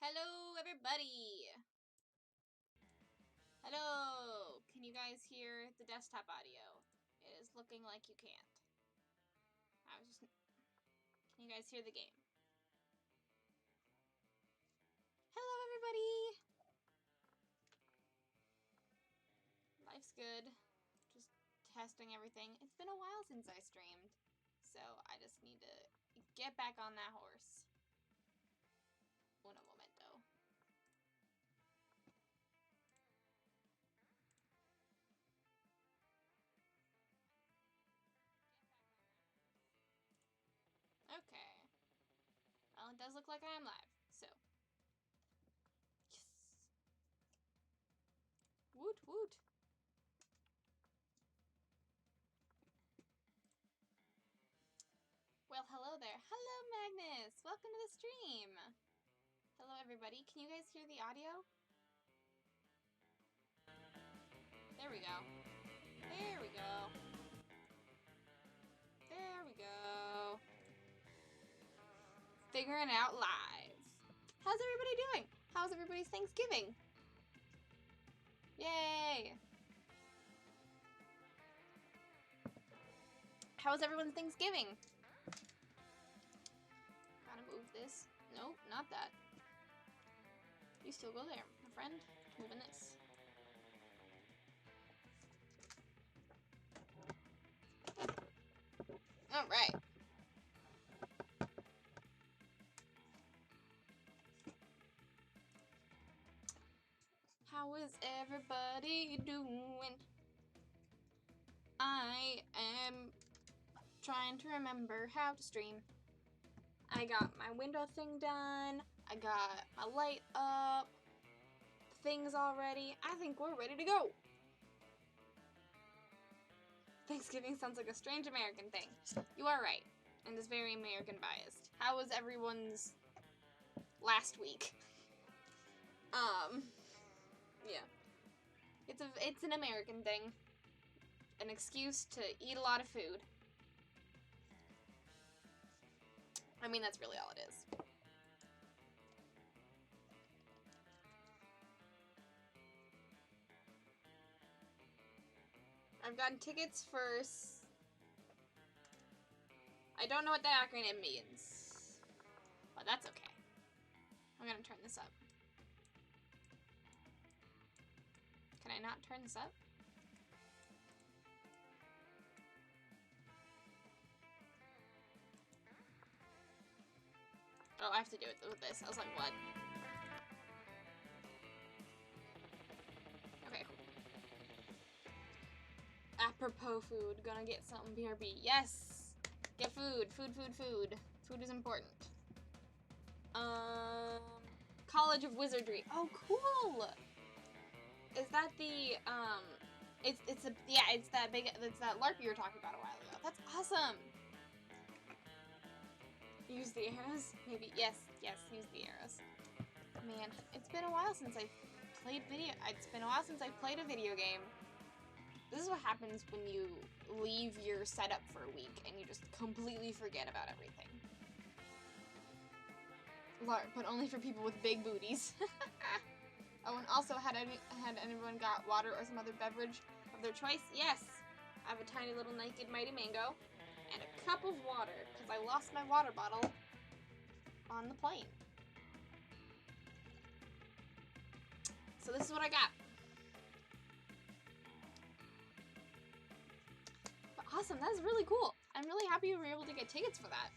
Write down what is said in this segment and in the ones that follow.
Hello, everybody! Hello! Can you guys hear the desktop audio? It is looking like you can't. Can you guys hear the game? Hello, everybody! Life's good. Just testing everything. It's been a while since I streamed, so I just need to get back on that horse. Uno momento. Okay. Well, it does look like I am live, so. Yes! Woot woot! Well, hello there. Hello, Magnus! Welcome to the stream! Hello, everybody. Can you guys hear the audio? There we go. There we go. There we go. Figuring it out live. How's everybody doing? How's everybody's Thanksgiving? Yay! How was everyone's Thanksgiving? Gotta move this. Nope, not that. You still go there, my friend. Moving this. Alright. How is everybody doing? I am trying to remember how to stream. I got my window thing done. I got my light up. Things all ready. I think we're ready to go. Thanksgiving sounds like a strange American thing. You are right. And is very American biased. How was everyone's last week? Yeah. It's an American thing. An excuse to eat a lot of food. I mean, that's really all it is. I've gotten tickets for... I don't know what that acronym means. But that's okay. I'm gonna turn this up. Can I not turn this up? Oh, I have to do it with this. I was like, what? Okay, cool. Apropos food. Gonna get something BRB. Yes! Get food. Food, food, food. Food is important. College of Wizardry. Oh, cool! Is that the, it's that LARP you were talking about a while ago. That's awesome! Use the arrows? Maybe, yes, use the arrows. Man, it's been a while since I played it's been a while since I played a video game. This is what happens when you leave your setup for a week and you just completely forget about everything. LARP, but only for people with big booties. Oh, and also, had anyone got water or some other beverage of their choice? Yes! I have a tiny little naked mighty mango and a cup of water, because I lost my water bottle on the plane. So this is what I got. But awesome, that's really cool. I'm really happy you were able to get tickets for that.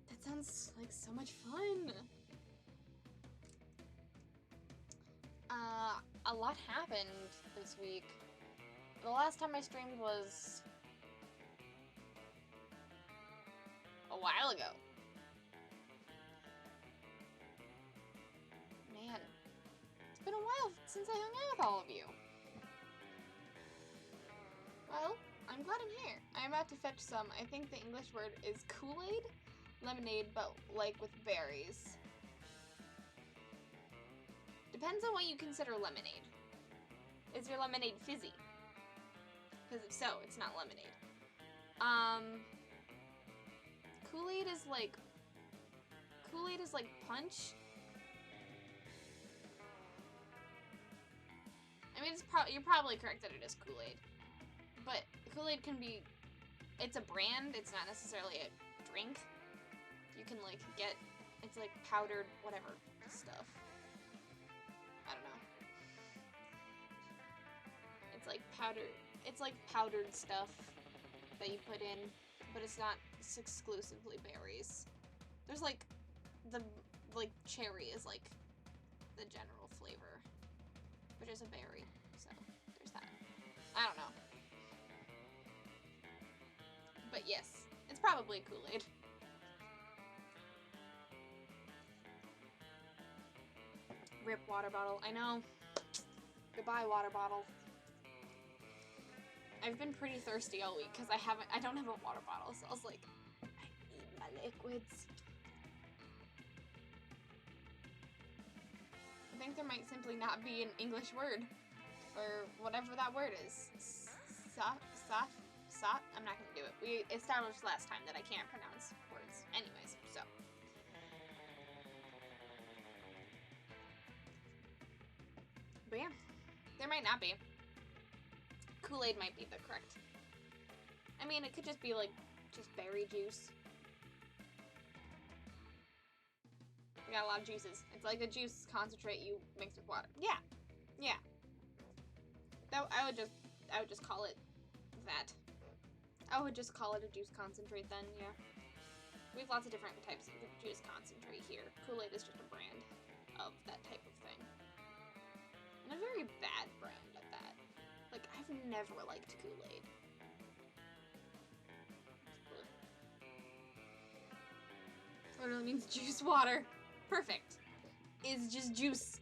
That sounds like so much fun. A lot happened this week. The last time I streamed was a while ago. Man, it's been a while since I hung out with all of you. Well, I'm glad I'm here. I'm about to fetch some, I think the English word is Kool-Aid? Lemonade, but like with berries. Depends on what you consider lemonade. Is your lemonade fizzy? Because if so, it's not lemonade. Kool-Aid is like Kool-Aid is like punch. I mean, you're probably correct that it is Kool-Aid. But Kool-Aid can be, it's a brand, it's not necessarily a drink. You can like get, it's like powdered whatever stuff. I don't know. It's like powdered stuff that you put in, but it's not exclusively berries. There's like, cherry is like the general flavor, which is a berry, so there's that. I don't know. But yes, it's probably Kool-Aid. Rip water bottle, I know. Goodbye, water bottle. I've been pretty thirsty all week because I don't have a water bottle, so I was like, I need my liquids. I think there might simply not be an English word for whatever that word is. I'm not gonna do it. We established last time that I can't pronounce words. Anyways, so. But yeah, there might not be. Kool-Aid might be the correct. I mean, it could just be like, just berry juice. We got a lot of juices. It's like a juice concentrate you mix with water. Yeah, yeah. I would just call it that. I would just call it a juice concentrate then, yeah. We have lots of different types of juice concentrate here. Kool-Aid is just a brand of that type of thing. And a very bad brand at that. Like, I've never liked Kool-Aid. Literally means juice water. Perfect. Is just juice.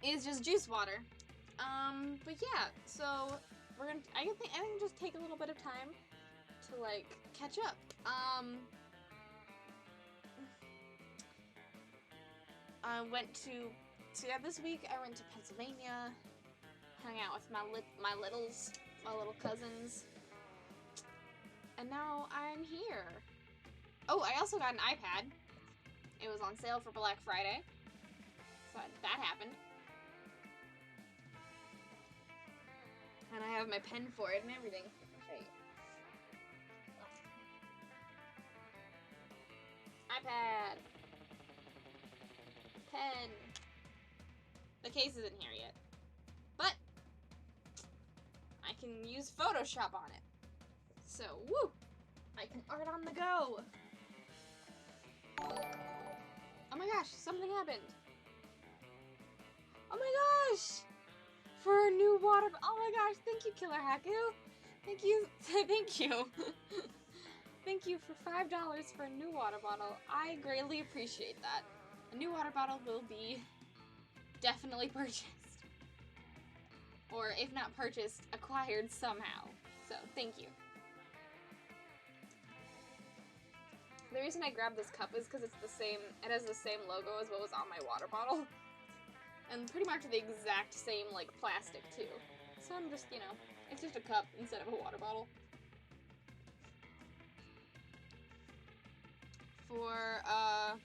Is just juice water. But yeah, so we're gonna, I think just take a little bit of time to like catch up. I went to, so yeah, this week I went to Pennsylvania, hung out with my little cousins, and now I'm here. Oh, I also got an iPad. It was on sale for Black Friday, so that happened. And I have my pen for it and everything. iPad. Pen. The case isn't here yet. But I can use Photoshop on it. So, woo! I can art on the go. Oh my gosh, something happened. Oh my gosh! For a new water, oh my gosh, thank you, Killer Haku. Thank you, thank you. Thank you for $5 for a new water bottle. I greatly appreciate that. A new water bottle will be definitely purchased. Or if not purchased, acquired somehow. So, thank you. The reason I grabbed this cup is because it has the same logo as what was on my water bottle. And pretty much the exact same, like, plastic, too. So I'm just, you know, it's just a cup instead of a water bottle. For, I'm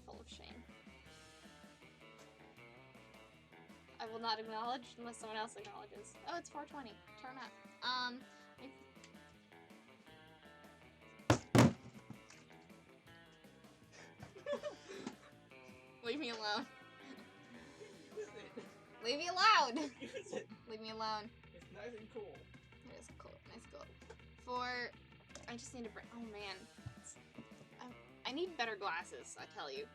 full of shame. I will not acknowledge unless someone else acknowledges. Oh, it's 420. Turn up. Leave me alone. Leave me alone. Leave me alone. It's nice and cool. It is cool. Nice cool. For, I just need to bring, oh man. I need better glasses, I tell you.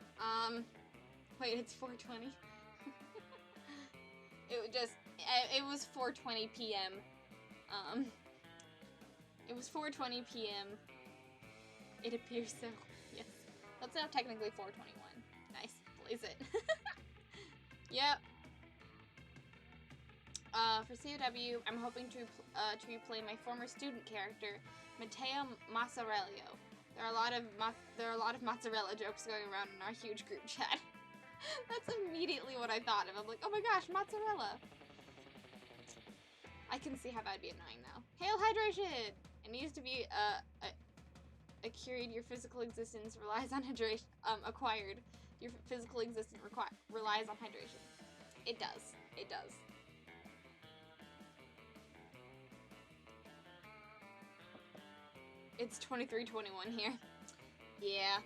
Wait, it's 4:20. It was 4:20 p.m. It was 4:20 p.m. It appears so. Yes. That's now technically 4:21. Nice. Blaze it. Yep. For COW, I'm hoping to replay my former student character, Matteo Massarello. There are a lot of mozzarella jokes going around in our huge group chat. That's immediately what I thought of. I'm like, oh my gosh, mozzarella. I can see how that'd be annoying though. Hail hydration! It needs to be acquired. Your physical existence relies on hydration. Acquired. Your physical existence relies on hydration. It does. It does. It's 23:21 here. Yeah.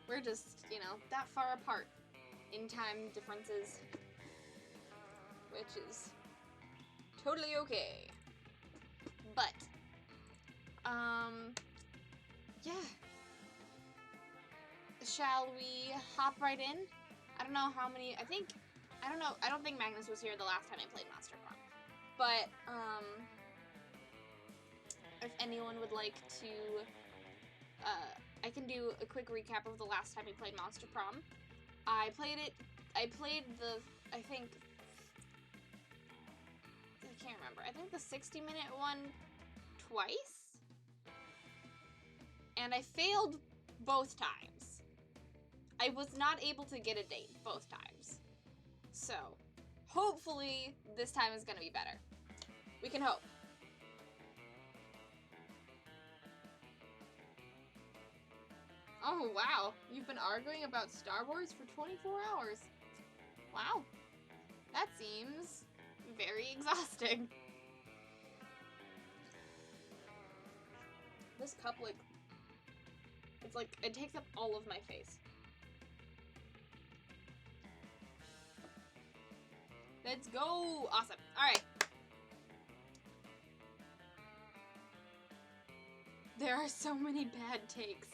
We're just, you know, that far apart in time differences. Which is totally okay. But, yeah. Shall we hop right in? I don't know how many, I don't think Magnus was here the last time I played Monster Prom. But, if anyone would like to, I can do a quick recap of the last time we played Monster Prom. I played the, I can't remember. I think the 60-minute one twice? And I failed both times. I was not able to get a date both times. So, hopefully this time is gonna be better. We can hope. Oh, wow. You've been arguing about Star Wars for 24 hours. Wow. That seems very exhausting. This cup, like, it's like, it takes up all of my face. Let's go! Awesome. Alright. There are so many bad takes.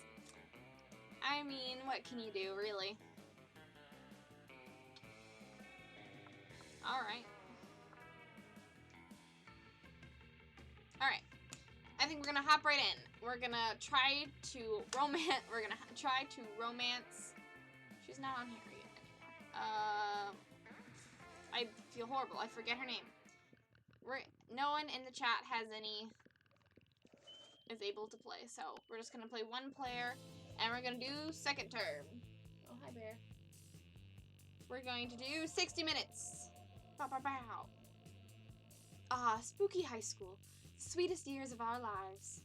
I mean, what can you do, really? Alright. Alright. I think we're gonna hop right in. We're gonna try to romance. She's not on here yet anymore. I feel horrible. I forget her name. No one in the chat is able to play, so we're just gonna play one player, and we're gonna do second term. Oh, hi, Bear. We're going to do 60 minutes. Bow, bow, bow. Ah, spooky high school. Sweetest years of our lives.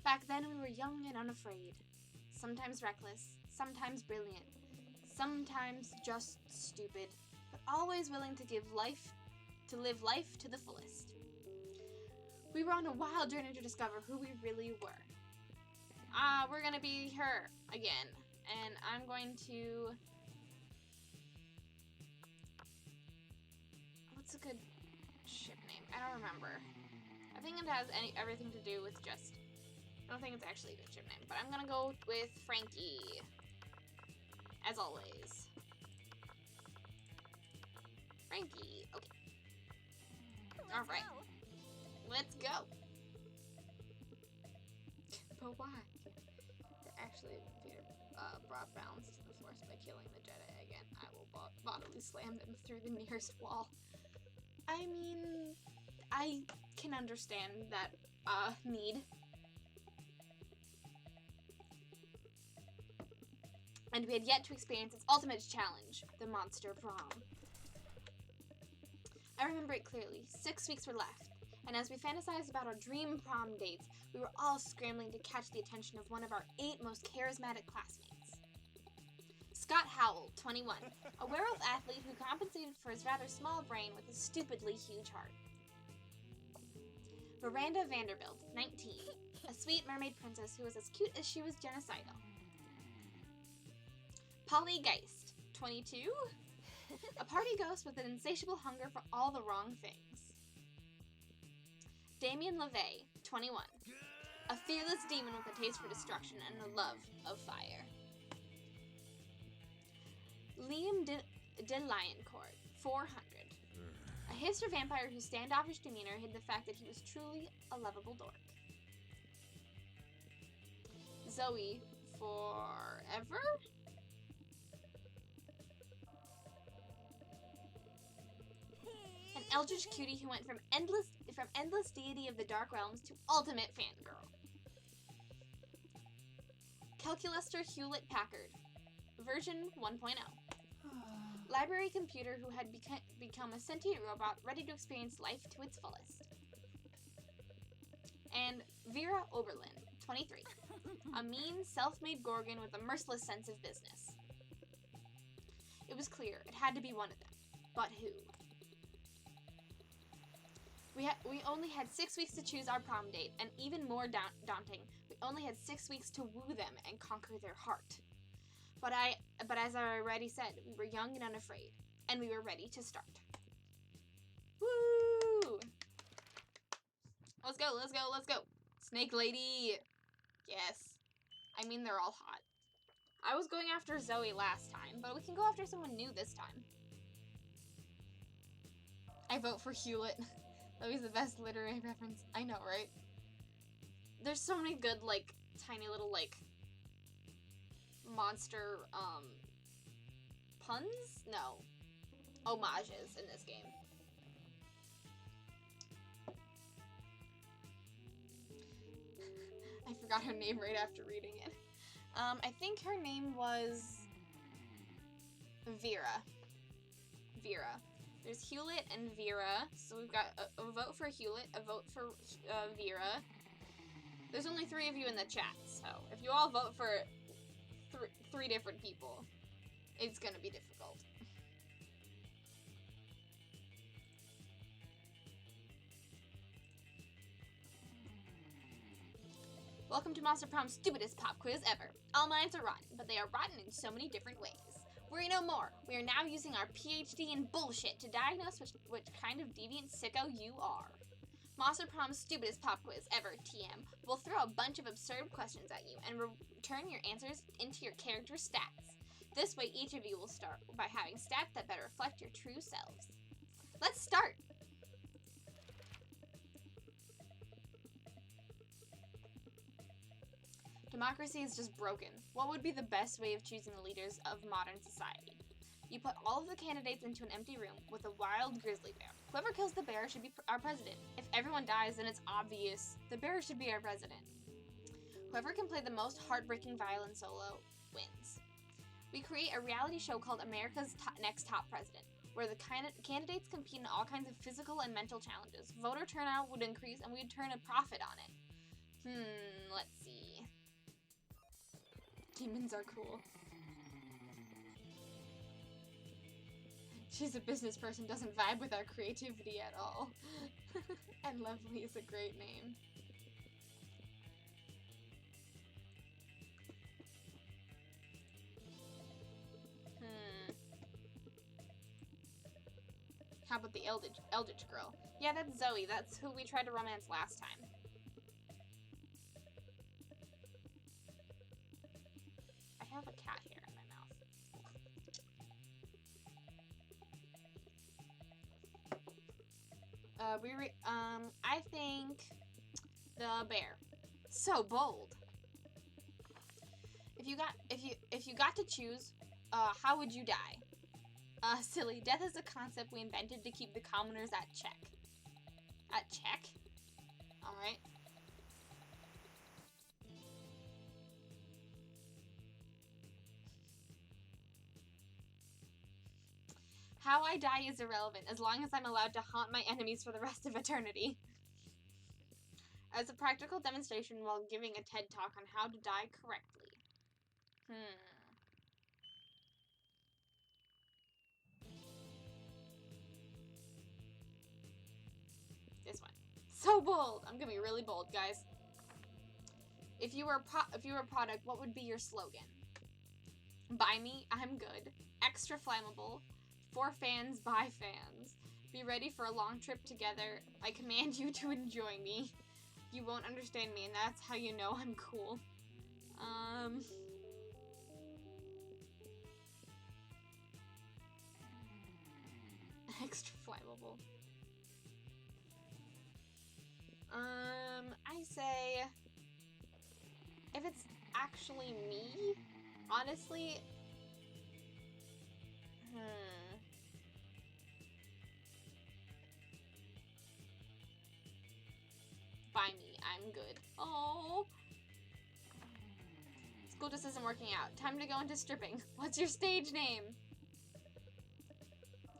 Back then we were young and unafraid. Sometimes reckless, sometimes brilliant, sometimes just stupid, but always willing to live life to the fullest. We were on a wild journey to discover who we really were. We're gonna be her again, and I'm going to... What's a good ship name? I don't remember. I think it has everything to do with just... I don't think it's actually a good ship name, but I'm gonna go with Frankie. As always. Frankie. Okay. Alright. Let's go. But why? Actually, Peter brought balance to the Force by killing the Jedi again. I will bodily slam them through the nearest wall. I mean, I can understand that need. And we had yet to experience its ultimate challenge, the Monster Prom. I remember it clearly. 6 weeks were left, and as we fantasized about our dream prom dates, we were all scrambling to catch the attention of one of our 8 most charismatic classmates. Scott Howell, 21, a werewolf athlete who compensated for his rather small brain with a stupidly huge heart. Miranda Vanderbilt, 19, a sweet mermaid princess who was as cute as she was genocidal. Polly Geist, 22, a party ghost with an insatiable hunger for all the wrong things. Damien LeVay, 21, a fearless demon with a taste for destruction and a love of fire. Liam de Lioncourt, 400, a hipster vampire whose standoffish demeanor hid the fact that he was truly a lovable dork. Zoe, forever? An eldritch cutie who went from endless deity of the dark realms to ultimate fangirl. Calculuster Hewlett-Packard, version 1.0. Library computer who had become a sentient robot ready to experience life to its fullest. And Vera Oberlin, 23. A mean, self-made Gorgon with a merciless sense of business. It was clear it had to be one of them. But who? We only had 6 weeks to choose our prom date, and even more daunting, we only had 6 weeks to woo them and conquer their heart. But as I already said, we were young and unafraid, and we were ready to start. Woo! Let's go, let's go, let's go. Snake Lady. Yes. I mean, they're all hot. I was going after Zoe last time, but we can go after someone new this time. I vote for Hewlett. Zoe's the best literary reference. I know, right? There's so many good, like, tiny little, like, monster, puns? No. Homages in this game. I forgot her name right after reading it. I think her name was Vera. Vera. There's Hewlett and Vera. So we've got a vote for Hewlett, a vote for Vera. There's only 3 of you in the chat, so if you all vote for three different people, it's gonna be difficult. Welcome to Monster Prom's stupidest pop quiz ever. All minds are rotten, but they are rotten in so many different ways. Worry no more. We are now using our PhD in bullshit to diagnose which kind of deviant sicko you are. Monster Prom's stupidest pop quiz ever, TM, will throw a bunch of absurd questions at you and return your answers into your character stats. This way, each of you will start by having stats that better reflect your true selves. Let's start! Democracy is just broken. What would be the best way of choosing the leaders of modern society? You put all of the candidates into an empty room with a wild grizzly bear. Whoever kills the bear should be our president. If everyone dies, then it's obvious the bear should be our president. Whoever can play the most heartbreaking violin solo wins. We create a reality show called America's Next Top President, where the candidates compete in all kinds of physical and mental challenges. Voter turnout would increase and we'd turn a profit on it. Let's see. Demons are cool. She's a business person, doesn't vibe with our creativity at all. And Lovely is a great name. How about the Eldritch girl? Yeah, that's Zoe. That's who we tried to romance last time. I have a cat hair in my mouth. I think the bear. So bold. If you got to choose, how would you die? Silly. Death is a concept we invented to keep the commoners at check. At check? Alright. How I die is irrelevant, as long as I'm allowed to haunt my enemies for the rest of eternity. As a practical demonstration while giving a TED Talk on how to die correctly. This one. So bold! I'm gonna be really bold, guys. If you were a product, what would be your slogan? Buy me, I'm good. Extra flammable. For fans, by fans. Be ready for a long trip together. I command you to enjoy me. You won't understand me, and that's how you know I'm cool. Extra flammable. I say, if it's actually me, honestly, Buy me, I'm good. Oh. School just isn't working out. Time to go into stripping. What's your stage name?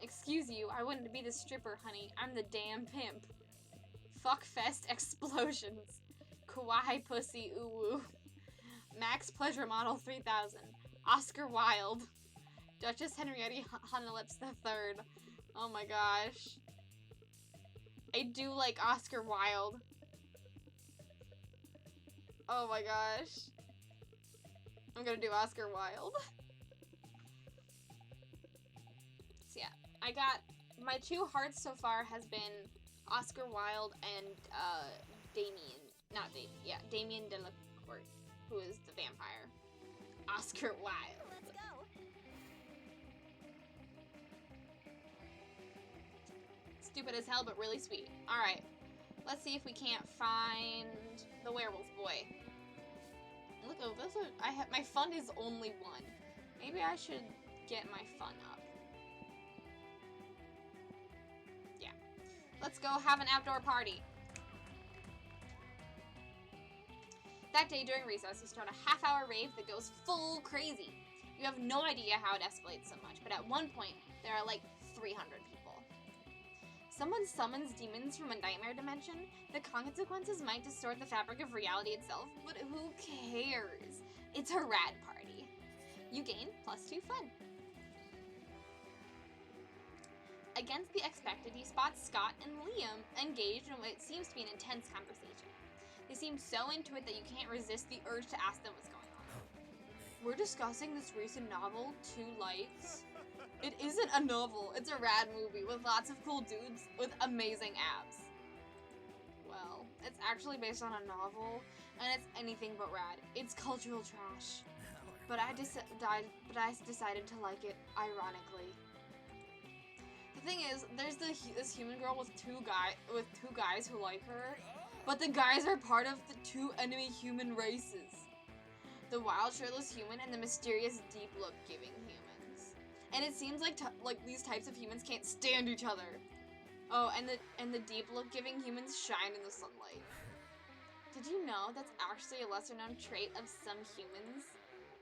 Excuse you, I wouldn't be the stripper, honey. I'm the damn pimp. Fuckfest explosions. Kawaii pussy ooh woo. Max Pleasure Model 3000. Oscar Wilde. Duchess Henrietta Honelips III. Oh my gosh. I do like Oscar Wilde. Oh my gosh. I'm gonna do Oscar Wilde. So yeah, I got my 2 hearts so far has been Oscar Wilde and Damien Delacourt, who is the vampire. Oscar Wilde. Let's go. Stupid as hell, but really sweet. Alright, let's see if we can't find the werewolf boy. Look, oh, my fun is only 1. Maybe I should get my fun up. Yeah. Let's go have an outdoor party. That day during recess, we start a half-hour rave that goes full crazy. You have no idea how it escalates so much, but at one point, there are like 300 people. Someone summons demons from a nightmare dimension. The consequences might distort the fabric of reality itself, but who cares? It's a rad party. You gain +2 fun. Against the expected, you spot Scott and Liam engaged in what seems to be an intense conversation. They seem so into it that you can't resist the urge to ask them what's going on. We're discussing this recent novel, Two Lights. It isn't a novel, it's a rad movie with lots of cool dudes with amazing abs. Well, it's actually based on a novel, and it's anything but rad. It's cultural trash. But I decided to like it, ironically. The thing is, there's this human girl with two guys who like her, but the guys are part of the 2 enemy human races. The wild shirtless human and the mysterious deep look giving humans. And it seems like these types of humans can't stand each other. Oh, and the deep look giving humans shine in the sunlight. Did you know that's actually a lesser known trait of some humans?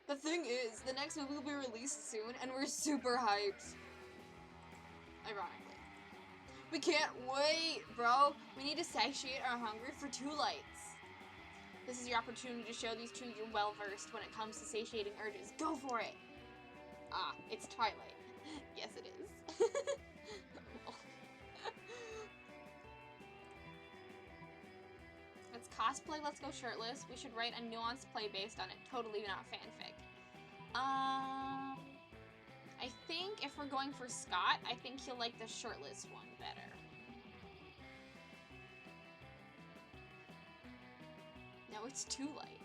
The thing is, the next movie will be released soon and we're super hyped. Ironically. We can't wait, bro. We need to satiate our hunger for Two Lights. This is your opportunity to show these 2 you're well-versed when it comes to satiating urges. Go for it. Ah, it's Twilight. Yes, it is. Let's cosplay Let's Go Shirtless. We should write a nuanced play based on it. Totally not fanfic. I think if we're going for Scott, I think he'll like the shirtless one better. No, it's too light.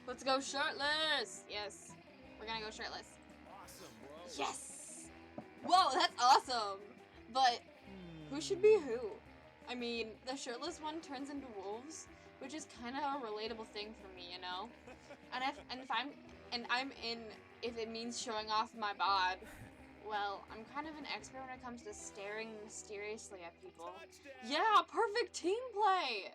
Let's go shirtless! Yes, we're gonna go shirtless. Awesome, bro. Yes! Whoa, that's awesome! But who should be who? I mean, the shirtless one turns into wolves, which is kind of a relatable thing for me, you know? If it means showing off my bod, well, I'm kind of an expert when it comes to staring mysteriously at people. Touchdown. Yeah, perfect team play!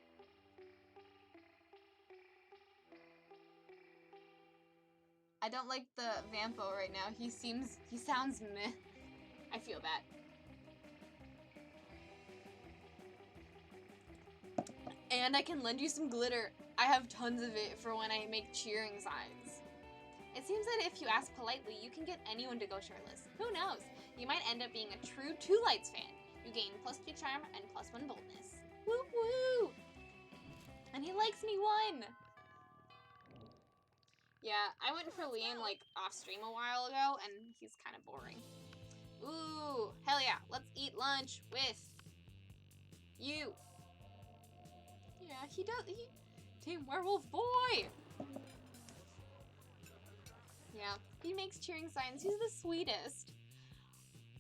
I don't like the Vampo right now. He sounds meh. I feel bad. And I can lend you some glitter. I have tons of it for when I make cheering signs. It seems that if you ask politely, you can get anyone to go shirtless. Who knows? You might end up being a true Two Lights fan. You gain +2 charm and +1 boldness. Woo woo! And he likes me 1! Yeah, I went for Liam like off stream a while ago, and he's kind of boring. Ooh, hell yeah! Let's eat lunch with you. Yeah, he does. Team Werewolf Boy. Yeah, he makes cheering signs. He's the sweetest.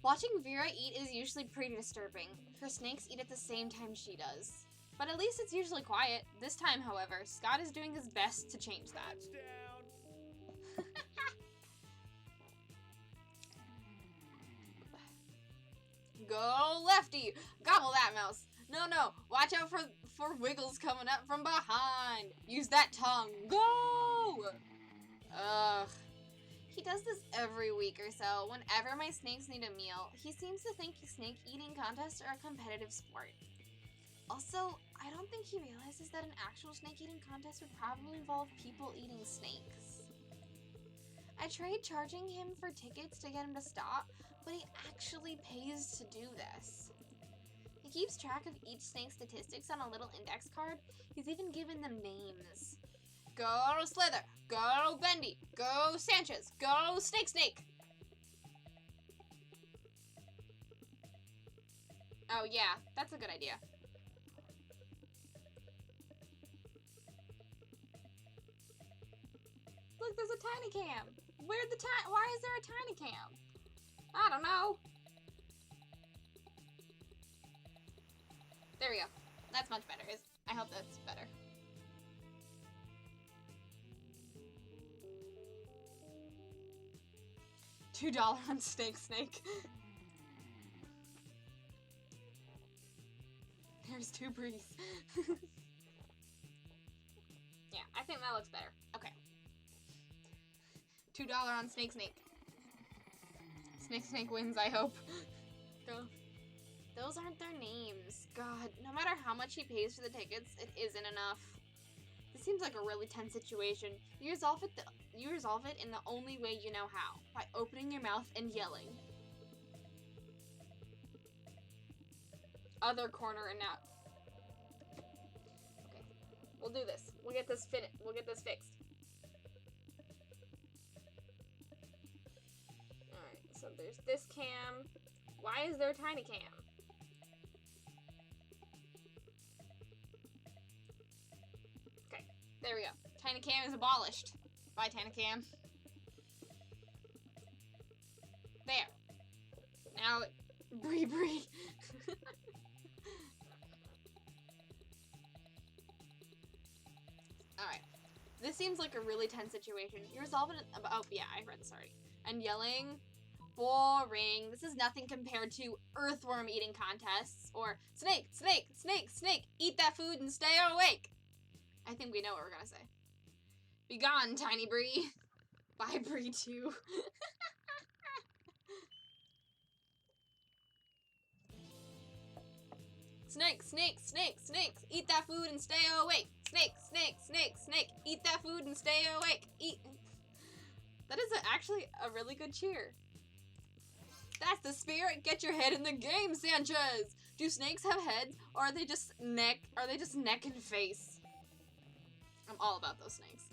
Watching Vera eat is usually pretty disturbing. Her snakes eat at the same time she does. But at least it's usually quiet. This time, however, Scott is doing his best to change that. Go lefty. Gobble that mouse. No, no. Watch out for wiggles coming up from behind. Use that tongue. Go! Ugh. He does this every week or so. Whenever my snakes need a meal, he seems to think snake eating contests are a competitive sport. Also, I don't think he realizes that an actual snake eating contest would probably involve people eating snakes. I tried charging him for tickets to get him to stop, but he actually pays to do this. He keeps track of each snake's statistics on a little index card. He's even given them names. Go Slither, go Bendy, go Sanchez, go Snake. Oh yeah, that's a good idea. Look, there's a tiny cam. Why is there a tiny cam? I don't know. There we go. That's much better. I hope that's better. $2 on Snake. There's 2 breeze. Yeah, I think that looks better. Okay. $2 on Snake. Snake wins, I hope. Those aren't their names. God, no matter how much he pays for the tickets, it isn't enough. This seems like a really tense situation. You resolve it in the only way you know how, by opening your mouth and yelling. Other corner and now. Okay, we'll do this. We'll get this fixed. Alright, so there's this cam. Why is there a tiny cam? Okay, there we go. Tiny cam is abolished. Bye, Tiny cam. There. Now, Bree. Alright. This seems like a really tense situation. You resolve it oh yeah, I read, sorry. And yelling, boring. This is nothing compared to earthworm eating contests or snake, eat that food and stay awake. I think we know what we're gonna say. Be gone, Tiny Bree. Bye, Bree 2. Snake, eat that food and stay awake. Snake, eat that food and stay awake. That is actually a really good cheer. That's the spirit. Get your head in the game, Sanchez. Do snakes have heads, or are they just neck and face? I'm all about those snakes.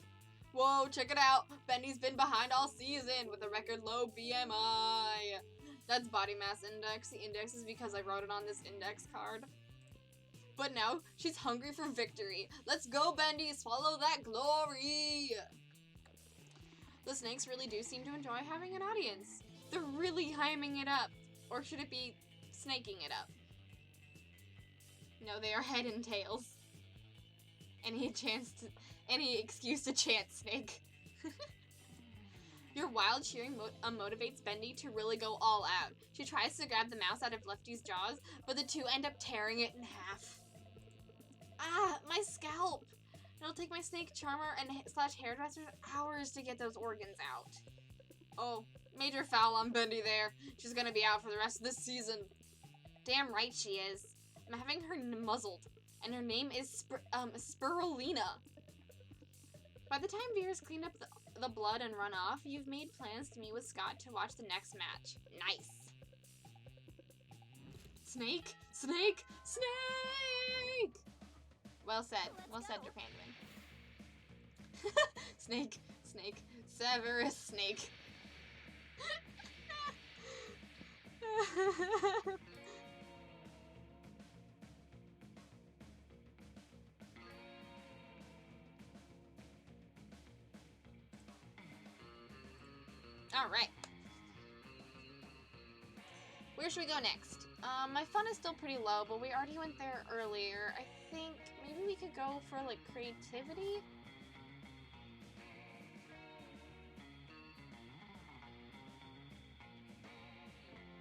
Whoa, check it out. Bendy's been behind all season with a record low BMI. That's body mass index. The index is because I wrote it on this index card. But now she's hungry for victory. Let's go, Bendy. Swallow that glory. The snakes really do seem to enjoy having an audience. They're really hymning it up. Or should it be snaking it up? No, they are head and tails. Any excuse to chant snake. Your wild cheering motivates Bendy to really go all out. She tries to grab the mouse out of Lefty's jaws, but the two end up tearing it in half. Ah, my scalp! It'll take my snake charmer and / hairdresser hours to get those organs out. Oh, major foul on Bendy there. She's gonna be out for the rest of this season. Damn right she is. I'm having her muzzled, and her name is Spirulina. By the time Vera's cleaned up the blood and run off, you've made plans to meet with Scott to watch the next match. Nice. Snake! Well said, Japanman. Snake, Severus Snake. Alright. Where should we go next? My fun is still pretty low, but we already went there earlier. I think maybe we could go for, like, creativity?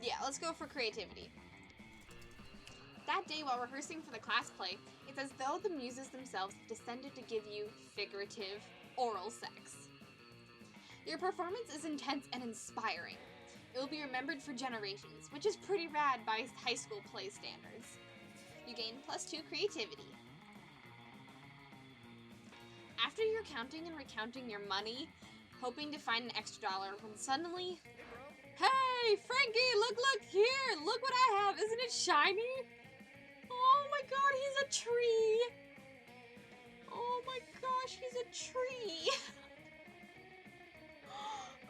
Yeah, let's go for creativity. That day, while rehearsing for the class play, it's as though the muses themselves have descended to give you figurative oral sex. Your performance is intense and inspiring. It will be remembered for generations, which is pretty rad by high school play standards. You gain +2 creativity. After you're counting and recounting your money, hoping to find an extra dollar, when suddenly, hey, Frankie, look here! Look what I have! Isn't it shiny? Oh my god, he's a tree! Oh my gosh, he's a tree!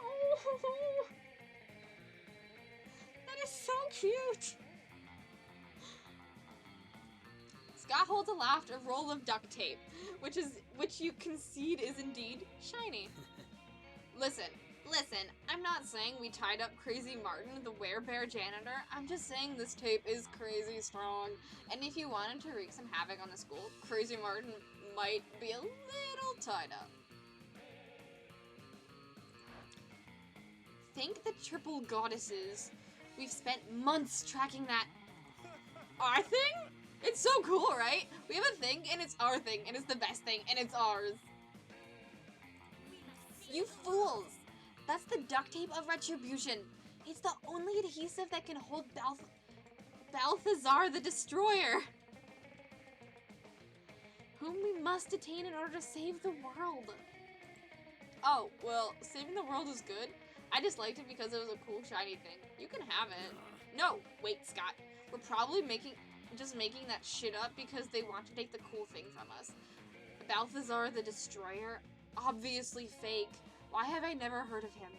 Oh, that is so cute! Scott holds aloft a roll of duct tape, which you concede is indeed shiny. Listen, I'm not saying we tied up Crazy Martin, the werebear janitor. I'm just saying this tape is crazy strong, and if you wanted to wreak some havoc on the school, Crazy Martin might be a little tied up. Thank the triple goddesses. We've spent months tracking that. Our thing? It's so cool, right? We have a thing, and it's our thing, and it's the best thing, and it's ours. You fools! That's the duct tape of retribution. It's the only adhesive that can hold Balthazar the Destroyer, whom we must detain in order to save the world. Oh, well, saving the world is good. I just liked it because it was a cool shiny thing. You can have it. No, wait, Scott. We're probably just making that shit up because they want to take the cool thing from us. Balthazar the Destroyer? Obviously fake. Why have I never heard of him?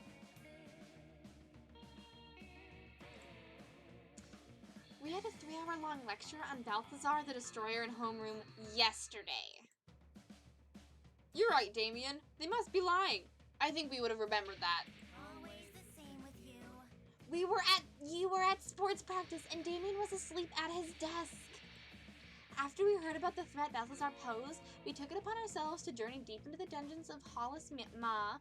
We had a 3-hour-long lecture on Balthazar the Destroyer in homeroom yesterday. You're right, Damien. They must be lying. I think we would have remembered that. Always the same with you. You were at sports practice and Damien was asleep at his desk. After we heard about the threat Balthazar posed, we took it upon ourselves to journey deep into the dungeons of Hollis Ma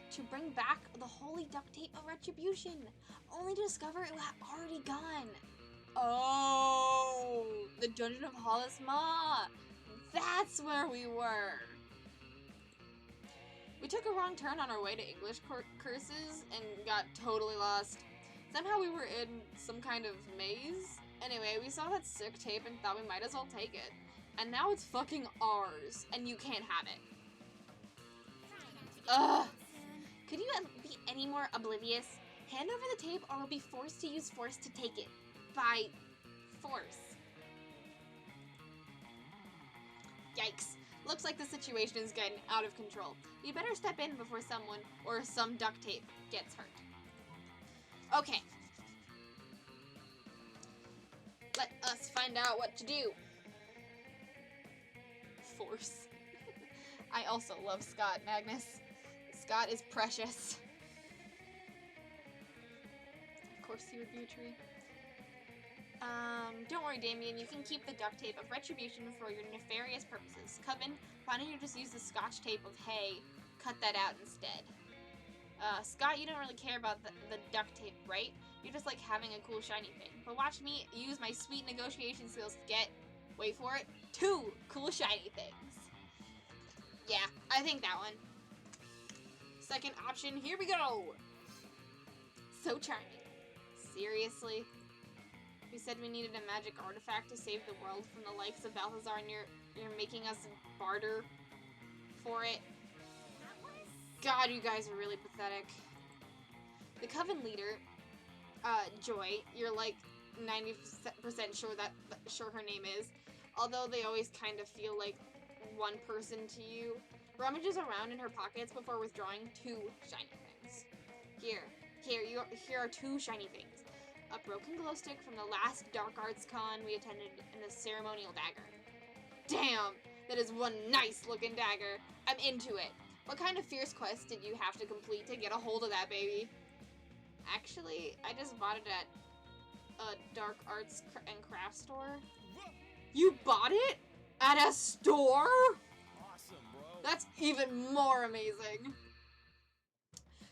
to bring back the holy duct tape of retribution, only to discover it had already gone. Oh, the dungeon of Hollis Ma. That's where we were. We took a wrong turn on our way to English courses and got totally lost. Somehow we were in some kind of maze. Anyway, we saw that sick tape and thought we might as well take it. And now it's fucking ours, and you can't have it. Ugh! Could you be any more oblivious? Hand over the tape or we'll be forced to use force to take it. By force. Yikes. Looks like the situation is getting out of control. You better step in before someone or some duct tape gets hurt. Okay. Let us find out what to do. Force. I also love Scott, Magnus. Scott is precious. Of course he would be a tree. Don't worry, Damien. You can keep the duct tape of retribution for your nefarious purposes. Coven, why don't you just use the scotch tape of hay? Cut that out instead. Scott, you don't really care about the duct tape, right? You just like having a cool shiny thing. But watch me use my sweet negotiation skills to get, wait for it, 2 cool shiny things. Yeah, I think that one. Second option, here we go! So charming. Seriously? We said we needed a magic artifact to save the world from the likes of Balthazar, and you're making us barter for it. God, you guys are really pathetic. The Coven leader, Joy, you're like 90% sure her name is, although they always kind of feel like one person to you, rummages around in her pockets before withdrawing 2 shiny things. Here are 2 shiny things. A broken glow stick from the last dark arts con we attended, and a ceremonial dagger. Damn, that is one nice looking dagger. I'm into it. What kind of fierce quest did you have to complete to get a hold of that baby? Actually, I just bought it at a dark arts and craft store. You bought it? At a store? Awesome, bro. That's even more amazing.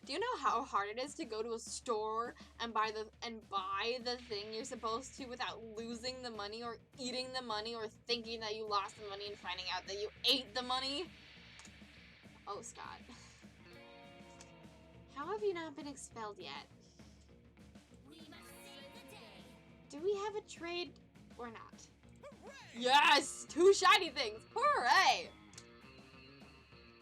Do you know how hard it is to go to a store and buy the thing you're supposed to without losing the money or eating the money or thinking that you lost the money and finding out that you ate the money? Oh, Scott. How have you not been expelled yet? We must save the day. Do we have a trade or not? Yes! 2 shiny things! Hooray!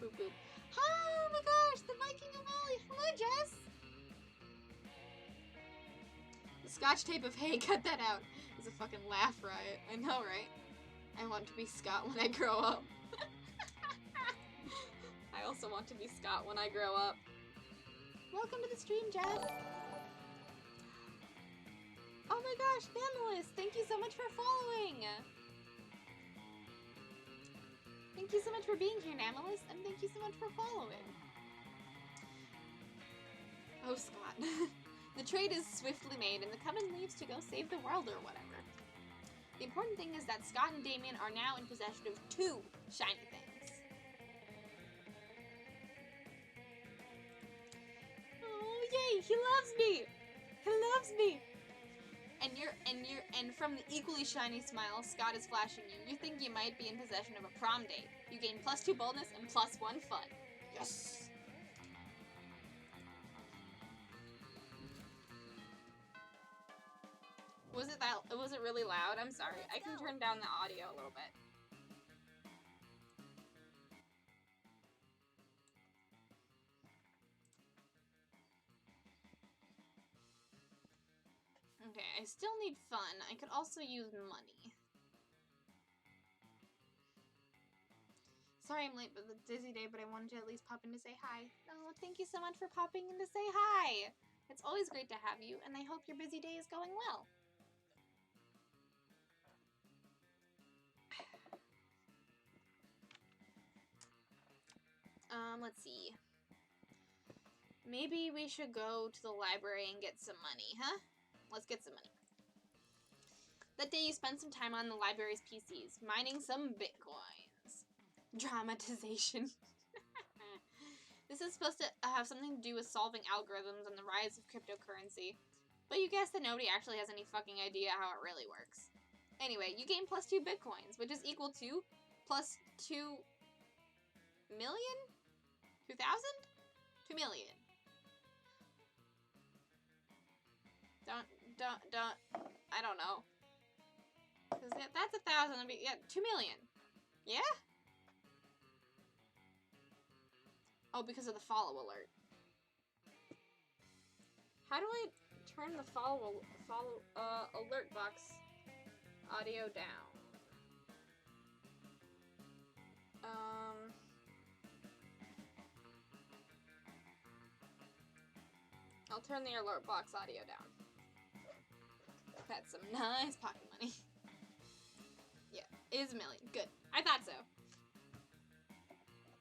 Boop boop. Oh my gosh, the Viking O'Malley! Hello, Jess! The Scotch tape of hay, cut that out. It's a fucking laugh riot. I know, right? I want to be Scott when I grow up. I also want to be Scott when I grow up. Welcome to the stream, Jess! Oh my gosh, Namilis! Thank you so much for following! Thank you so much for being here, Namilis, and thank you so much for following. Oh, Scott. The trade is swiftly made, and the Coven leaves to go save the world or whatever. The important thing is that Scott and Damien are now in possession of 2 shiny things. Oh, yay! He loves me! He loves me! And from the equally shiny smile Scott is flashing you, you think you might be in possession of a prom date. You gain +2 boldness and +1 fun. Yes! Was it really loud? I'm sorry. I can turn down the audio a little bit. Okay, I still need fun. I could also use money. Sorry I'm late, but it's a busy day, but I wanted to at least pop in to say hi. Oh, thank you so much for popping in to say hi. It's always great to have you, and I hope your busy day is going well. Let's see. Maybe we should go to the library and get some money, huh? Let's get some money. That day you spent some time on the library's PCs, mining some bitcoins. Dramatization. This is supposed to have something to do with solving algorithms and the rise of cryptocurrency, but you guess that nobody actually has any fucking idea how it really works. Anyway, you gain +2 bitcoins, which is equal to +2 million? 2,000? 2 million. I don't know. Cause that's 1,000. Yeah, 2 million. Yeah? Oh, because of the follow alert. How do I turn the follow alert box audio down? I'll turn the alert box audio down. That's some nice pocket money. Yeah, it is a million. Good. I thought so.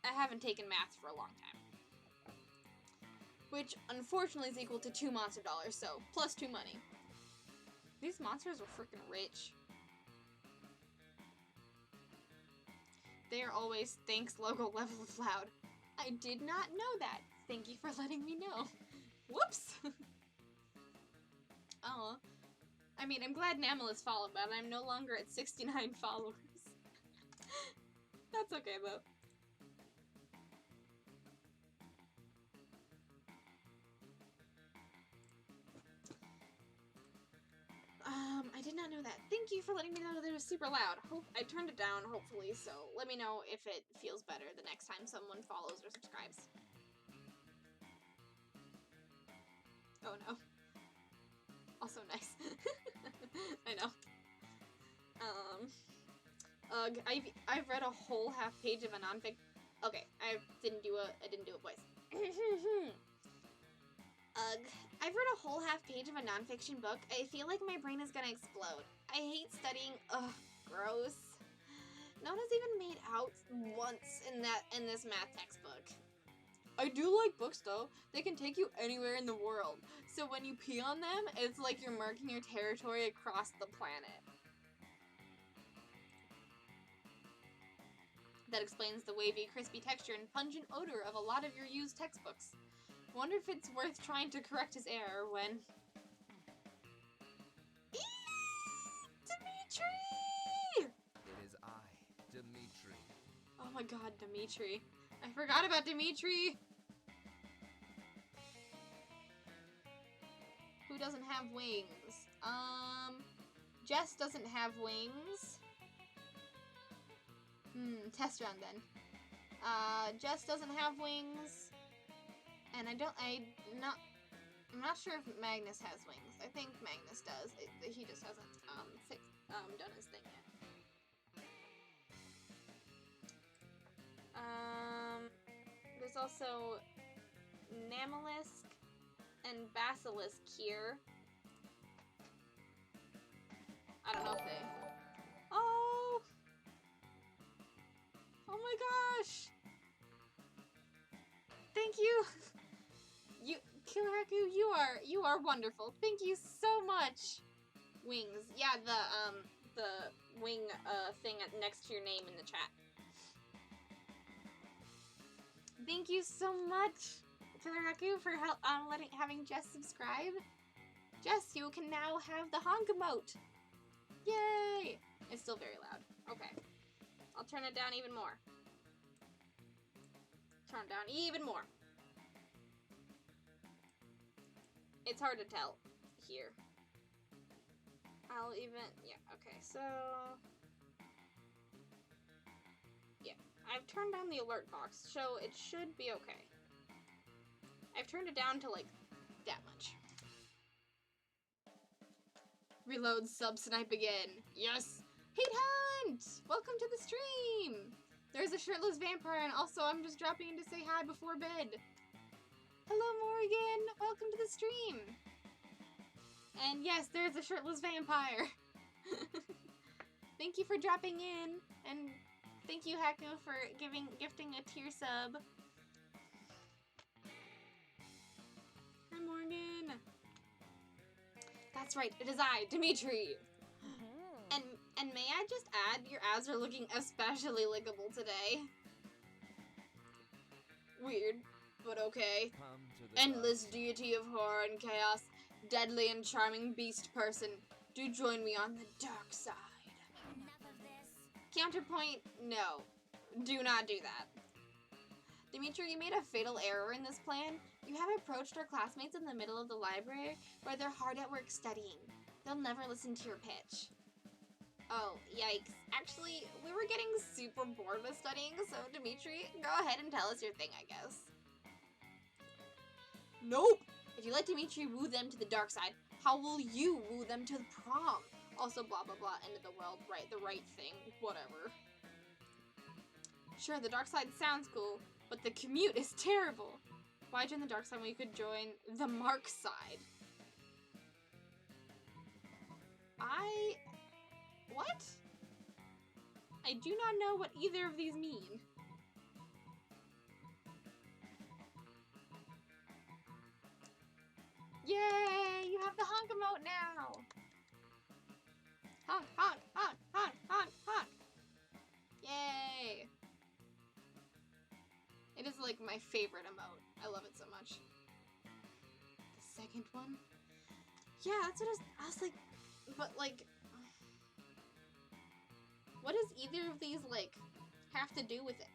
I haven't taken math for a long time. Which, unfortunately, is equal to 2 monster dollars, so +2 money. These monsters are freaking rich. They are always thanks logo level of loud. I did not know that. Thank you for letting me know. Whoops! Oh. I mean, I'm glad Namilis followed, but I'm no longer at 69 followers. That's okay, though. I did not know that. Thank you for letting me know that it was super loud. I turned it down, hopefully, so let me know if it feels better the next time someone follows or subscribes. Oh no. Also nice. I know. I've read a whole half page of a nonfic. Okay, I didn't do a voice. I've read a whole half page of a nonfiction book. I feel like my brain is gonna explode. I hate studying. Ugh, gross. Nota's even made out once in this math textbook. I do like books though. They can take you anywhere in the world. So when you pee on them, it's like you're marking your territory across the planet. That explains the wavy, crispy texture and pungent odor of a lot of your used textbooks. Wonder if it's worth trying to correct his error when... Dimitri! It is I, Dimitri. Oh my god, Dimitri. I forgot about Dimitri! Who doesn't have wings? Jess doesn't have wings. Test round then. Jess doesn't have wings. And I'm not sure if Magnus has wings. I think Magnus does. He just hasn't, done his thing yet. There's also Namalisk and Basilisk here. I don't know if they... Oh! Oh my gosh! Thank you! Killeraku, you are wonderful. Thank you so much! Wings. Yeah, the wing, thing next to your name in the chat. Thank you so much, Killeraku, for having Jess subscribe. Jess, you can now have the honk emote. Yay! It's still very loud. Okay. I'll turn it down even more. Turn it down even more. It's hard to tell here. I'll even... Yeah, okay, so... Yeah, I've turned down the alert box, so it should be okay. I've turned it down to, like, that much. Reload, sub snipe again. Yes! Hate Hunt! Welcome to the stream! There's a shirtless vampire, and also I'm just dropping in to say hi before bed. Hello, Morgan! Welcome to the stream! And yes, there's a shirtless vampire. Thank you for dropping in, and thank you, Haku, for gifting a tier sub. Hi, Morgan. That's right, it is I, Dimitri. And may I just add, your abs are looking especially lickable today. Weird, but okay. Come to the Endless dark. deity of horror and chaos, deadly and charming beast person, do join me on the dark side. Enough of this. Counterpoint, no. Do not do that. Dimitri, you made a fatal error in this plan. You have approached our classmates in the middle of the library where they're hard at work studying. They'll never listen to your pitch. Oh, yikes. Actually, we were getting super bored with studying, so Dimitri, go ahead and tell us your thing, I guess. Nope! If you let Dimitri woo them to the dark side, how will you woo them to the prom? Also, blah blah blah, end of the world, right, the right thing, whatever. Sure, the dark side sounds cool, but the commute is terrible. Why join the dark side when you could join the mark side? What? I do not know what either of these mean. Yay! You have the honk emote now! Honk, honk, honk, honk, honk, honk! Yay! It is like my favorite emote. I love it so much. The second one? Yeah, that's what I was like, but like, what does either of these, like, have to do with it?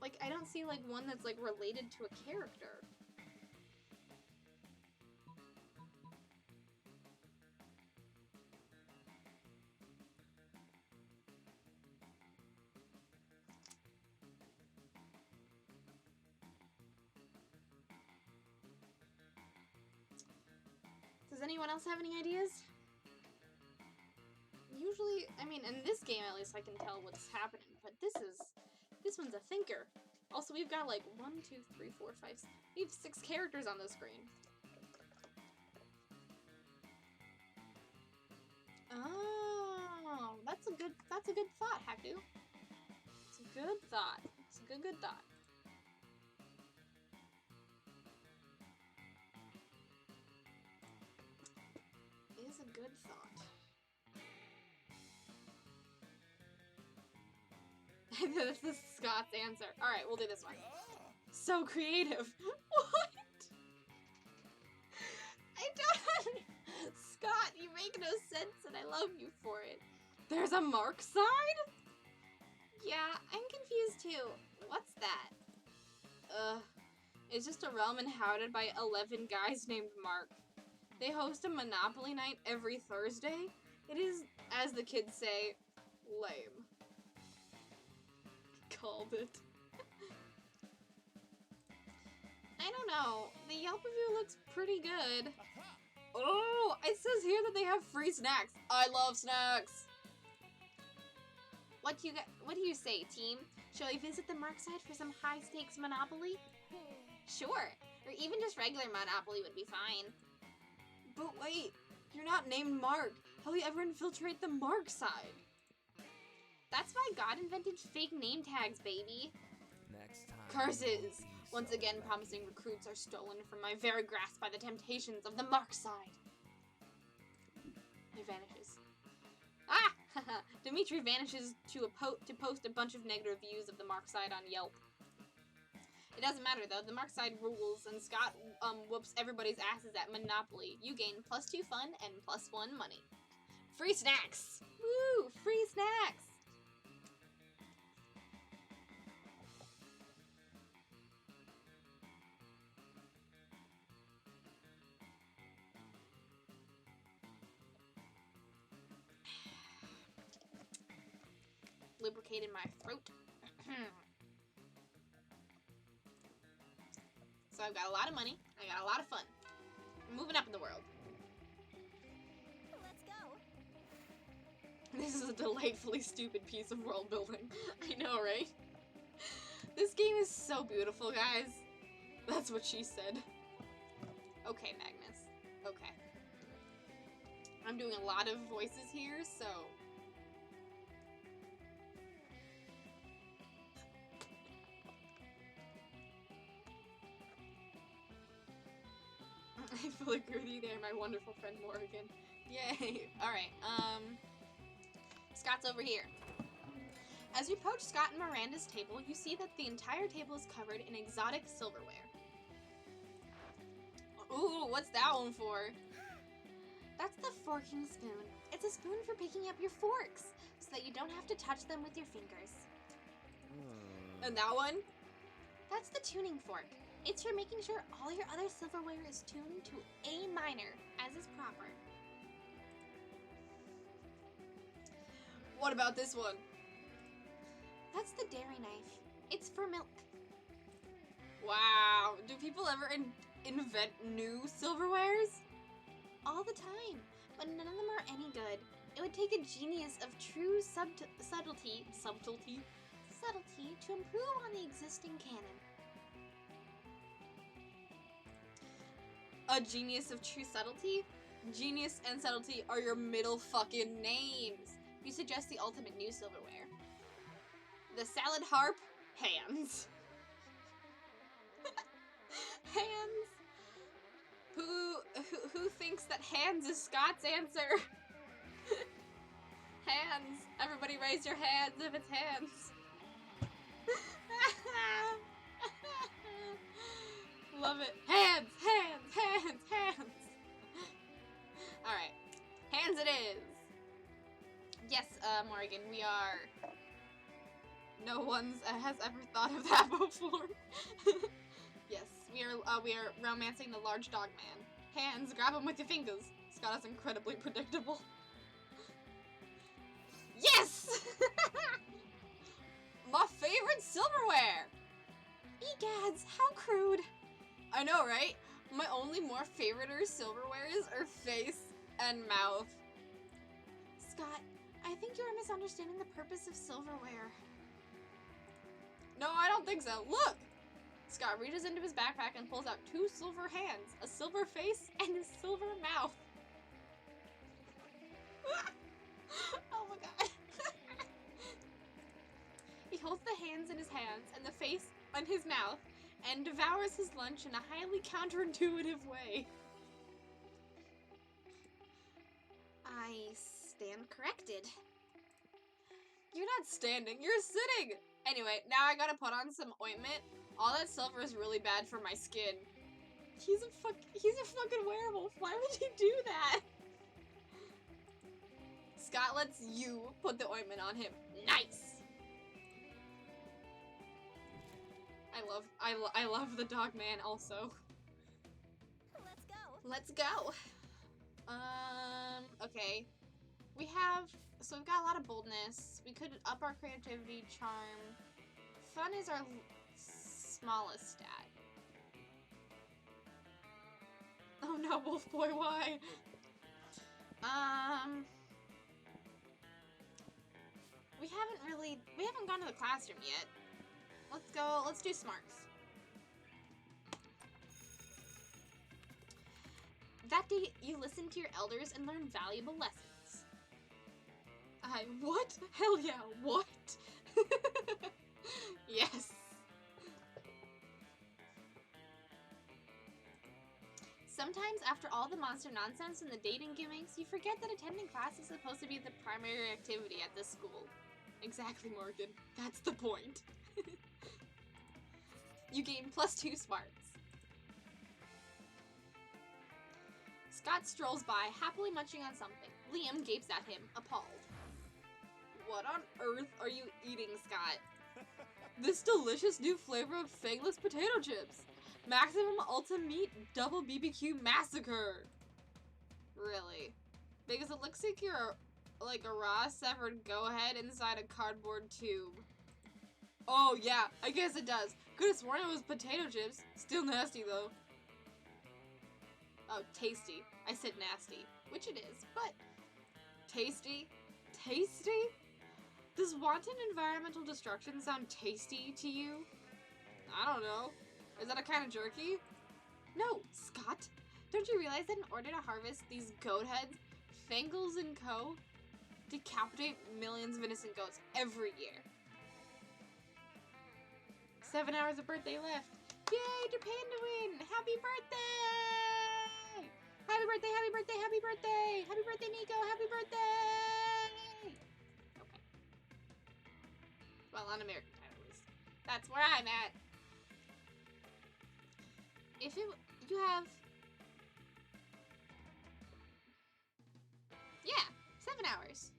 Like, I don't see, like, one that's, like, related to a character. Does anyone else have any ideas? Usually, I mean, in this game at least I can tell what's happening, but this one's a thinker. Also, we've got like 1, 2, 3, 4, 5, we have 6 characters on the screen. Oh, that's a good thought, Haku. It's a good thought. It's a good thought. It is a good thought. This is Scott's answer. Alright, we'll do this one. So creative. What? I don't. Scott, you make no sense, and I love you for it. There's a Mark side? Yeah, I'm confused too. What's that? It's just a realm inhabited by 11 guys named Mark. They host a Monopoly night every Thursday. It is, as the kids say, lame. Called it. I don't know. The Yelp review looks pretty good. Oh, it says here that they have free snacks. I love snacks. What do you say, team? Shall we visit the Mark side for some high-stakes Monopoly? Sure. Or even just regular Monopoly would be fine. But wait, you're not named Mark. How will you ever infiltrate the Mark side? That's why God invented fake name tags, baby. Next time. Curses! Once again, promising recruits are stolen from my very grasp by the temptations of the Mark side. He vanishes. Ah! Dimitri vanishes to post a bunch of negative reviews of the Mark side on Yelp. It doesn't matter though, the Mark side rules, and Scott whoops everybody's asses at Monopoly. You gain +2 fun and +1 money. Free snacks! Woo! Free snacks! Lubricated my throat. So I've got a lot of money. I got a lot of fun. I'm moving up in the world. Let's go. This is a delightfully stupid piece of world building. I know, right? This game is so beautiful, guys. That's what she said. Okay, Magnus. Okay. I'm doing a lot of voices here, so... I fully agree with you there, my wonderful friend Morgan. Yay! Alright, Scott's over here. As you approach Scott and Miranda's table, you see that the entire table is covered in exotic silverware. Ooh, what's that one for? That's the forking spoon. It's a spoon for picking up your forks, so that you don't have to touch them with your fingers. And that one? That's the tuning fork. It's for making sure all your other silverware is tuned to A minor, as is proper. What about this one? That's the dairy knife. It's for milk. Wow, do people ever invent new silverwares? All the time, but none of them are any good. It would take a genius of true subtlety to improve on the existing canon. A genius of true subtlety? Genius and subtlety are your middle fucking names. You suggest the ultimate new silverware. The salad harp, hands. Hands. Who thinks that hands is Scott's answer? Hands. Everybody raise your hands if it's hands. Love it. Hands, hands, hands, hands. Alright. Hands it is. Yes, Morgan, we are... No one has ever thought of that before. Yes, we are romancing the large dog man. Hands, grab him with your fingers. Scott is incredibly predictable. Yes! My favorite silverware! Egads, how crude. I know, right? My only more favoriter silverwares are face and mouth. Scott, I think you are misunderstanding the purpose of silverware. No, I don't think so. Look! Scott reaches into his backpack and pulls out 2 silver hands, a silver face, and a silver mouth. Oh my god. He holds the hands in his hands and the face in his mouth and devours his lunch in a highly counterintuitive way. I stand corrected. You're not standing, you're sitting! Anyway, now I gotta put on some ointment All that silver is really bad for my skin. He's a fucking werewolf. Why would he do that? Scott lets you put the ointment on him. Nice. I love the dog man also. Let's go. Let's go. Okay. We've got a lot of boldness. We could up our creativity, charm. Fun is our smallest stat. Oh no, Wolf Boy, why? We haven't gone to the classroom yet. Let's do smarts. That day, you listen to your elders and learn valuable lessons. What? Hell yeah, what? Yes. Sometimes, after all the monster nonsense and the dating gimmicks, you forget that attending class is supposed to be the primary activity at this school. Exactly, Morgan. That's the point. You gain +2 smarts. Scott strolls by, happily munching on something. Liam gapes at him, appalled. What on earth are you eating, Scott? This delicious new flavor of fangless potato chips. Maximum Ultimate Double BBQ Massacre. Really? Because it looks like you're like a raw severed go-ahead inside a cardboard tube. Oh yeah, I guess it does. Could've sworn it was potato chips. Still nasty though. Oh, tasty. I said nasty, which it is, but tasty? Tasty? Does wanton environmental destruction sound tasty to you? I don't know. Is that a kind of jerky? No, Scott. Don't you realize that in order to harvest these goat heads, Fangles & Co. decapitate millions of innocent goats every year? 7 hours of birthday left. Yay, Japan to win! Happy birthday! Happy birthday, happy birthday, happy birthday! Happy birthday, Nico! Happy birthday! Okay. Well, on American time at least. That's where I'm at. If you have... Yeah, 7 hours.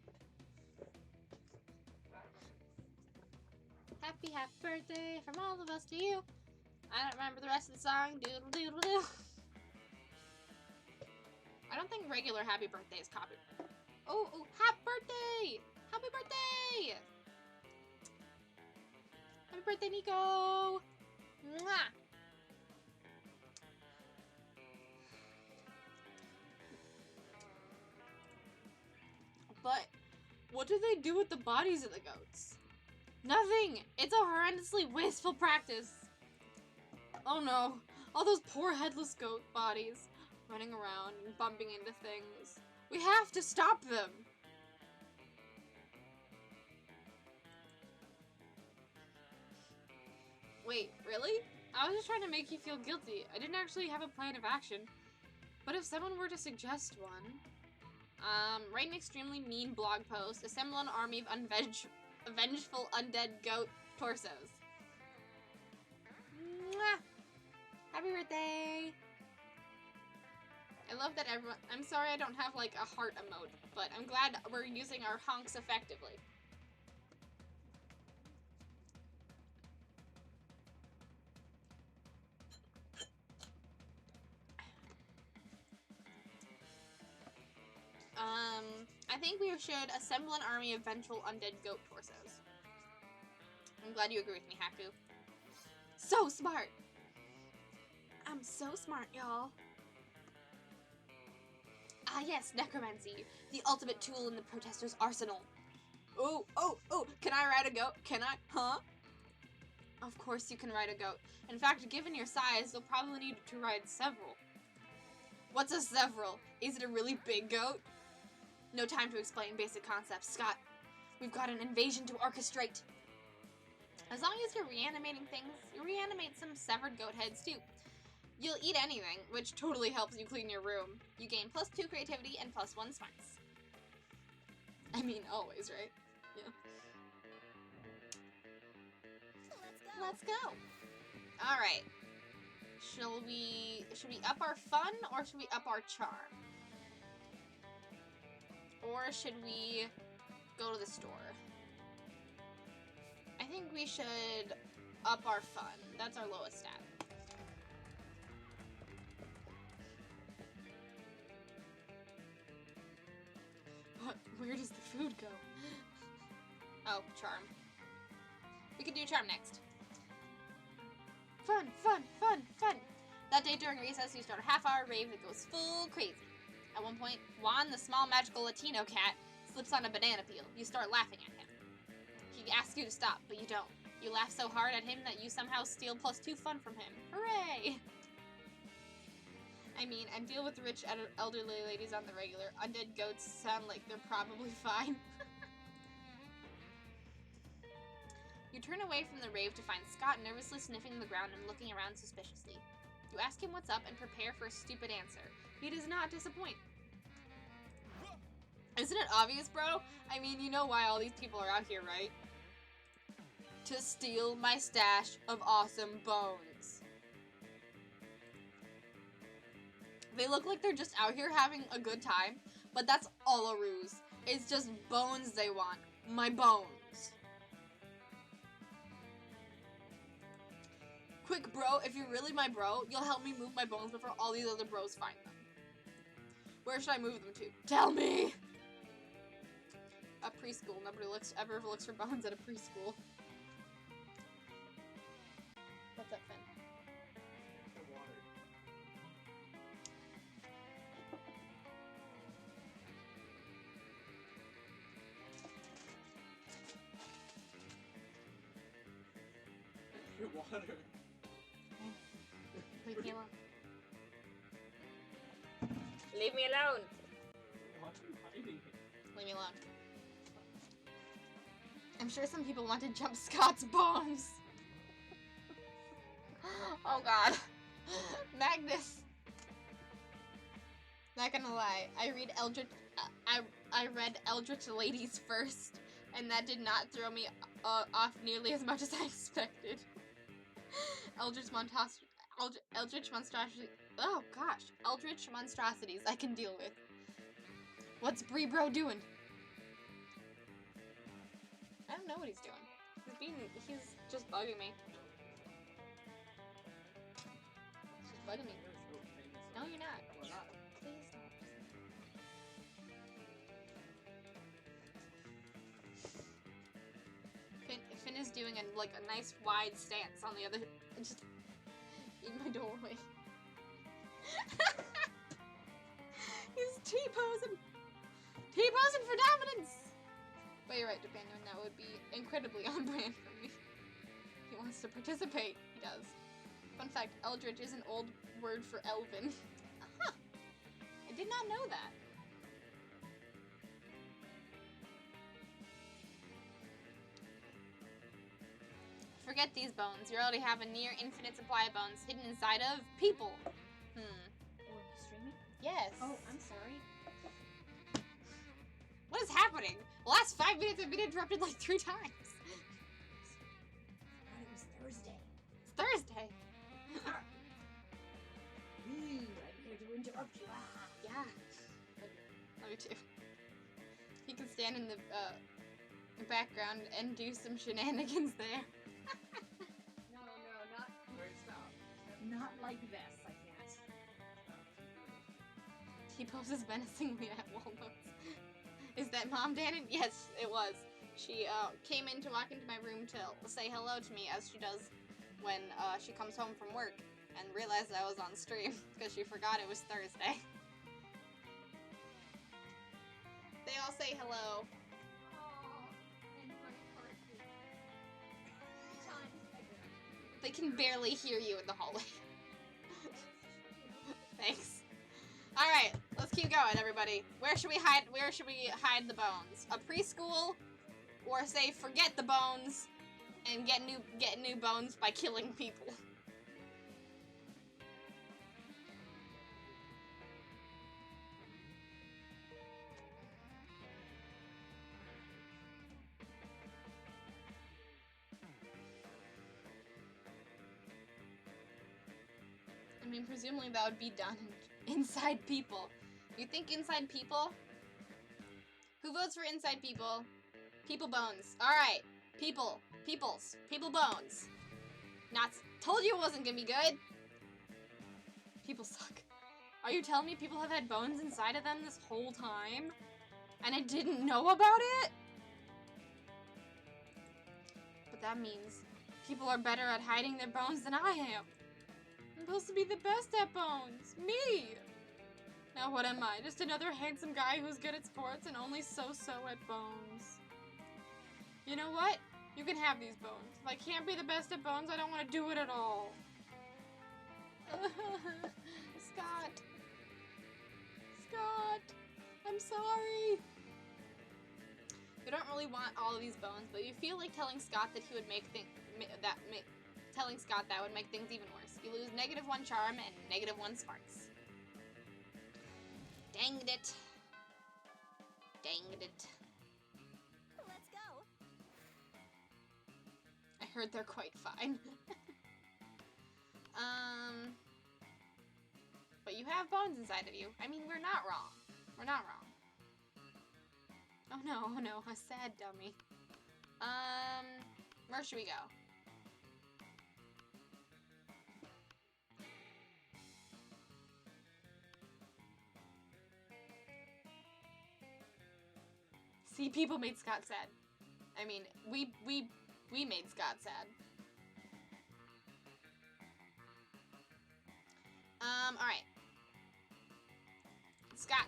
Happy birthday from all of us to you. I don't remember the rest of the song. Doodle doodle doo. I don't think regular happy birthday is copied. Oh, happy birthday! Happy birthday! Happy birthday, Nico! Mwah! But what do they do with the bodies of the goats? Nothing! It's a horrendously wasteful practice. Oh no, all those poor headless goat bodies running around and bumping into things. We have to stop them! Wait, really? I was just trying to make you feel guilty. I didn't actually have a plan of action. But if someone were to suggest one... write an extremely mean blog post. Assemble an army of vengeful undead goat torsos. Mwah! Happy birthday! I love that everyone... I'm sorry I don't have, like, a heart emote, but I'm glad we're using our honks effectively. I think we should assemble an army of vengeful undead goat torsos. I'm glad you agree with me, Haku. So smart! I'm so smart, y'all. Ah yes, necromancy, the ultimate tool in the protesters' arsenal. Oh, can I ride a goat? Can I? Huh? Of course you can ride a goat. In fact, given your size, you'll probably need to ride several. What's a several? Is it a really big goat? No time to explain basic concepts, Scott. We've got an invasion to orchestrate. As long as you're reanimating things, you reanimate some severed goat heads too. You'll eat anything, which totally helps you clean your room. You gain +2 creativity and +1 smarts. I mean, always, right? Yeah. Let's go. Alright. Should we up our fun or should we up our charm? Or should we go to the store? I think we should up our fun. That's our lowest stat. But where does the food go? Oh, charm. We could do charm next. Fun, fun, fun, fun. That day during recess, you start a half-hour rave that goes full crazy. At one point, Juan, the small magical Latino cat, slips on a banana peel. You start laughing at him. He asks you to stop, but you don't. You laugh so hard at him that you somehow steal +2 fun from him. Hooray! I mean, and deal with rich elderly ladies on the regular. Undead goats sound like they're probably fine. You turn away from the rave to find Scott nervously sniffing the ground and looking around suspiciously. You ask him what's up and prepare for a stupid answer. He does not disappoint. Isn't it obvious, bro? I mean, you know why all these people are out here, right? To steal my stash of awesome bones. They look like they're just out here having a good time, but that's all a ruse. It's just bones they want. My bones. Quick, bro, if you're really my bro, you'll help me move my bones before all these other bros find them. Where should I move them to? Tell me! A preschool. Nobody ever looks for bones at a preschool. What's up, Finn? The water. Your water. Leave me alone. Leave me alone! Why are you hiding it? Leave me alone. I'm sure some people want to jump Scott's bones. Oh god. Magnus. Not gonna lie, I read Eldritch Ladies first, and that did not throw me off nearly as much as I expected. Eldritch monstrosity. Oh gosh, Eldritch monstrosities I can deal with. What's Bree Bro doing? I don't know what he's doing. He's just bugging me. He's just bugging me. No, you're not. Please don't. Finn is doing a nice wide stance on the other, just in my doorway. He's T-posing! T-posing for dominance! But you're right, Dependon, that would be incredibly on brand for me. He wants to participate. He does. Fun fact, Eldritch is an old word for elven. Huh. I did not know that. Forget these bones. You already have a near infinite supply of bones hidden inside of people. Oh, are you streaming? Yes. Oh, I'm sorry. What is happening? The last 5 minutes have been interrupted like 3 times. I forgot it was Thursday. It's Thursday. I'm here to interrupt you. Yeah. Love you too. He can stand in the background and do some shenanigans there. No, not Wait, stop. not like this. I can't. He poses menacingly at Walnuts. Is that Mom, Dannon? Yes, it was. She came in to walk into my room to say hello to me, as she does when she comes home from work, and realized I was on stream because she forgot it was Thursday. They all say hello. They can barely hear you in the hallway. Thanks. All right, let's keep going, everybody. Where should we hide the bones? A preschool, or say forget the bones and get new bones by killing people? mean, presumably that would be done inside people. You think inside people? Who votes for inside people? People bones. Alright. People. Peoples. People bones. Not told you it wasn't gonna be good. People suck. Are you telling me people have had bones inside of them this whole time? And I didn't know about it? But that means people are better at hiding their bones than I am. I'm supposed to be the best at bones. Me! Now what am I? Just another handsome guy who's good at sports and only so-so at bones. You know what? You can have these bones. If I can't be the best at bones, I don't want to do it at all. Scott. Scott. I'm sorry. You don't really want all of these bones, but you feel like telling Scott that he would telling Scott that would make things even worse. You lose -1 charm and -1 smarts. Danged it. Danged it. Let's go. I heard they're quite fine. But you have bones inside of you. I mean, we're not wrong. We're not wrong. Oh no, a sad dummy. Where should we go? See, people made Scott sad. I mean, we made Scott sad. Alright. Scott.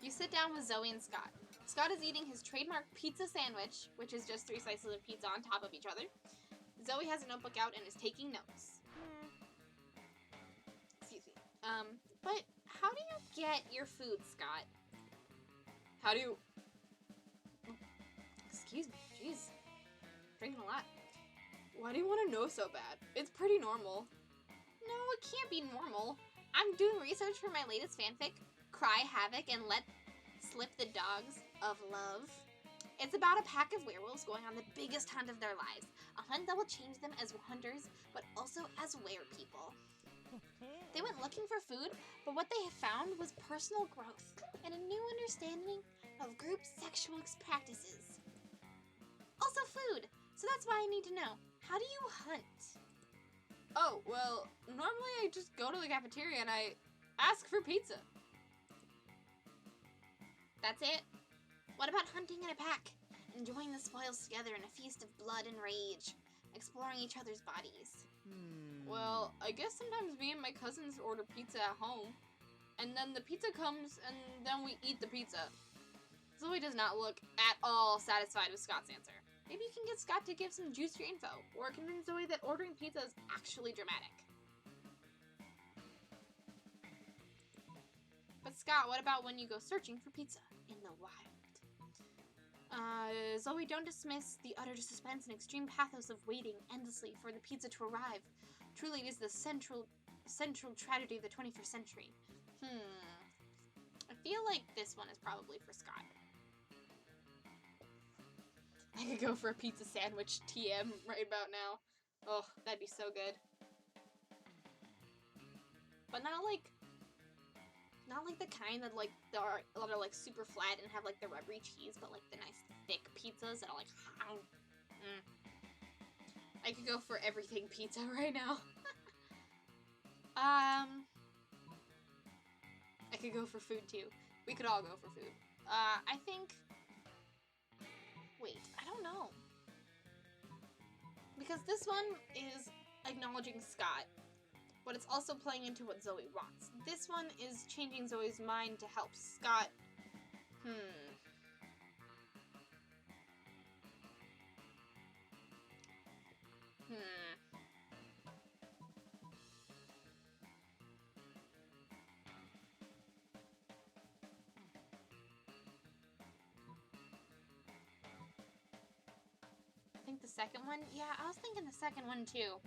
You sit down with Zoe and Scott. Scott is eating his trademark pizza sandwich, which is just 3 slices of pizza on top of each other. Zoe has a notebook out and is taking notes. Excuse me. But how do you get your food, Scott? How do you... Excuse me, jeez. Drinking a lot. Why do you want to know so bad? It's pretty normal. No, it can't be normal. I'm doing research for my latest fanfic, Cry Havoc and Let Slip the Dogs of Love. It's about a pack of werewolves going on the biggest hunt of their lives. A hunt that will change them as hunters, but also as werepeople. They went looking for food, but what they found was personal growth and a new understanding of group sexual practices. Also food, so that's why I need to know. How do you hunt? Oh, well, normally I just go to the cafeteria and I ask for pizza. That's it? What about hunting in a pack? Enjoying the spoils together in a feast of blood and rage, exploring each other's bodies. Well, I guess sometimes me and my cousins order pizza at home, and then the pizza comes and then we eat the pizza. Zoe does not look at all satisfied with Scott's answer. Maybe you can get Scott to give some juicier info, or convince Zoe that ordering pizza is actually dramatic. But Scott, what about when you go searching for pizza in the wild? Zoe, don't dismiss the utter suspense and extreme pathos of waiting endlessly for the pizza to arrive. Truly, it is the central tragedy of the 21st century. I feel like this one is probably for Scott. I could go for a pizza sandwich TM right about now. Oh, that'd be so good. But not like the kind that like are like super flat and have like the rubbery cheese, but like the nice thick pizzas that are like I could go for everything pizza right now. I could go for food too. We could all go for food. I think... Wait, I don't know. Because this one is acknowledging Scott, but it's also playing into what Zoe wants. This one is changing Zoe's mind to help Scott. I think the second one? Yeah, I was thinking the second one too.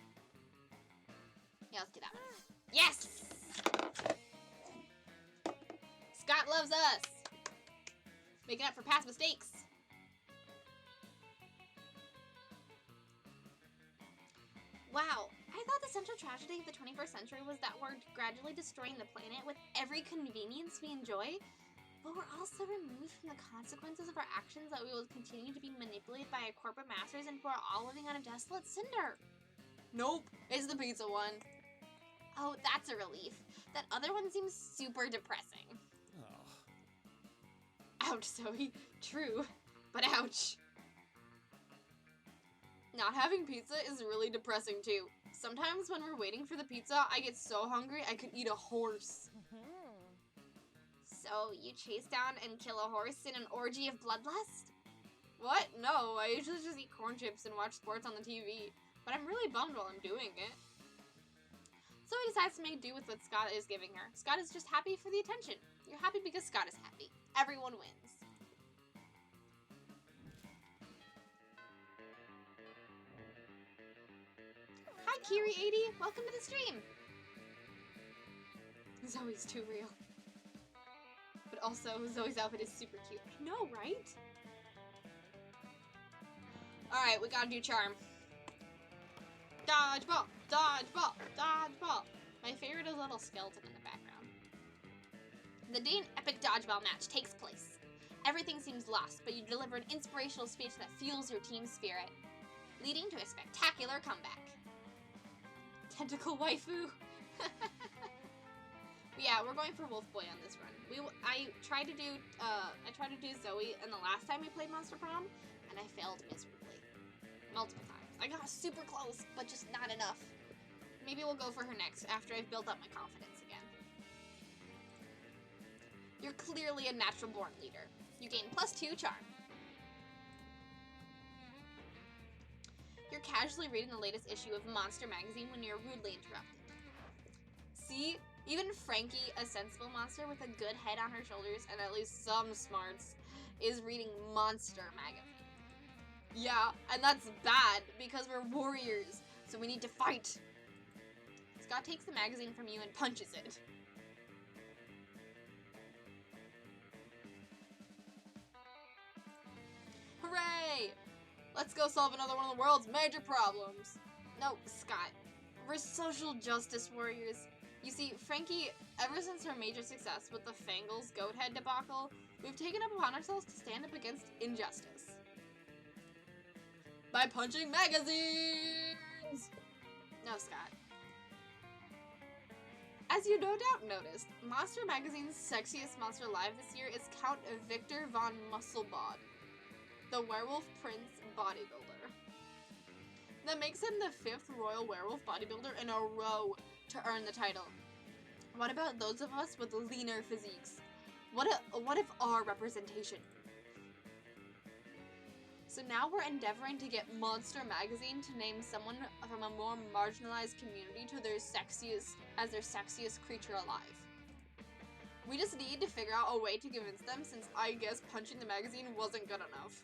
Yeah, let's do that one. Yes! Scott loves us! Making up for past mistakes. Wow, I thought the central tragedy of the 21st century was that we're gradually destroying the planet with every convenience we enjoy, but we're also removed from the consequences of our actions that we will continue to be manipulated by our corporate masters and we're all living on a desolate cinder. Nope, it's the pizza one. Oh, that's a relief. That other one seems super depressing. Oh. Ouch, Zoe. True, but ouch. Not having pizza is really depressing too. Sometimes when we're waiting for the pizza, I get so hungry I could eat a horse. So, you chase down and kill a horse in an orgy of bloodlust? What? No, I usually just eat corn chips and watch sports on the TV. But I'm really bummed while I'm doing it. So he decides to make do with what Scott is giving her. Scott is just happy for the attention. You're happy because Scott is happy. Everyone wins. Hi, Kiri80. Welcome to the stream. Zoe's too real. But also, Zoe's outfit is super cute. I know, right? Alright, we gotta do charm. Dodgeball! Dodgeball! Dodgeball! My favorite is a little skeleton in the background. The day an epic dodgeball match takes place. Everything seems lost, but you deliver an inspirational speech that fuels your team's spirit, leading to a spectacular comeback. Tentacle waifu! Yeah, we're going for Wolf Boy on this run. I tried to do Zoe, and the last time we played Monster Prom, and I failed miserably. Multiple times. I got super close, but just not enough. Maybe we'll go for her next, after I've built up my confidence again. You're clearly a natural-born leader. You gain +2 charm. You're casually reading the latest issue of Monster magazine when you're rudely interrupted. See? Even Frankie, a sensible monster with a good head on her shoulders and at least some smarts, is reading Monster magazine. Yeah, and that's bad, because we're warriors, so we need to fight. Scott takes the magazine from you and punches it. Hooray! Let's go solve another one of the world's major problems. No, Scott. We're social justice warriors. You see, Frankie, ever since her major success with the Fangles goat head debacle, we've taken it upon ourselves to stand up against injustice. By punching magazines! No, Scott. As you no doubt noticed, Monster Magazine's sexiest monster alive this year is Count Victor von Musselbod, the werewolf prince bodybuilder. That makes him the 5th royal werewolf bodybuilder in a row to earn the title. What about those of us with leaner physiques? What if our representation? So now we're endeavoring to get Monster Magazine to name someone from a more marginalized community to their sexiest creature alive. We just need to figure out a way to convince them, since I guess punching the magazine wasn't good enough.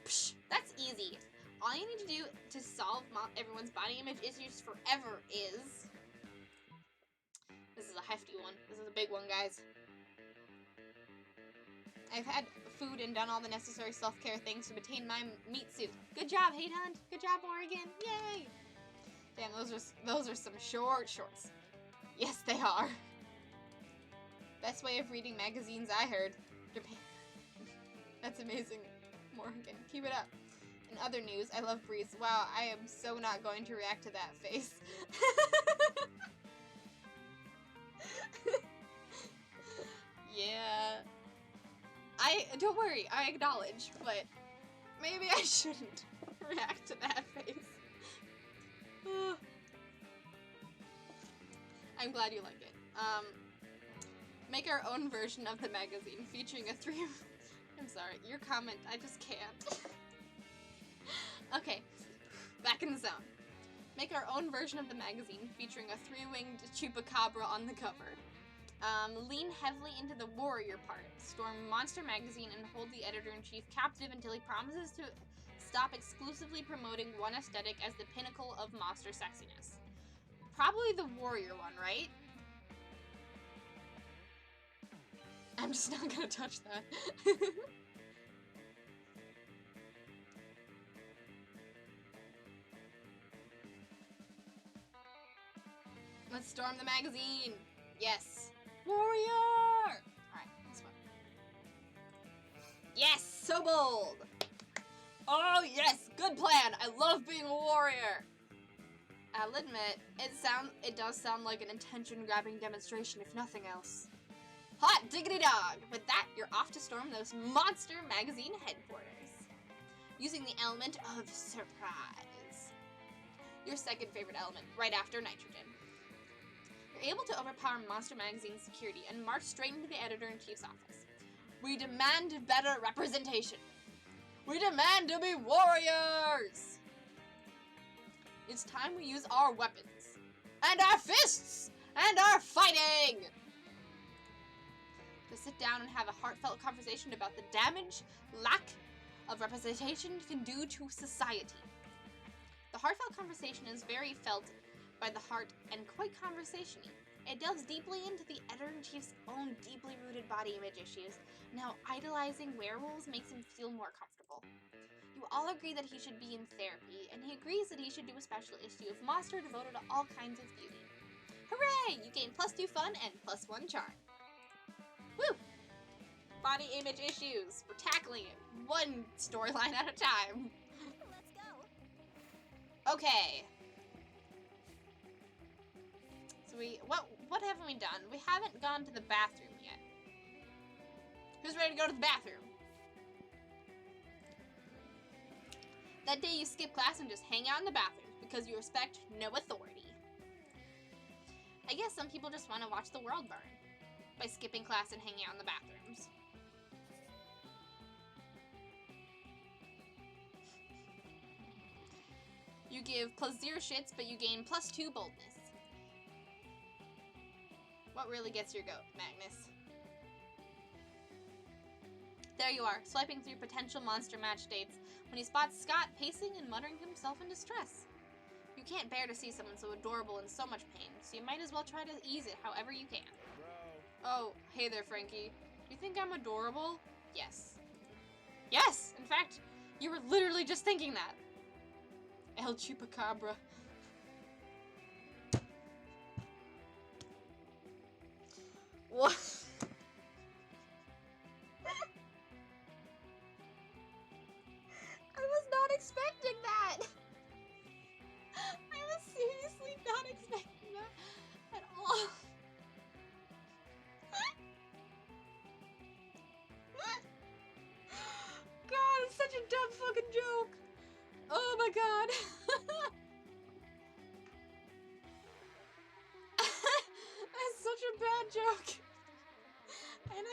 Psh, that's easy. All you need to do to solve everyone's body image issues forever is... This is a hefty one. This is a big one, guys. I've had food and done all the necessary self-care things to maintain my meat suit. Good job, Hate Hunt. Good job, Oregon. Yay! Damn, those are some short shorts. Yes, they are. Best way of reading magazines I heard. Japan. That's amazing, Morgan. Keep it up. In other news, I love Breeze. Wow, I am so not going to react to that face. Yeah. Don't worry, I acknowledge, but maybe I shouldn't react to that face. I'm glad you like it. Make our own version of the magazine featuring a I'm sorry, your comment, I just can't. Okay, back in the zone. Make our own version of the magazine featuring a 3-winged chupacabra on the cover. Lean heavily into the warrior part, storm Monster Magazine, and hold the editor-in-chief captive until he promises to stop exclusively promoting one aesthetic as the pinnacle of monster sexiness. Probably the warrior one, right? I'm just not gonna touch that. Let's storm the magazine. Yes. Warrior! Alright, this one. Yes! So bold! Oh, yes! Good plan! I love being a warrior! I'll admit, it does sound like an attention-grabbing demonstration, if nothing else. Hot diggity dog! With that, you're off to storm those monster magazine headquarters. Using the element of surprise. Your second favorite element, right after nitrogen. You're able to overpower Monster Magazine's security and march straight into the editor-in-chief's office. We demand better representation. We demand to be warriors! It's time we use our weapons. And our fists! And our fighting! To sit down and have a heartfelt conversation about the damage, lack of representation can do to society. The heartfelt conversation is very felt by the heart and quite conversation-y. It delves deeply into the editor-in-chief's own deeply rooted body image issues, and how idolizing werewolves makes him feel more comfortable. You all agree that he should be in therapy, and he agrees that he should do a special issue of Monster devoted to all kinds of beauty. Hooray! You gain +2 fun and +1 charm. Woo! Body image issues. We're tackling it one storyline at a time. Let's go. Okay. So what haven't we done? We haven't gone to the bathroom yet. Who's ready to go to the bathroom? That day you skip class and just hang out in the bathrooms because you respect no authority. I guess some people just want to watch the world burn by skipping class and hanging out in the bathrooms. You give +0 shits, but you gain +2 boldness. What really gets your goat, Magnus? There you are, swiping through potential monster match dates when he spots Scott pacing and muttering to himself in distress. You can't bear to see someone so adorable in so much pain, so you might as well try to ease it however you can. Oh, hey there, Frankie. You think I'm adorable? Yes. Yes! In fact, you were literally just thinking that. El Chupacabra. What? I was not expecting that! I was seriously not expecting that at all. God, it's such a dumb fucking joke! Oh my god! That's such a bad joke! And I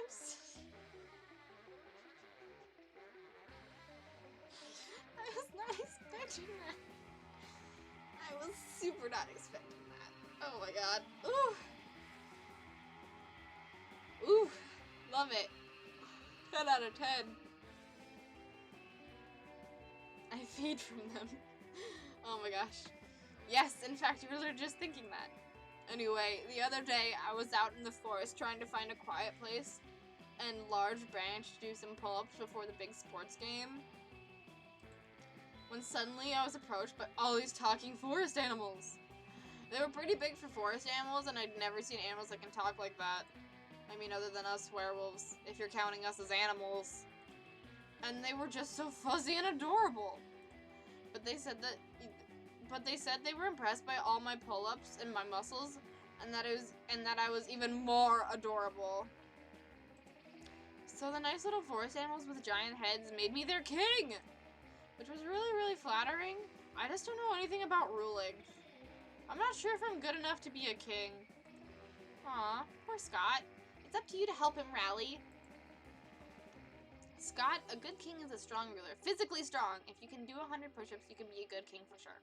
was not expecting that. I was super not expecting that. Oh my god. Ooh. Ooh. Love it. 10 out of 10. I feed from them. Oh my gosh. Yes, in fact, you were just thinking that. Anyway, the other day, I was out in the forest trying to find a quiet place and large branch to do some pull-ups before the big sports game. When suddenly I was approached by all these talking forest animals. They were pretty big for forest animals, and I'd never seen animals that can talk like that. I mean, other than us werewolves, if you're counting us as animals. And they were just so fuzzy and adorable. But they said they were impressed by all my pull-ups and my muscles, and that I was even more adorable. So the nice little forest animals with giant heads made me their king, which was really, really flattering. I just don't know anything about ruling. I'm not sure if I'm good enough to be a king. Aw, poor Scott. It's up to you to help him rally. Scott, a good king is a strong ruler. Physically strong. If you can do 100 push-ups, you can be a good king for sure.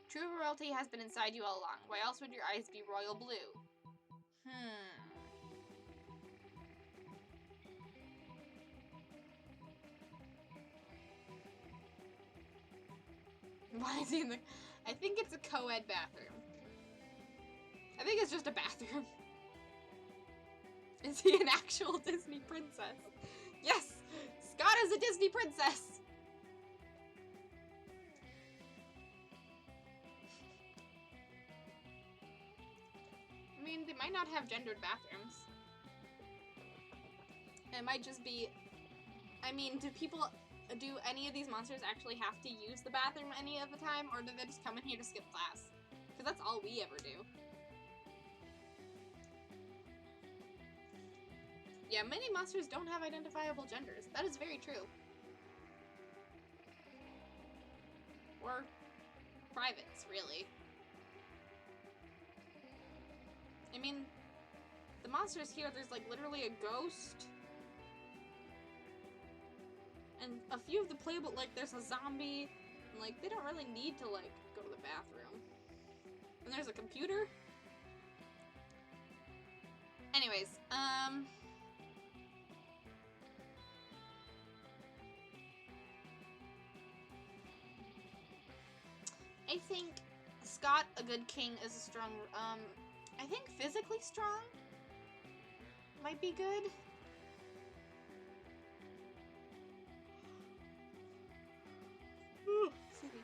True royalty has been inside you all along. Why else would your eyes be royal blue? Why is he in the... I think it's a co-ed bathroom. I think it's just a bathroom. Is he an actual Disney princess? Yes! Scott is a Disney princess! mean, they might not have gendered bathrooms. It might just be... I mean, do any of these monsters actually have to use the bathroom any of the time? Or do they just come in here to skip class? Because that's all we ever do. Yeah, many monsters don't have identifiable genders. That is very true. Or privates, really. I mean, the monsters here, there's like literally a ghost. And a few of the playable, like there's a zombie. And like, they don't really need to like go to the bathroom. And there's a computer. Anyways, I think Scott, a good king, is a strong, I think physically strong might be good. Excuse me.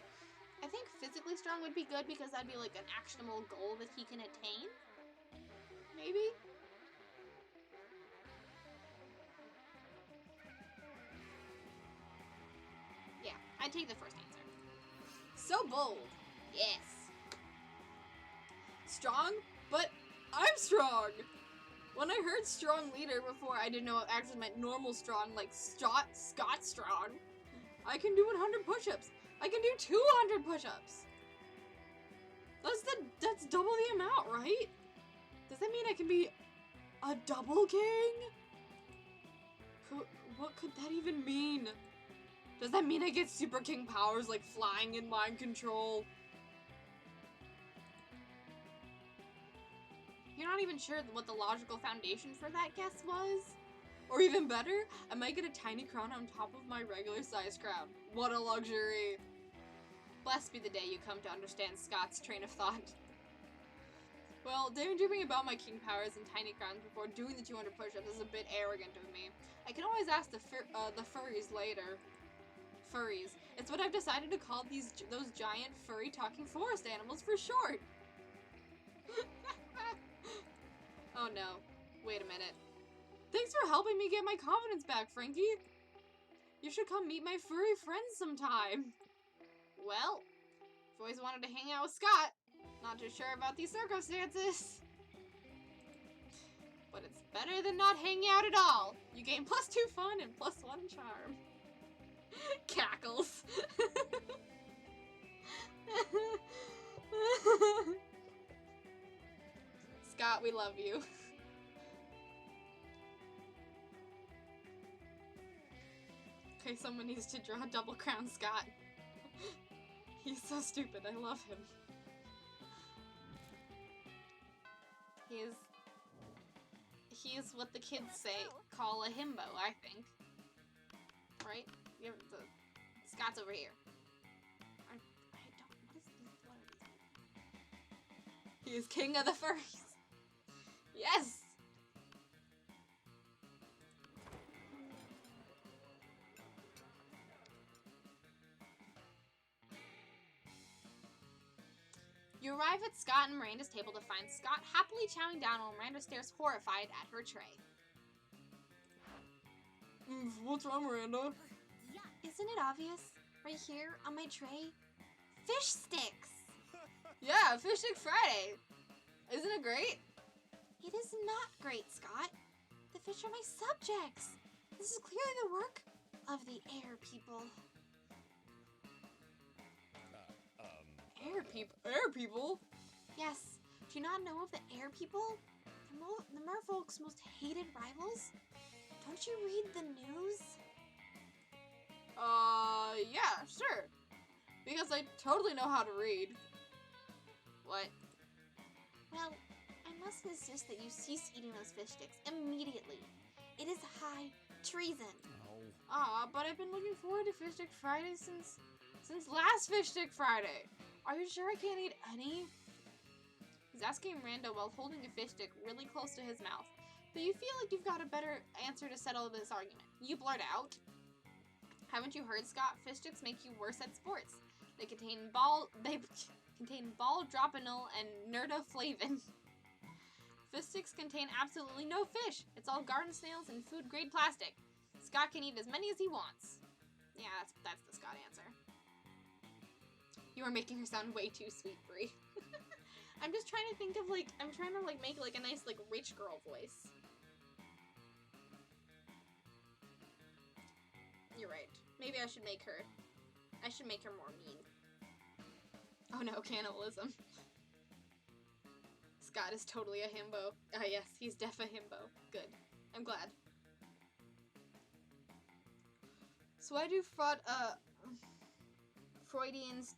I think physically strong would be good because that'd be like an actionable goal that he can attain. Maybe? Yeah, I'd take the first answer. So bold. Yes. Strong, but I'm strong. When I heard strong leader before, I didn't know it actually meant normal strong, like Scott strong. I can do 100 push-ups. I can do 200 push-ups. That's double the amount, right? Does that mean I can be a double king? What could that even mean? Does that mean I get super king powers like flying and mind control? You're not even sure what the logical foundation for that guess was? Or even better, I might get a tiny crown on top of my regular size crown. What a luxury. Blessed be the day you come to understand Scott's train of thought. Well, daydreaming about my king powers and tiny crowns before doing the 200 push-ups is a bit arrogant of me. I can always ask the furries later. Furries. It's what I've decided to call those giant furry talking forest animals for short. Oh no. Wait a minute. Thanks for helping me get my confidence back, Frankie. You should come meet my furry friends sometime. Well, I've always wanted to hang out with Scott. Not too sure about these circumstances. But it's better than not hanging out at all. You gain +2 fun and +1 charm. Cackles. Scott, we love you. Okay, someone needs to draw double crown Scott. He's so stupid, I love him. He's what the kids call a himbo, I think. Right? Scott's over here. What are these? He is king of the furries. Yes! You arrive at Scott and Miranda's table to find Scott happily chowing down while Miranda stares horrified at her tray. What's wrong, Miranda? Isn't it obvious? Right here on my tray? Fish sticks! Yeah, Fish Stick Friday! Isn't it great? It is not great, Scott. The fish are my subjects. This is clearly the work of the air people. Air people? Yes. Do you not know of the air people? The merfolk's most hated rivals? Don't you read the news? Yeah, sure. Because I totally know how to read. What? Well, I must insist that you cease eating those fish sticks immediately. It is high treason. Aw, but I've been looking forward to Fish Stick Friday since last Fish Stick Friday. Are you sure I can't eat any? He's asking Miranda while holding a fish stick really close to his mouth. But you feel like you've got a better answer to settle this argument. You blurt out. Haven't you heard, Scott? Fish sticks make you worse at sports. They contain ball dropanol and nerdaflavin. Fish sticks contain absolutely no fish. It's all garden snails and food-grade plastic. Scott can eat as many as he wants. Yeah, that's the Scott answer. You are making her sound way too sweet, Brie. I'm just trying to think of, like, I'm trying to, like, make, like, a nice, like, rich girl voice. You're right. Maybe I should make her more mean. Oh no, cannibalism. Scott is totally a himbo. Ah yes, he's def a himbo. Good. I'm glad. So I do Freudians.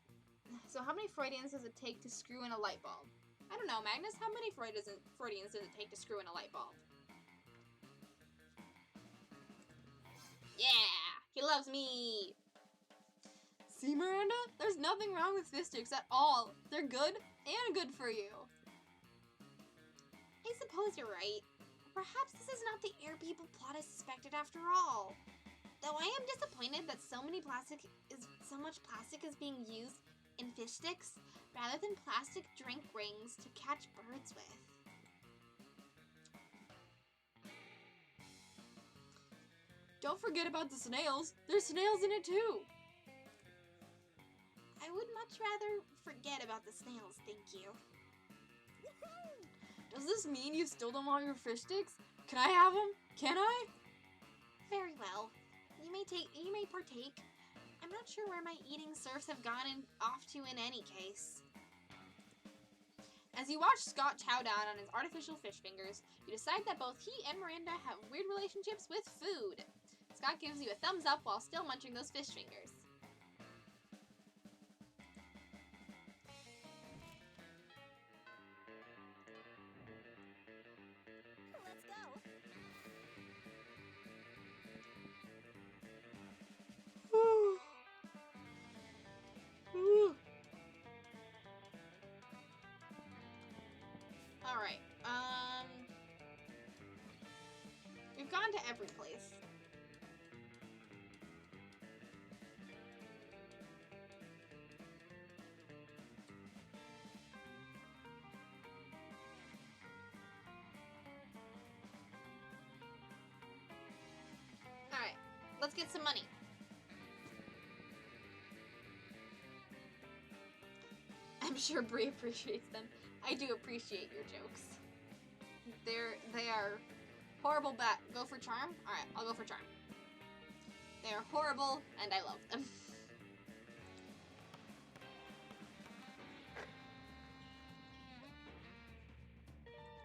So how many Freudians does it take to screw in a light bulb? I don't know, Magnus. How many Freudians does it take to screw in a light bulb? Yeah! He loves me! See, Miranda? There's nothing wrong with fish sticks at all. They're good and good for you. I suppose you're right. Perhaps this is not the air people plot as suspected after all. Though I am disappointed that so much plastic is being used in fish sticks rather than plastic drink rings to catch birds with. Don't forget about the snails. There's snails in it too. I would much rather forget about the snails, thank you. Does this mean you still don't want your fish sticks? Can I have them? Can I? Very well. You may partake. I'm not sure where my eating serfs have gone off to in any case. As you watch Scott chow down on his artificial fish fingers, you decide that both he and Miranda have weird relationships with food. Scott gives you a thumbs up while still munching those fish fingers. Let's go. Alright, we've gone to every place. Alright, let's get some money. I'm sure Brie appreciates them. I do appreciate your jokes. They are horrible go for charm? Alright, I'll go for charm. They are horrible, and I love them.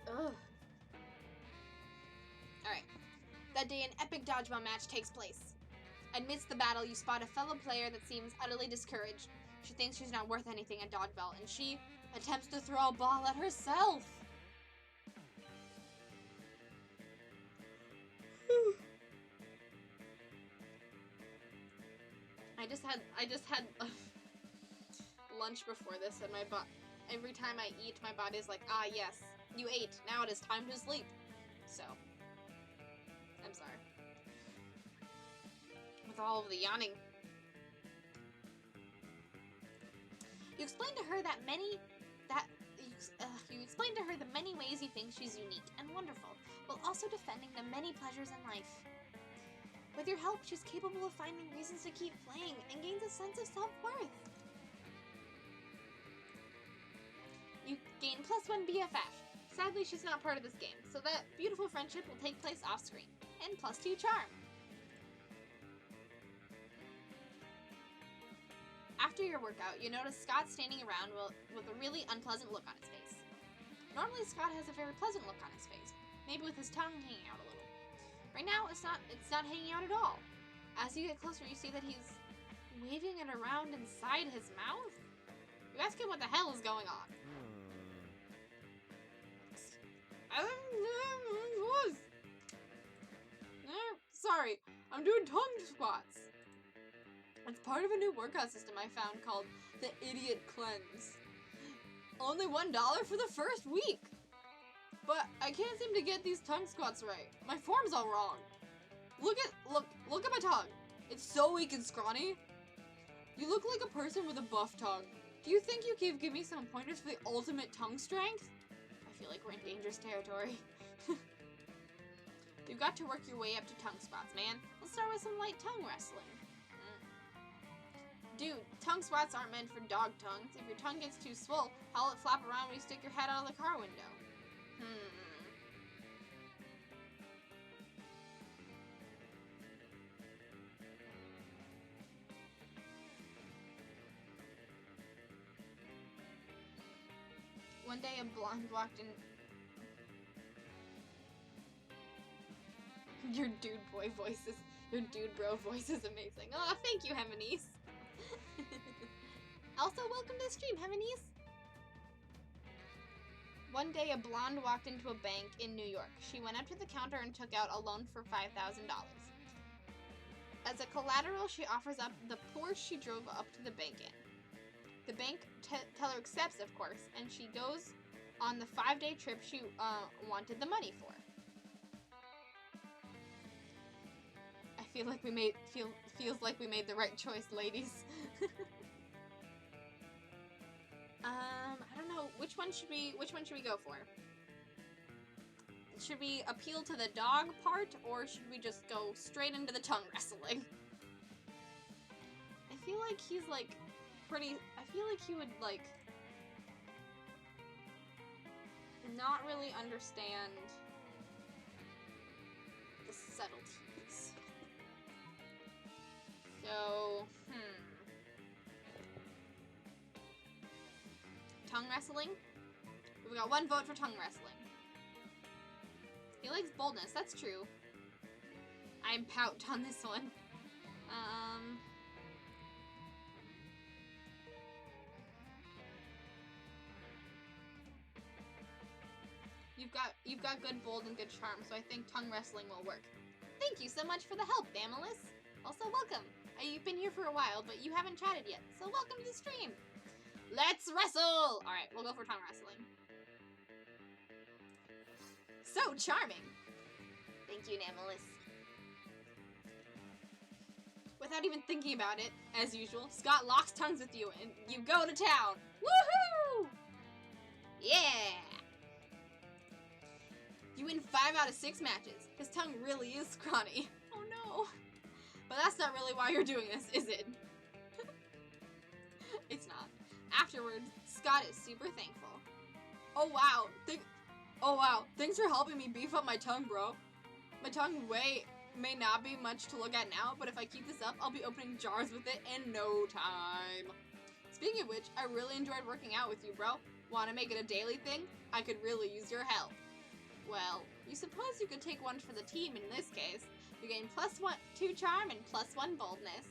Ugh. Alright. That day, an epic dodgeball match takes place. Amidst the battle, you spot a fellow player that seems utterly discouraged. She thinks she's not worth anything at dodgeball, and she attempts to throw a ball at herself. I just had lunch before this, and every time I eat, my body's like, ah yes, you ate, now it is time to sleep. So, I'm sorry. With all of the yawning. You explain to her the many ways you think she's unique and wonderful, while also defending the many pleasures in life. With your help, she's capable of finding reasons to keep playing and gains a sense of self-worth. You gain +1 BFF. Sadly, she's not part of this game, so that beautiful friendship will take place off-screen. And +2 charm. After your workout, you notice Scott standing around with a really unpleasant look on his face. Normally, Scott has a very pleasant look on his face, maybe with his tongue hanging out a little. Right now, it's not hanging out at all. As you get closer, you see that he's waving it around inside his mouth. You ask him what the hell is going on. Sorry, I'm doing tongue squats. It's part of a new workout system I found called the Idiot Cleanse. Only $1 for the first week. But I can't seem to get these tongue squats right. My form's all wrong. Look at my tongue. It's so weak and scrawny. You look like a person with a buff tongue. Do you think you could give me some pointers for the ultimate tongue strength? I feel like we're in dangerous territory. You've got to work your way up to tongue spots, man. Let's start with some light tongue wrestling. Dude, tongue spots aren't meant for dog tongues. If your tongue gets too swole, how will it flap around when you stick your head out of the car window? One day a blonde walked in. Your dude boy voice is, your dude bro voice is amazing. Oh, thank you, Heavenese. Also, welcome to the stream, Heavenese. One day a blonde walked into a bank in New York. She went up to the counter and took out a loan for $5,000. As a collateral, she offers up the Porsche she drove up to the bank in. The bank teller accepts, of course, and she goes on the 5-day trip she wanted the money for. I feel like we made feels like we made the right choice, ladies. I don't know, which one should we go for? Should we appeal to the dog part, or should we just go straight into the tongue wrestling? I feel like he's like pretty, I feel like he would like not really understand the subtleties. So, tongue wrestling? We've got one vote for tongue wrestling. He likes boldness, that's true. I'm pout on this one. You've got good bold and good charm, so I think tongue wrestling will work. Thank you so much for the help, Damalis. Also, welcome. You've been here for a while, but you haven't chatted yet, so welcome to the stream. Let's wrestle! Alright, we'll go for tongue wrestling. So charming! Thank you, Damalis. Without even thinking about it, as usual, Scott locks tongues with you, and you go to town! Woohoo! Yeah! You win 5 out of 6 matches. His tongue really is scrawny. Oh no. But that's not really why you're doing this, is it? It's not. Afterwards, Scott is super thankful. Oh wow. Thanks for helping me beef up my tongue, bro. My tongue may not be much to look at now, but if I keep this up, I'll be opening jars with it in no time. Speaking of which, I really enjoyed working out with you, bro. Want to make it a daily thing? I could really use your help. Well, you suppose you could take one for the team in this case. You gain +2 charm and +1 boldness.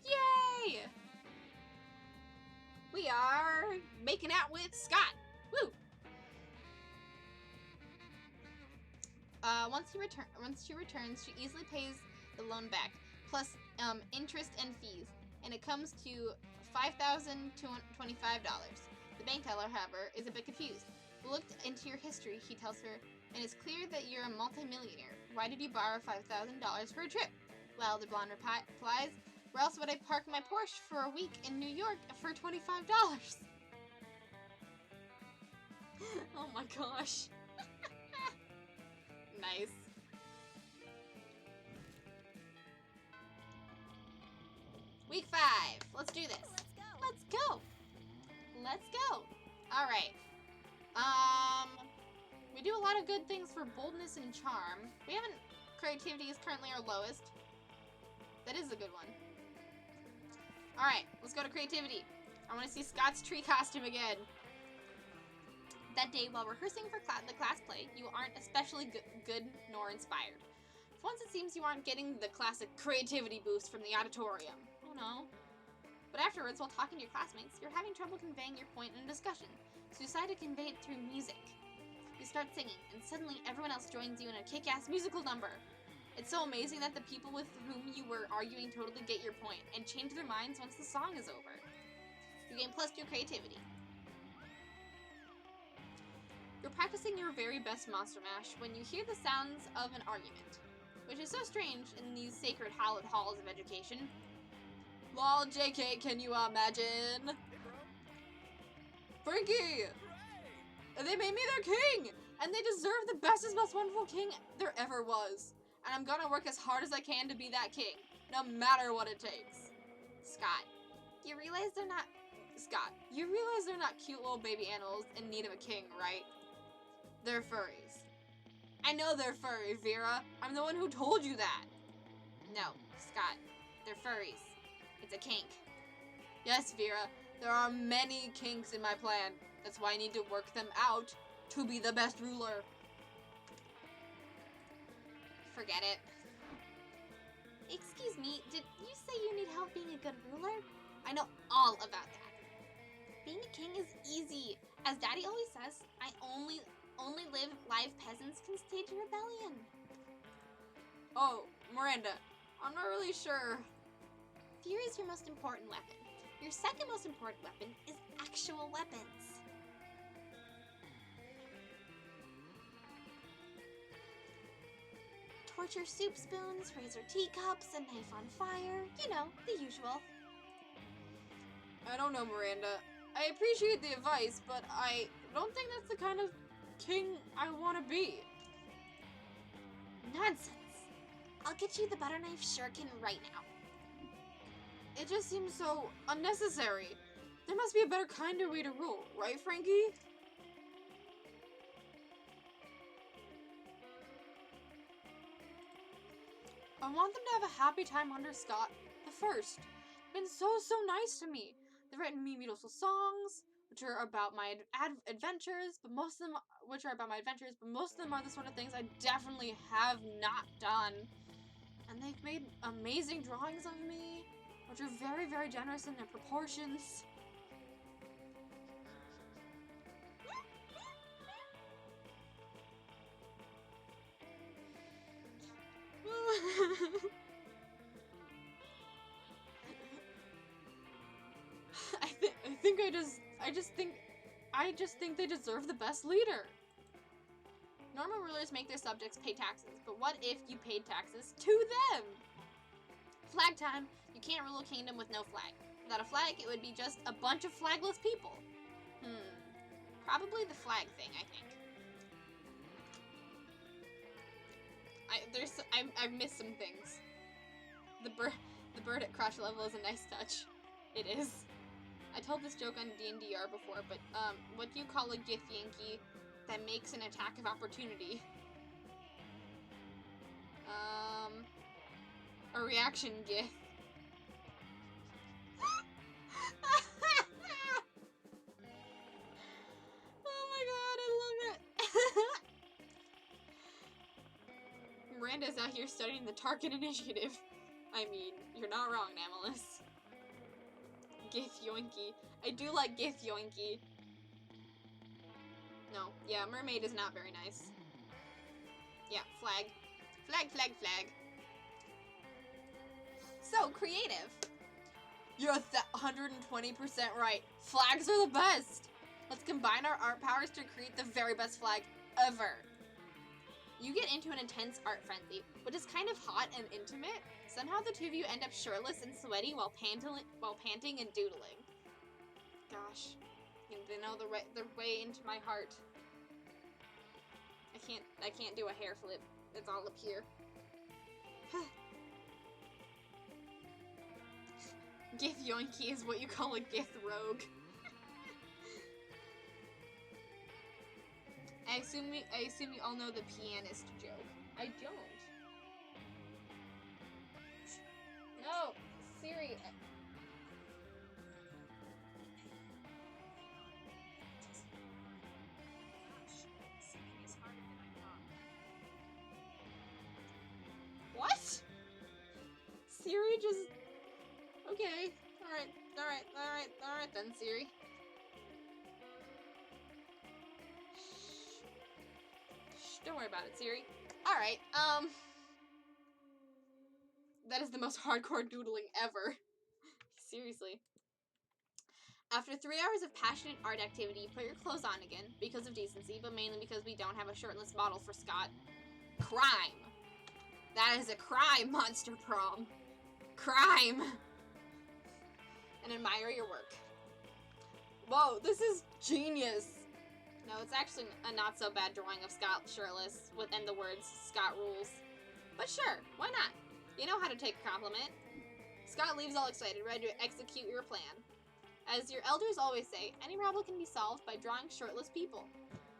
Yay! We are making out with Scott. Woo! Once she returns, she easily pays the loan back, plus interest and fees, and it comes to $5,225. The bank teller, however, is a bit confused. We looked into your history, he tells her, and it's clear that you're a multimillionaire. Why did you borrow $5,000 for a trip? Well, the blonde replies, where else would I park my Porsche for a week in New York for $25? Oh my gosh. Nice. Week 5. Let's do this. Let's go. Let's go. All right. We do a lot of good things for boldness and charm. We haven't. Creativity is currently our lowest. That is a good one. All right, let's go to creativity. I want to see Scott's tree costume again. That day, while rehearsing for the class play, you aren't especially good nor inspired. For once, it seems you aren't getting the classic creativity boost from the auditorium. Oh no. But afterwards, while talking to your classmates, you're having trouble conveying your point in a discussion, so you decide to convey it through music. You start singing, and suddenly everyone else joins you in a kick-ass musical number. It's so amazing that the people with whom you were arguing totally get your point, and change their minds once the song is over. You gain +2 creativity. You're practicing your very best Monster Mash when you hear the sounds of an argument, which is so strange in these sacred hallowed halls of education. Lol, JK, can you imagine? Hey, bro. Frankie! and they made me their king! And they deserve the bestest, most wonderful king there ever was. And I'm gonna work as hard as I can to be that king, no matter what it takes. Scott, you realize they're not cute little baby animals in need of a king, right? They're furries. I know they're furry, Vera. I'm the one who told you that. No, Scott, they're furries. It's a kink. Yes, Vera, there are many kinks in my plan. That's why I need to work them out to be the best ruler. Forget it. Excuse me, did you say you need help being a good ruler? I know all about that. Being a king is easy. As Daddy always says, only live peasants can stage a rebellion. Oh, Miranda, I'm not really sure. Fear is your most important weapon. Your second most important weapon is actual weapons. Torture soup spoons, razor teacups, a knife on fire. You know, the usual. I don't know, Miranda. I appreciate the advice, but I don't think that's the kind of king I want to be. Nonsense. I'll get you the butter knife shuriken right now. It just seems so unnecessary. There must be a better kind of way to rule, right, Frankie? I want them to have a happy time under Scott the First. Been so nice to me. They've written me beautiful songs, which are about my adventures, but most of them are the sort of things I definitely have not done. And they've made amazing drawings of me, which are very, very generous in their proportions. I just think they deserve the best leader. Normal rulers make their subjects pay taxes, but what if you paid taxes to them? Flag time. You can't rule a kingdom with no flag. Without a flag, it would be just a bunch of flagless people. Probably the flag thing, I think. I've missed some things. The bird at crash level is a nice touch. It is. I told this joke on D&DR before, but what do you call a gif Yankee that makes an attack of opportunity? A reaction gif. Oh my god, I love it. Miranda's out here studying the Tarkin Initiative. I mean, you're not wrong, Namalis. Gif Yoinky. I do like Gif Yoinky. No, yeah, mermaid is not very nice. Yeah, flag. Flag, flag, flag. So creative. You're 120% right. Flags are the best. Let's combine our art powers to create the very best flag ever. You get into an intense art frenzy, which is kind of hot and intimate. Somehow the two of you end up shirtless and sweaty while panting and doodling. Gosh, they know the way into my heart. I can't do a hair flip. It's all up here. Gith Yoinky is what you call a Gith rogue. I assume you all know the pianist joke. I don't. No, Siri. What? Siri just... Okay. Alright then, Siri. Shh, don't worry about it, Siri. Alright, that is the most hardcore doodling ever. Seriously. After 3 hours of passionate art activity, you put your clothes on again, because of decency, but mainly because we don't have a shirtless model for Scott. Crime! That is a crime, Monster Prom! Crime! And admire your work. Whoa, this is genius! No, it's actually a not so bad drawing of Scott shirtless within the words Scott rules. But sure, why not? You know how to take a compliment. Scott leaves all excited, ready to execute your plan. As your elders always say, any problem can be solved by drawing shirtless people,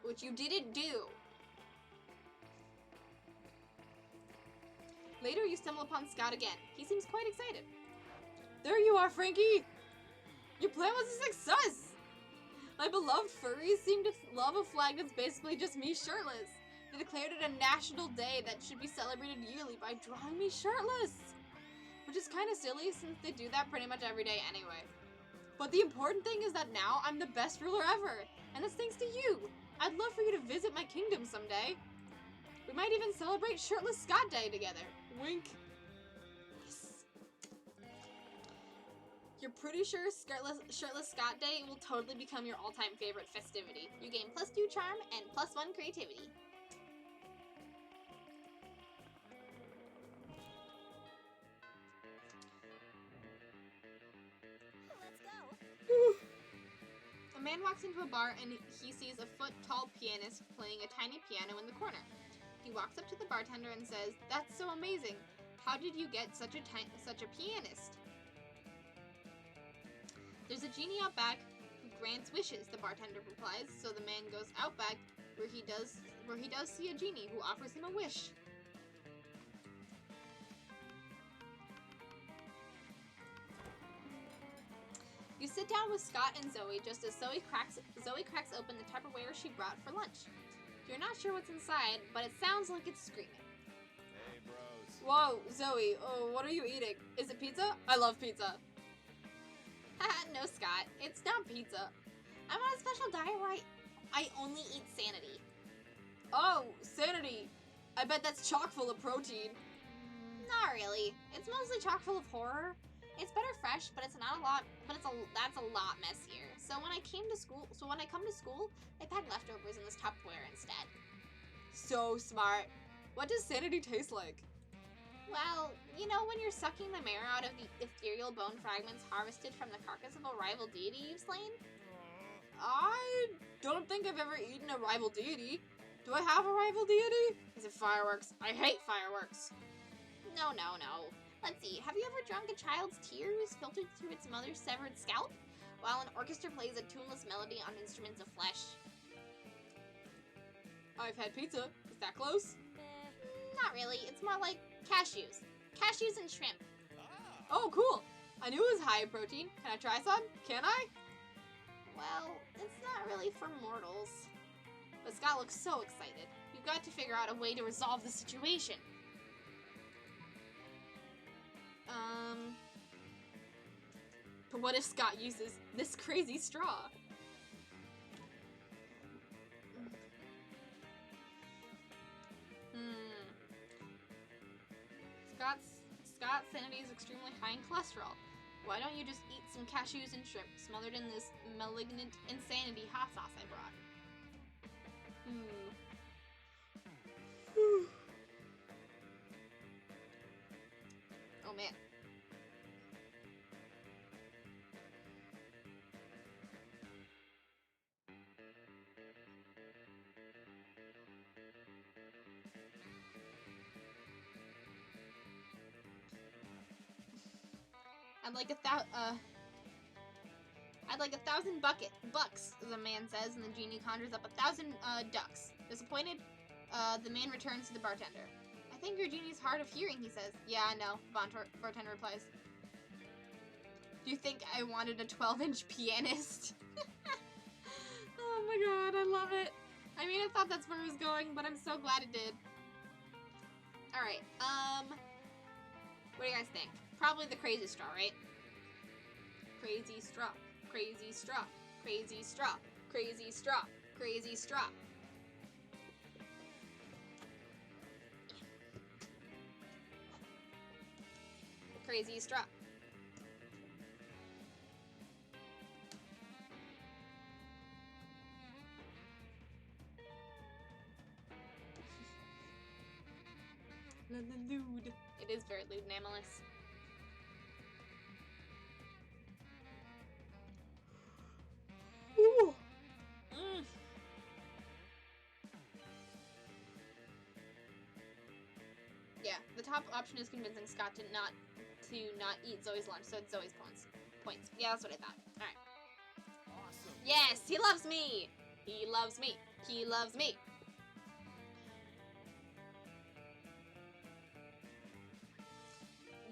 which you didn't do. Later, you stumble upon Scott again. He seems quite excited. There you are, Frankie! Your plan was a success! My beloved furries seem to love a flag that's basically just me shirtless. They declared it a national day that should be celebrated yearly by drawing me shirtless. Which is kind of silly since they do that pretty much every day anyway. But the important thing is that now I'm the best ruler ever. And that's thanks to you. I'd love for you to visit my kingdom someday. We might even celebrate Shirtless Scott Day together. Wink. You're pretty sure Shirtless Scott Day will totally become your all-time favorite festivity. You gain +2 charm and +1 creativity. Let's go. A man walks into a bar and he sees a foot-tall pianist playing a tiny piano in the corner. He walks up to the bartender and says, "That's so amazing. How did you get such a pianist?" "There's a genie out back who grants wishes," the bartender replies. So the man goes out back where he does see a genie who offers him a wish. You sit down with Scott and Zoe just as Zoe cracks open the Tupperware she brought for lunch. You're not sure what's inside, but it sounds like it's screaming. Hey, bros. Whoa, Zoe, oh, what are you eating? Is it pizza? I love pizza. Haha, no, Scott, it's not pizza. I'm on a special diet where I only eat Sanity. Oh, Sanity. I bet that's chock full of protein. Not really. It's mostly chock full of horror. It's better fresh, but it's not a lot. That's a lot messier. So when I come to school, I pack leftovers in this Tupperware instead. So smart. What does Sanity taste like? Well, you know when you're sucking the marrow out of the ethereal bone fragments harvested from the carcass of a rival deity you've slain? I don't think I've ever eaten a rival deity. Do I have a rival deity? Is it fireworks? I hate fireworks. No. Let's see, have you ever drunk a child's tears filtered through its mother's severed scalp? While an orchestra plays a tuneless melody on instruments of flesh. I've had pizza. Is that close? Not really. It's more like cashews. Cashews and shrimp. Oh, cool. I knew it was high in protein. Can I try some? Can I? Well, it's not really for mortals. But Scott looks so excited. You've got to figure out a way to resolve the situation. But what if Scott uses this crazy straw? Scott's sanity is extremely high in cholesterol. Why don't you just eat some cashews and shrimp smothered in this malignant insanity hot sauce I brought? Oh man. I'd like 1,000 bucks, the man says, and the genie conjures up 1,000 ducks. Disappointed, the man returns to the bartender. I think your genie's hard of hearing, he says. Yeah, I know, bartender replies. Do you think I wanted a 12-inch pianist? Oh my god, I love it. I mean, I thought that's where it was going, but I'm so glad it did. Alright, what do you guys think? Probably the crazy straw, right? Crazy straw, crazy straw, crazy straw, crazy straw, crazy straw. Crazy straw. Lewd. It is very lewd and animalist. Ooh. top option is convincing Scott to not eat Zoe's lunch, so it's Zoe's points. Yeah, that's what I thought. Alright. Awesome. Yes, he loves me! He loves me. He loves me.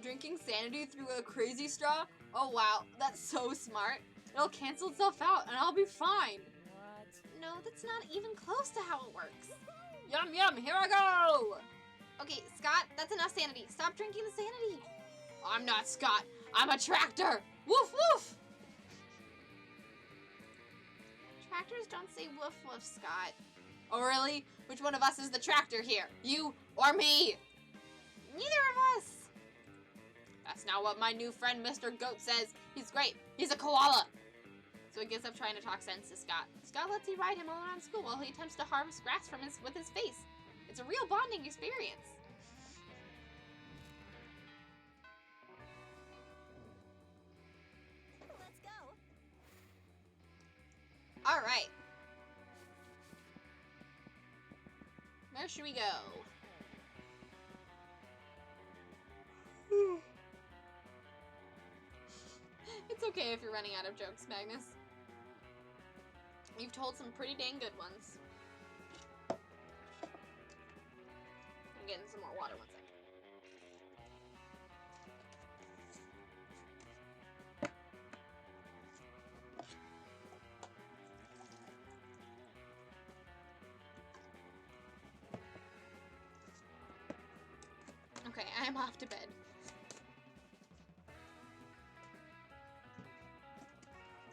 Drinking sanity through a crazy straw? Oh wow, that's so smart. It'll cancel itself out and I'll be fine. What? No, that's not even close to how it works. Yum yum, here I go! Okay, Scott, that's enough sanity. Stop drinking the sanity. I'm not Scott. I'm a tractor. Woof woof! Tractors don't say woof woof, Scott. Oh really? Which one of us is the tractor here? You or me? Neither of us. That's not what my new friend Mr. Goat says. He's great. He's a koala. So he gets up trying to talk sense to Scott. Scott lets you ride him all around school while he attempts to harvest grass with his face. It's a real bonding experience. Let's go. All right. Where should we go? It's okay if you're running out of jokes, Magnus. You've told some pretty dang good ones. I'm getting some more water one second. Okay, I am off to bed.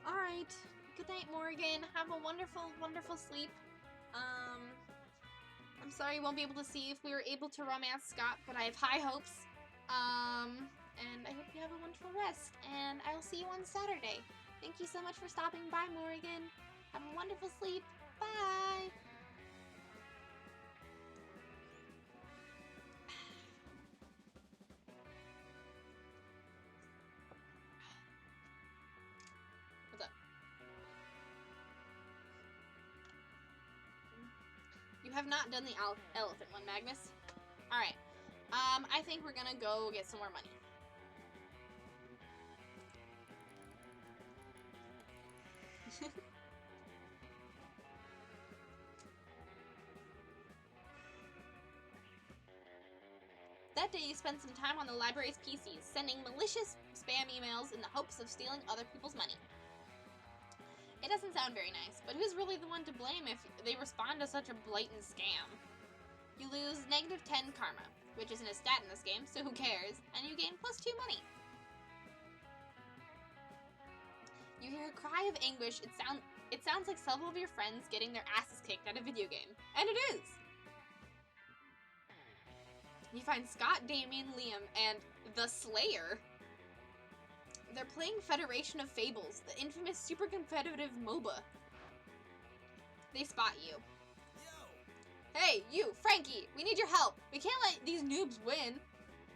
Alright. Good night, Morgan. Have a wonderful, wonderful sleep. I'm sorry you won't be able to see if we were able to romance Scott, but I have high hopes. And I hope you have a wonderful rest. And I will see you on Saturday. Thank you so much for stopping by, Morgan. Have a wonderful sleep. Bye. What's up? You have not done the elephant one, Magnus. Alright. I think we're gonna go get some more money. That day you spent some time on the library's PCs, sending malicious spam emails in the hopes of stealing other people's money. It doesn't sound very nice, but who's really the one to blame if they respond to such a blatant scam? You lose -10 karma, which isn't a stat in this game, so who cares, and you gain +2 money. You hear a cry of anguish. It sounds like several of your friends getting their asses kicked at a video game. And it is! You find Scott, Damien, Liam, and the Slayer. They're playing Federation of Fables, the infamous super competitive MOBA. They spot you. Hey, you, Frankie, we need your help. We can't let these noobs win.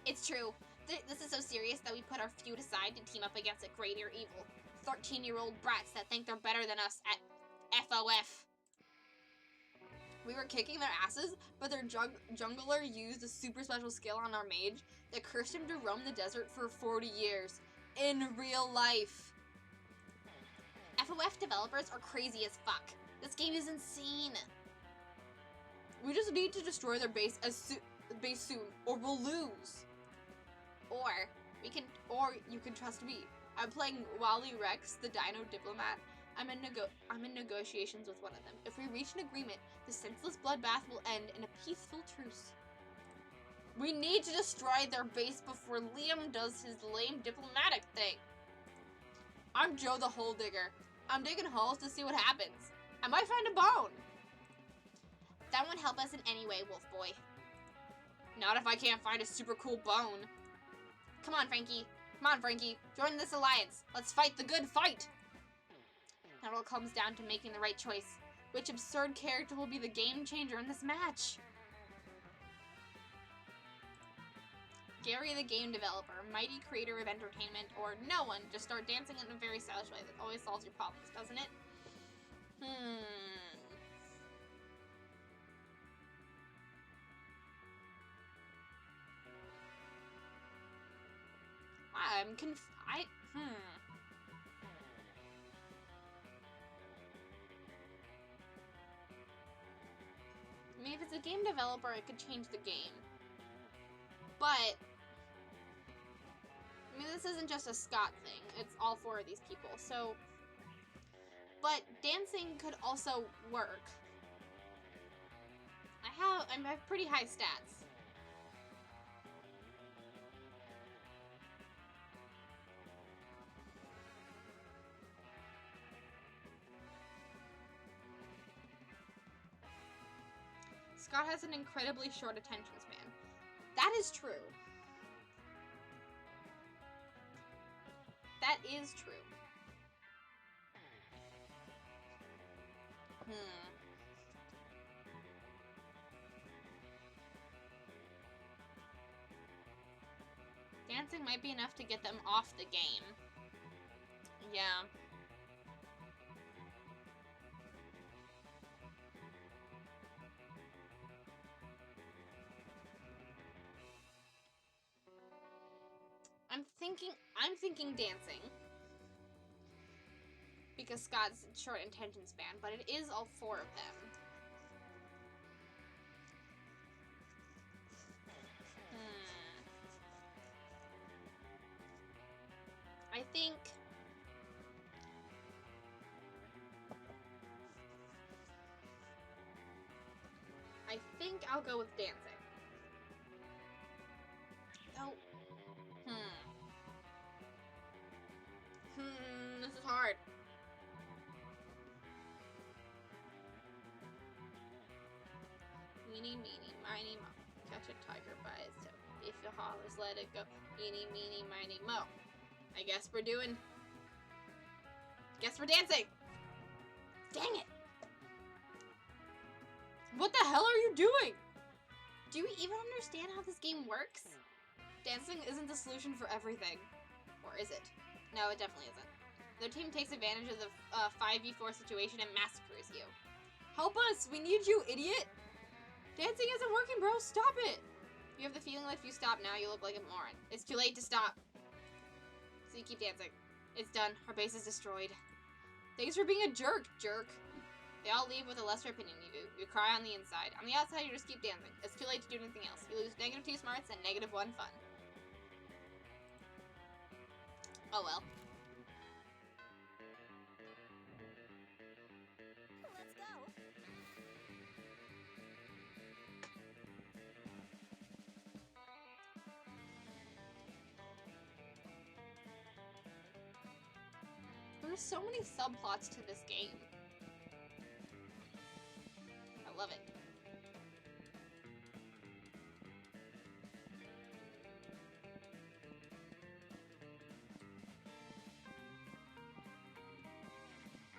It's true. This is so serious that we put our feud aside to team up against a greater evil. 13-year-old brats that think they're better than us at FOF. We were kicking their asses, but their jungler used a super special skill on our mage that cursed him to roam the desert for 40 years. In real life. FOF developers are crazy as fuck. This game is insane. We just need to destroy their base soon, or we'll lose. Or you can trust me. I'm playing Wally Rex, the Dino Diplomat. I'm in negotiations with one of them. If we reach an agreement, the senseless bloodbath will end in a peaceful truce. We need to destroy their base before Liam does his lame diplomatic thing. I'm Joe the Hole Digger. I'm digging holes to see what happens. I might find a bone. That won't help us in any way, Wolf Boy. Not if I can't find a super cool bone. Come on, Frankie. Come on, Frankie. Join this alliance. Let's fight the good fight. Now it all comes down to making the right choice. Which absurd character will be the game changer in this match? Gary the game developer, mighty creator of entertainment, or no one, just start dancing in a very stylish way that always solves your problems, doesn't it? I mean, if it's a game developer, it could change the game. But, I mean, this isn't just a Scott thing. It's all 4 of these people, so... But dancing could also work. I have pretty high stats. Scott has an incredibly short attention span. That is true. That is true. Dancing might be enough to get them off the game. Yeah. I'm thinking dancing. Because Scott's short attention span, but it is all 4 of them. I think I'll go with dancing. Oh. This is hard. Meeny, meeny, miny, mo. Catch a tiger by its toe. If it hollers, let it go. Eeny, meeny, miny, mo. I guess we're doing... Guess we're dancing! Dang it! What the hell are you doing? Do you even understand how this game works? Dancing isn't the solution for everything. Or is it? No, it definitely isn't. Their team takes advantage of the 5v4 situation and massacres you. Help us! We need you, idiot! Dancing isn't working, bro! Stop it! You have the feeling that if you stop now, you look like a moron. It's too late to stop. So you keep dancing. It's done. Our base is destroyed. Thanks for being a jerk, jerk. They all leave with a lesser opinion you do. You cry on the inside. On the outside, you just keep dancing. It's too late to do anything else. You lose -2 smarts and -1 fun. Oh well. Let's go. There's so many subplots to this game. I love it.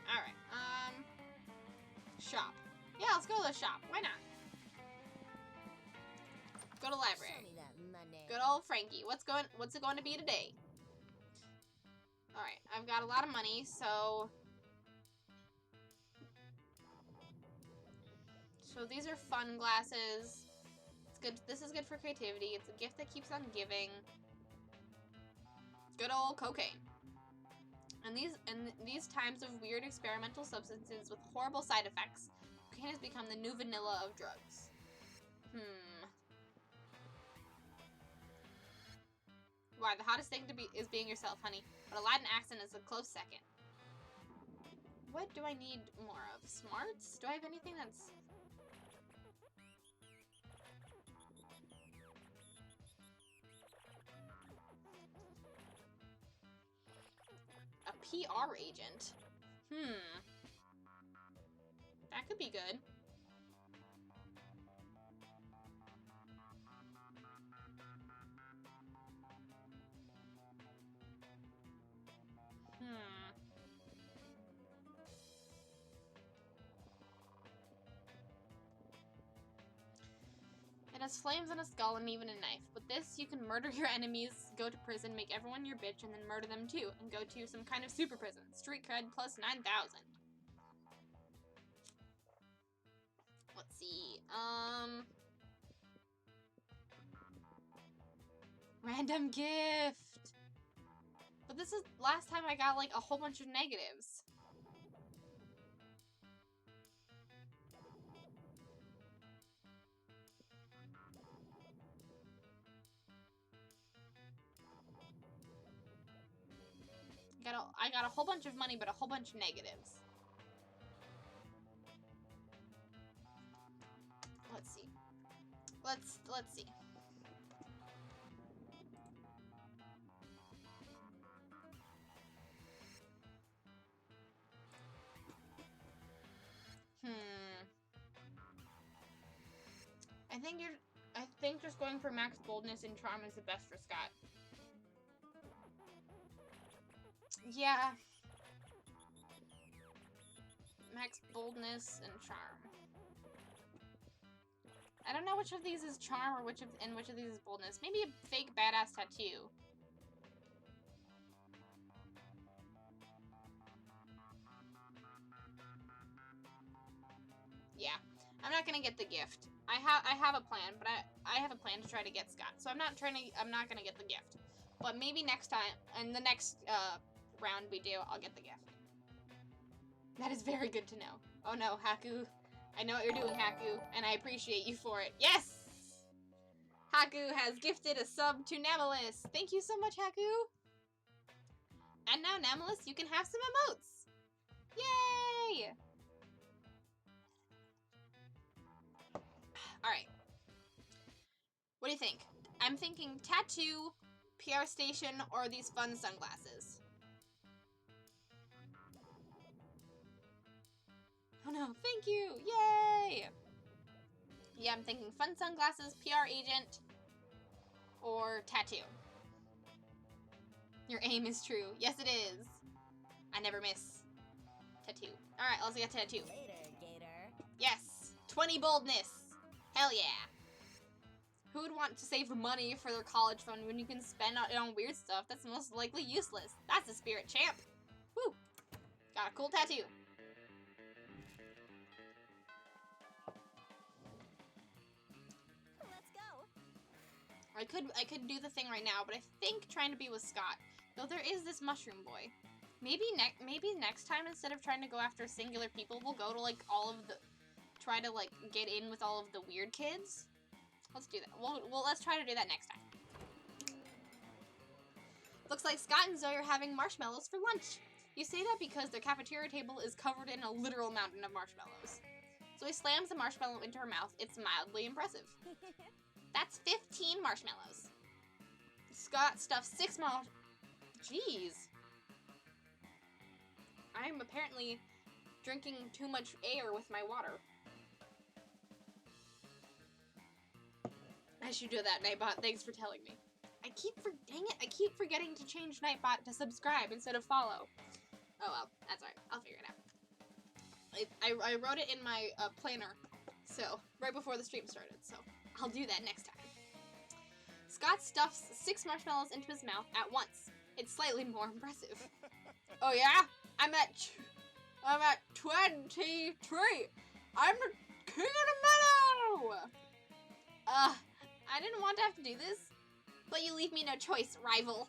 Alright, shop. Yeah, let's go to the shop. Why not? Go to library. Show me that money. Good old Frankie. What's it going to be today? Alright, I've got a lot of money, so... So these are fun glasses. It's good. This is good for creativity. It's a gift that keeps on giving. Good old cocaine. And these times of weird experimental substances with horrible side effects, cocaine has become the new vanilla of drugs. Why, the hottest thing to be is being yourself, honey. But a Latin accent is a close second. What do I need more of? Smarts? Do I have anything that's... A PR agent? That could be good. It has flames and a skull and even a knife. With this, you can murder your enemies, go to prison, make everyone your bitch, and then murder them too, and go to some kind of super prison. Street cred plus 9,000. Let's see. Random gift. this is last time I got like a whole bunch of negatives. I got a whole bunch of money, but a whole bunch of negatives. Let's see. Let's see. I think just going for max boldness and charm is the best for Scott. Yeah. Max boldness and charm. I don't know which of these is charm or which of these is boldness. Maybe a fake badass tattoo. Yeah. I'm not gonna get the gift. I have a plan, but I have a plan to try to get Scott. So I'm not gonna get the gift. But maybe next time, in the next round we do, I'll get the gift. That is very good to know. Oh no, Haku. I know what you're doing, Haku, and I appreciate you for it. Yes! Haku has gifted a sub to Nameless. Thank you so much, Haku. And now, Nameless, you can have some emotes. Yay! Alright. What do you think? I'm thinking tattoo, PR station, or these fun sunglasses. Oh no, thank you! Yay! Yeah, I'm thinking fun sunglasses, PR agent, or tattoo. Your aim is true. Yes, it is. I never miss. Tattoo. Alright, let's get tattoo. Later, Gator. Yes! 20 boldness! Hell yeah! Who would want to save money for their college fund when you can spend it on weird stuff that's most likely useless? That's a spirit, champ! Woo! Got a cool tattoo. Let's go. I could do the thing right now, but I think trying to be with Scott. Though there is this mushroom boy. Maybe next time, instead of trying to go after singular people, we'll go to like all of the... Try to like get in with all of the weird kids. Let's do that. Well, let's try to do that next time. Looks like Scott and Zoe are having marshmallows for lunch. You say that because their cafeteria table is covered in a literal mountain of marshmallows. Zoe slams the marshmallow into her mouth. It's mildly impressive. That's 15 marshmallows. Scott stuffs 6 marshmallows. Jeez. I'm apparently drinking too much air with my water. I should do that, Nightbot. Thanks for telling me. Dang it, I keep forgetting to change Nightbot to subscribe instead of follow. Oh well, that's alright. I'll figure it out. I wrote it in my planner, so right before the stream started, so I'll do that next time. Scott stuffs 6 marshmallows into his mouth at once. It's slightly more impressive. Oh yeah? I'm at 23. I'm the king of the meadow! I didn't want to have to do this, but you leave me no choice, rival.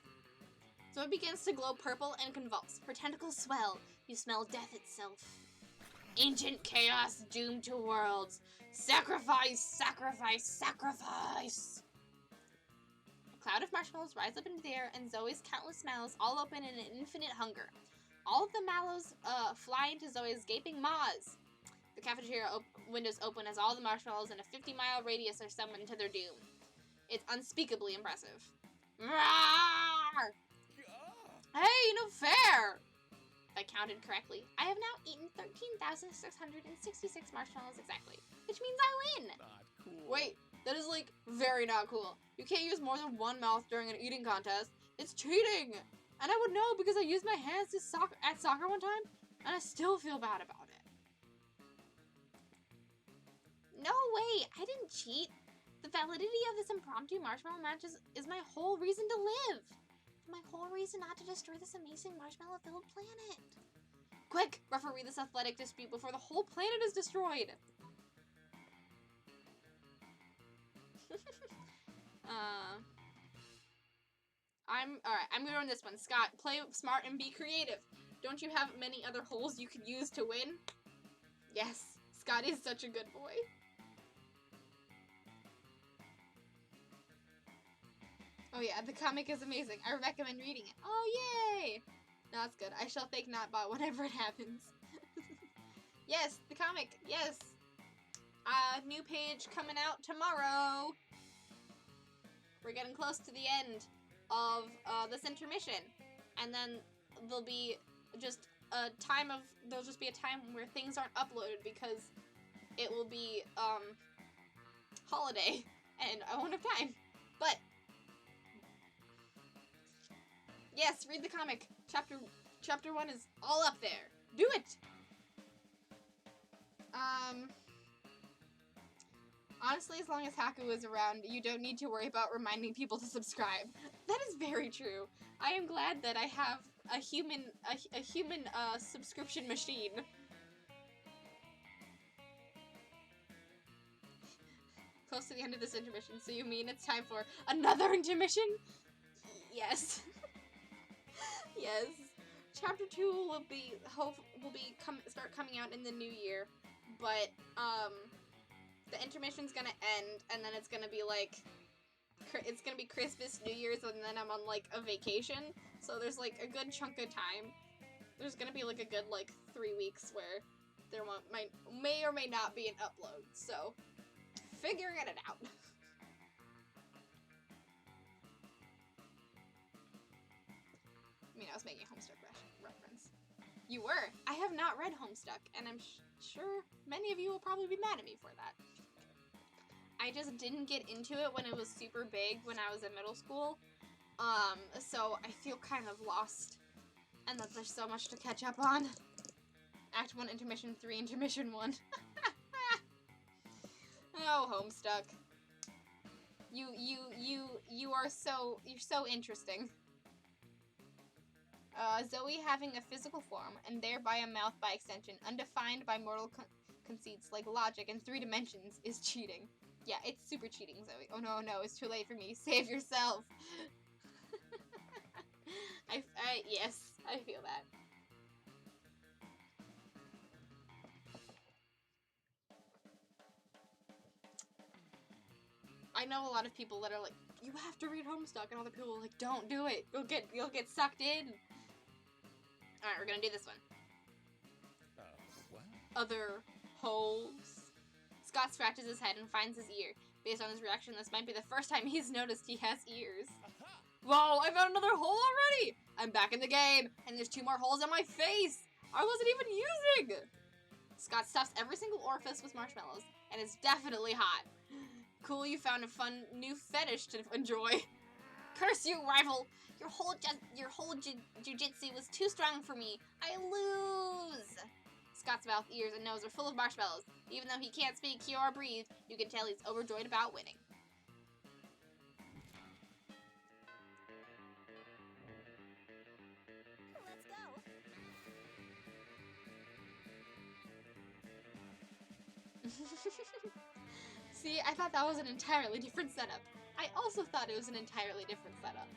So it begins to glow purple and convulse. Her tentacles swell. You smell death itself. Ancient chaos doomed to worlds. Sacrifice, sacrifice, sacrifice. A cloud of marshmallows rise up into the air, and Zoe's countless mouths all open in an infinite hunger. All of the mallows fly into Zoe's gaping maws. The cafeteria windows open as all the marshmallows in a 50-mile radius are summoned to their doom. It's unspeakably impressive. Rawr! Hey, no fair! If I counted correctly, I have now eaten 13,666 marshmallows exactly, which means I win! Not cool. Wait, that is like very not cool. You can't use more than one mouth during an eating contest. It's cheating! And I would know because I used my hands at soccer one time, and I still feel bad about it. No way! I didn't cheat! The validity of this impromptu marshmallow match is my whole reason to live! My whole reason not to destroy this amazing marshmallow-filled planet! Quick! Referee this athletic dispute before the whole planet is destroyed! Alright, I'm gonna run this one. Scott, play smart and be creative. Don't you have many other holes you could use to win? Yes, Scott is such a good boy. Oh yeah, the comic is amazing. I recommend reading it. Oh, yay! No, that's good. I shall fake not bot whenever it happens. Yes, the comic. Yes. New page coming out tomorrow. We're getting close to the end of this intermission. And then there'll just be a time where things aren't uploaded because it will be holiday and I won't have time. But yes, read the comic. Chapter 1 is all up there. Do it. Honestly, as long as Haku is around, you don't need to worry about reminding people to subscribe. That is very true. I am glad that I have a human subscription machine. Close to the end of this intermission, so you mean it's time for another intermission? Yes. Yes. Chapter 2 will start coming out in the new year, but the intermission's gonna end, and then it's gonna be like Christmas, New Year's, and then I'm on like a vacation. So there's like a good chunk of time. There's gonna be like a good like 3 weeks where there may or may not be an upload. So figuring it out. I mean, I was making Homestuck reference. You were. I have not read Homestuck, and I'm sure many of you will probably be mad at me for that. I just didn't get into it when it was super big when I was in middle school. So I feel kind of lost, and that there's so much to catch up on. Act 1, Intermission 3, Intermission 1. Oh, Homestuck. You're so interesting. Zoe having a physical form, and thereby a mouth by extension, undefined by mortal conceits like logic in 3 dimensions, is cheating. Yeah, it's super cheating, Zoe. Oh no, it's too late for me. Save yourself. Yes, I feel that. I know a lot of people that are like, you have to read Homestuck, and other people are like, don't do it. You'll get sucked in. Alright, we're gonna do this one. What? Other holes. Scott scratches his head and finds his ear. Based on his reaction, this might be the first time he's noticed he has ears. Whoa, I found another hole already! I'm back in the game, and there's 2 more holes on my face! I wasn't even using! Scott stuffs every single orifice with marshmallows, and it's definitely hot. Cool, you found a fun new fetish to enjoy. Curse you, rival! Your whole jujitsu was too strong for me. I lose! Scott's mouth, ears, and nose are full of marshmallows. Even though he can't speak, hear, or breathe, you can tell he's overjoyed about winning. Let's go. See, I thought that was an entirely different setup. I also thought it was an entirely different setup.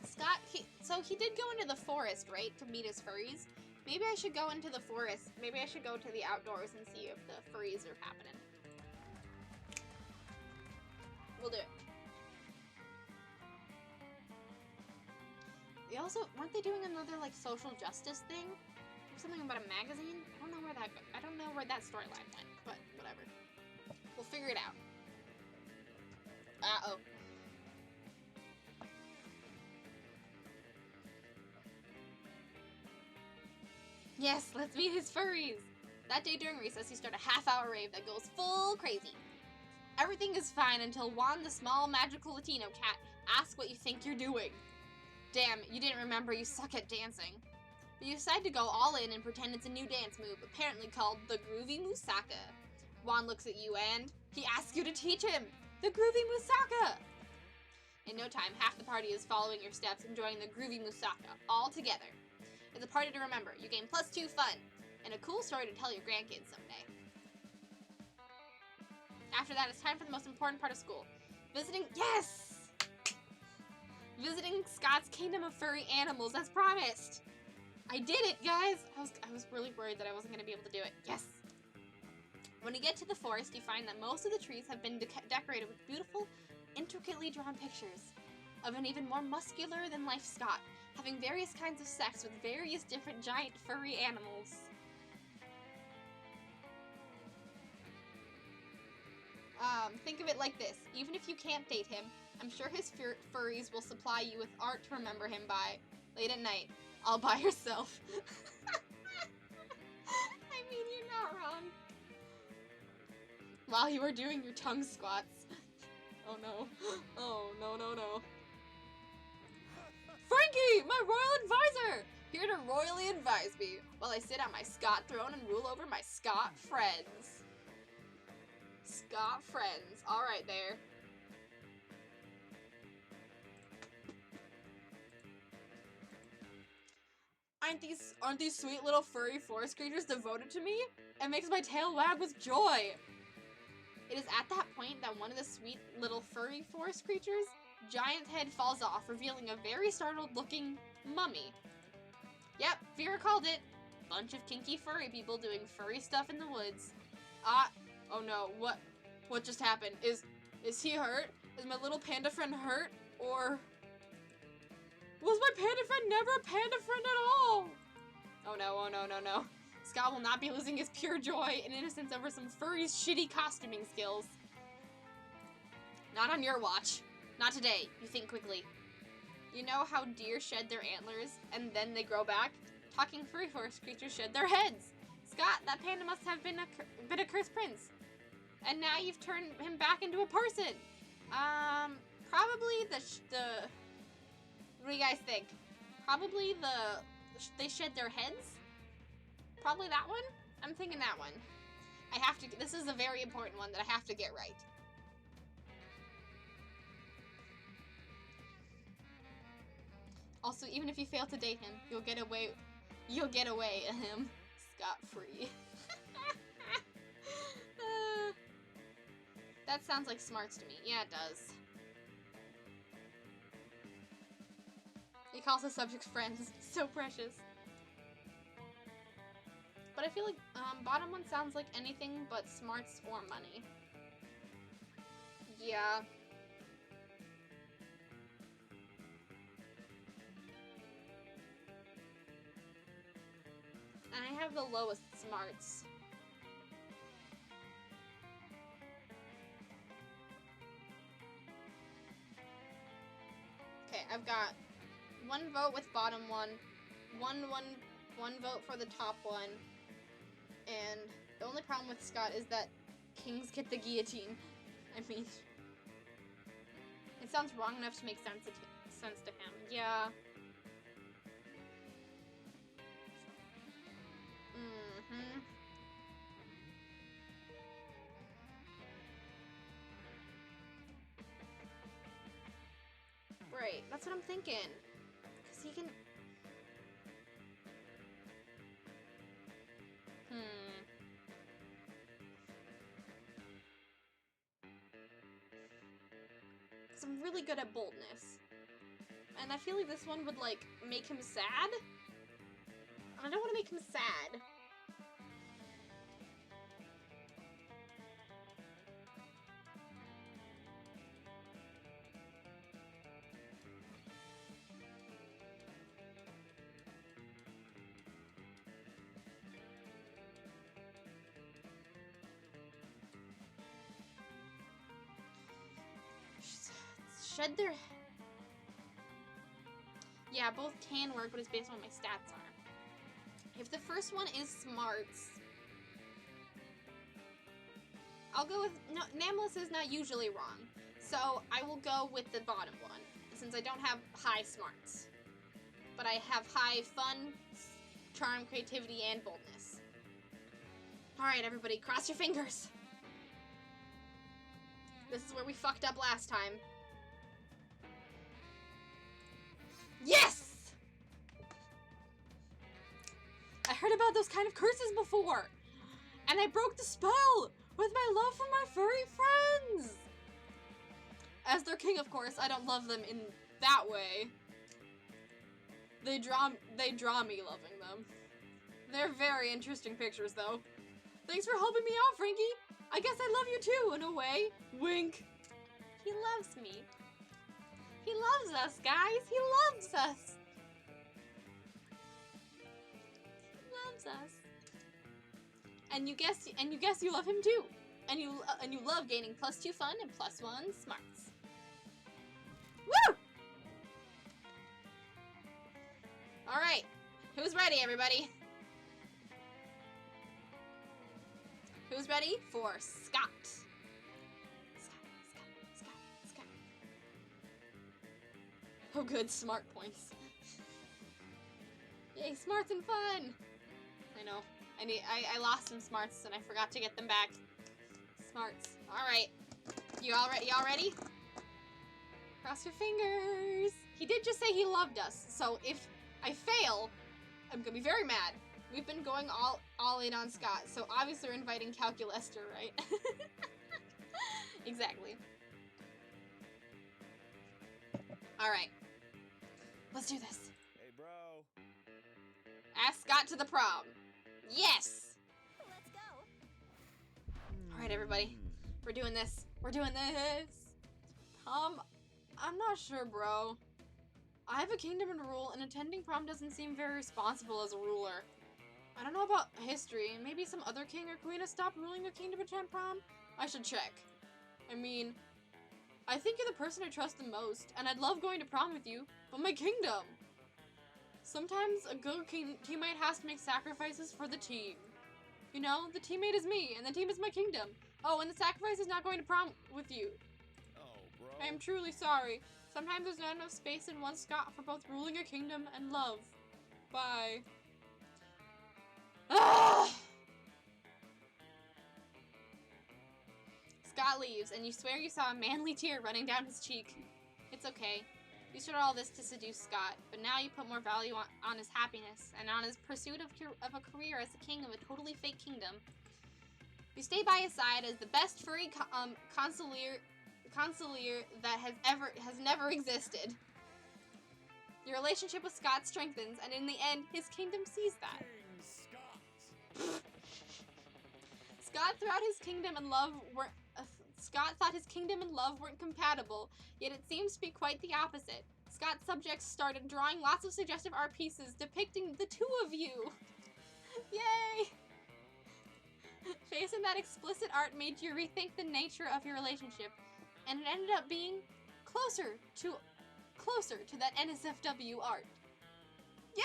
Scott, he did go into the forest, right, to meet his furries. Maybe I should go into the forest. Maybe I should go to the outdoors and see if the furries are happening. We'll do it. They also, weren't they doing another, like, social justice thing? Something about a magazine? I don't know where that storyline went, but whatever. We'll figure it out. Uh-oh. Yes, let's meet his furries! That day during recess, he started a half-hour rave that goes full crazy. Everything is fine until Juan, the small, magical Latino cat, asks what you think you're doing. Damn, you didn't remember you suck at dancing. But you decide to go all in and pretend it's a new dance move, apparently called the Groovy Musaka. Juan looks at you and he asks you to teach him! The Groovy Musaka! In no time, half the party is following your steps, enjoying the Groovy Musaka, all together. It's a party to remember. You gain +2 fun, and a cool story to tell your grandkids someday. After that, it's time for the most important part of school. Yes! Visiting Scott's Kingdom of Furry Animals, as promised. I did it, guys. I was really worried that I wasn't going to be able to do it. Yes. When you get to the forest, you find that most of the trees have been decorated with beautiful, intricately drawn pictures of an even more muscular than life Scott, having various kinds of sex with various different giant furry animals. Think of it like this. Even if you can't date him, I'm sure his furries will supply you with art to remember him by. Late at night, all by yourself. I mean, you're not wrong. While you are doing your tongue squats. Oh no. Oh, no, no, no. Frankie, my royal advisor! Here to royally advise me while I sit on my Scott throne and rule over my Scott friends. Scott friends. Alright there. Aren't these sweet little furry forest creatures devoted to me? It makes my tail wag with joy. It is at that point that one of the sweet little furry forest creatures' giant head falls off, revealing a very startled looking mummy. Yep, Vera called it. Bunch of kinky furry people doing furry stuff in the woods. Oh no, what just happened? Is he hurt? Is my little panda friend hurt? Or was my panda friend never a panda friend at all? Oh no, oh no, no, no. Scott will not be losing his pure joy and innocence over some furry's shitty costuming skills. Not on your watch. Not today. You think quickly. You know how deer shed their antlers and then they grow back? Talking furry forest creatures shed their heads. Scott, that panda must have been a cursed prince. And now you've turned him back into a person. Probably the what do you guys think? Probably they shed their heads? Probably that one? I'm thinking that one. This is a very important one that I have to get right. Also, even if you fail to date him, you'll get away him scot-free. That sounds like smarts to me. Yeah, it does. He calls the subjects friends. So precious. But I feel like bottom one sounds like anything but smarts or money. Yeah. And I have the lowest smarts. Okay, I've got one vote with bottom one, one vote for the top one, and the only problem with Scott is that kings get the guillotine. I mean, it sounds wrong enough to make sense to him. Yeah. Right, that's what I'm thinking. Because he can... Because I'm really good at boldness. And I feel like this one would, like, make him sad. And I don't want to make him sad. Shed their... Yeah, both can work, but it's based on what my stats are. If the first one is smarts, I'll go with... No, Nameless is not usually wrong, so I will go with the bottom one, since I don't have high smarts. But I have high fun, charm, creativity, and boldness. Alright, everybody, cross your fingers. This is where we fucked up last time. Yes! I heard about those kind of curses before, and I broke the spell with my love for my furry friends. As their king, of course, I don't love them in that way. They draw me loving them. They're very interesting pictures, though. Thanks for helping me out, Frankie. I guess I love you too, in a way. Wink. He loves me. He loves us, guys. He loves us. He loves us. And you guess you love him too. And you love gaining +2 fun and +1 smarts. Woo! All right. Who's ready, everybody? Who's ready for Scott? Scott. Oh, good, smart points. Yay, smarts and fun. I know. I lost some smarts and I forgot to get them back. Smarts. All right. Y'all ready? Cross your fingers. He did just say he loved us, so if I fail, I'm gonna be very mad. We've been going all in on Scott, so obviously we're inviting Calculester, right? Exactly. All right. Let's do this. Hey, bro. Ask Scott to the prom. Yes! Let's go. All right, everybody. We're doing this. We're doing this. I'm not sure, bro. I have a kingdom to rule, and attending prom doesn't seem very responsible as a ruler. I don't know about history. Maybe some other king or queen has stopped ruling a kingdom to attend prom? I should check. I mean, I think you're the person I trust the most, and I'd love going to prom with you, but my kingdom! Sometimes a good teammate has to make sacrifices for the team. You know, the teammate is me, and the team is my kingdom. Oh, and the sacrifice is not going to prom with you. Oh, bro. I am truly sorry. Sometimes there's not enough space in one Scott for both ruling a kingdom and love. Bye. Ah! Scott leaves, and you swear you saw a manly tear running down his cheek. It's okay. You started all this to seduce Scott, but now you put more value on his happiness and on his pursuit of a career as the king of a totally fake kingdom. You stay by his side as the best furry consigliere that has never existed. Your relationship with Scott strengthens, and in the end, his kingdom sees that. King Scott. Scott thought his kingdom and love weren't compatible, yet it seems to be quite the opposite. Scott's subjects started drawing lots of suggestive art pieces depicting the two of you. Yay! Facing that explicit art made you rethink the nature of your relationship, and it ended up being closer to that NSFW art. Yay!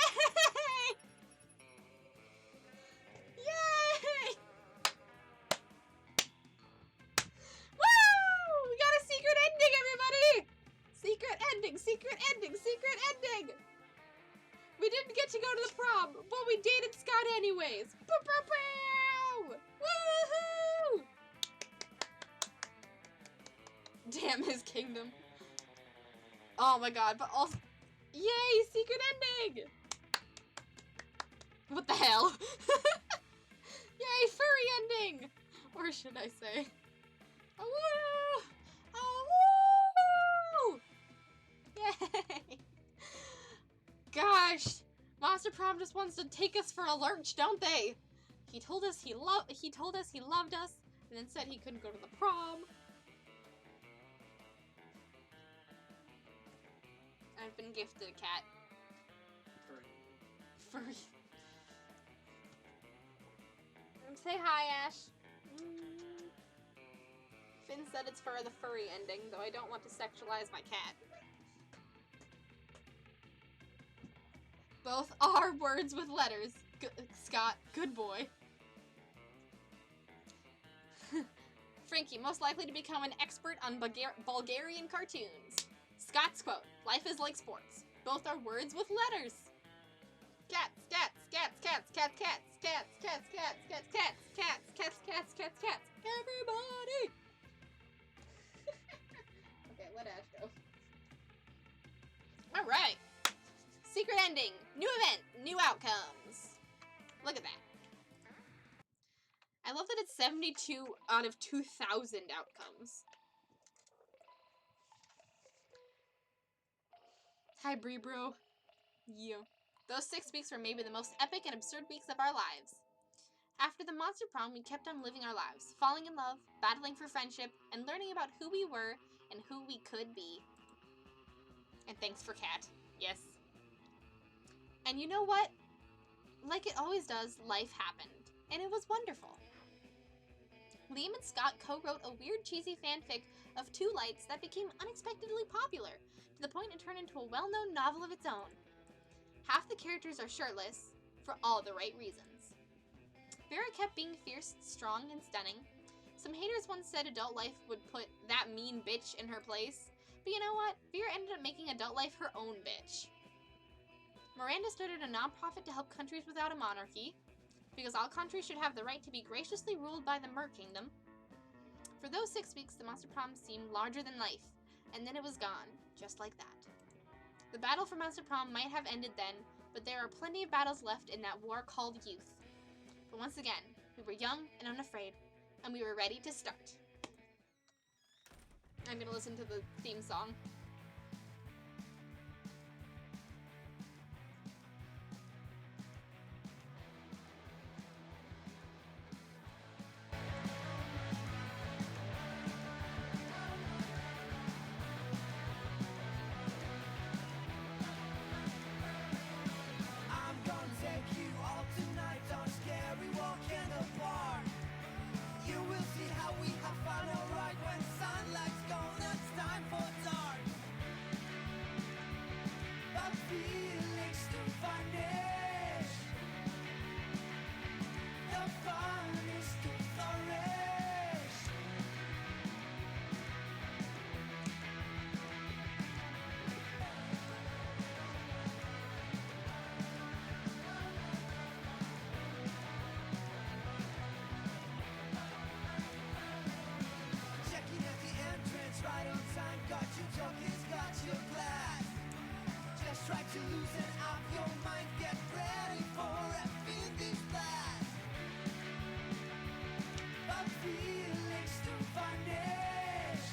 Yay! Woo! We got a secret ending, everybody! Secret ending, secret ending, secret ending! We didn't get to go to the prom, but we dated Scott anyways. Bow, bow, bow! Woohoo! Damn his kingdom. Oh my god, but also... Yay, secret ending! What the hell? Yay, furry ending! Or should I say... Oh, woo! Oh, woo! Yay! Gosh, Monster Prom just wants to take us for a lurch, don't they? He told us he loved us, and then said he couldn't go to the prom. I've been gifted a cat. Furry. Say hi, Ash. Finn said it's for the furry ending, though I don't want to sexualize my cat. Both are words with letters. Scott, good boy. Frankie, most likely to become an expert on Bulgarian cartoons. Scott's quote, life is like sports. Both are words with letters. Cats, cats, cats, cats, cats, cats, cats, cats, cats, cats, cats, cats, cats, cats, cats, cats. Everybody! Okay, let Ash go. Alright. Secret ending. New event. New outcomes. Look at that. I love that it's 72 out of 2,000 outcomes. Hi, Bree Bro. Yeah. Those 6 weeks were maybe the most epic and absurd weeks of our lives. After the monster prom, we kept on living our lives, falling in love, battling for friendship, and learning about who we were and who we could be. And thanks for Kat. Yes. And you know what? Like it always does, life happened. And it was wonderful. Liam and Scott co-wrote a weird, cheesy fanfic of 2 Lights that became unexpectedly popular, to the point it turned into a well-known novel of its own. Half the characters are shirtless, for all the right reasons. Vera kept being fierce, strong, and stunning. Some haters once said Adult Life would put that mean bitch in her place, but you know what? Vera ended up making Adult Life her own bitch. Miranda started a nonprofit to help countries without a monarchy, because all countries should have the right to be graciously ruled by the Mer Kingdom. For those 6 weeks, the Monster Prom seemed larger than life, and then it was gone, just like that. The battle for Monster Prom might have ended then, but there are plenty of battles left in that war called youth. But once again, we were young and unafraid, and we were ready to start. I'm gonna listen to the theme song. I'm gonna take you all tonight on a scary walk in the park. You will see how we have fun alright when sunlight's gone and it's time for dark. But feelings still vanish. The fun is to flourish. Checking at the entrance right on time. Got your tokens, got your glass. Just try to loosen up your mind. Get ready for a fiendish blast. But feelings to vanish.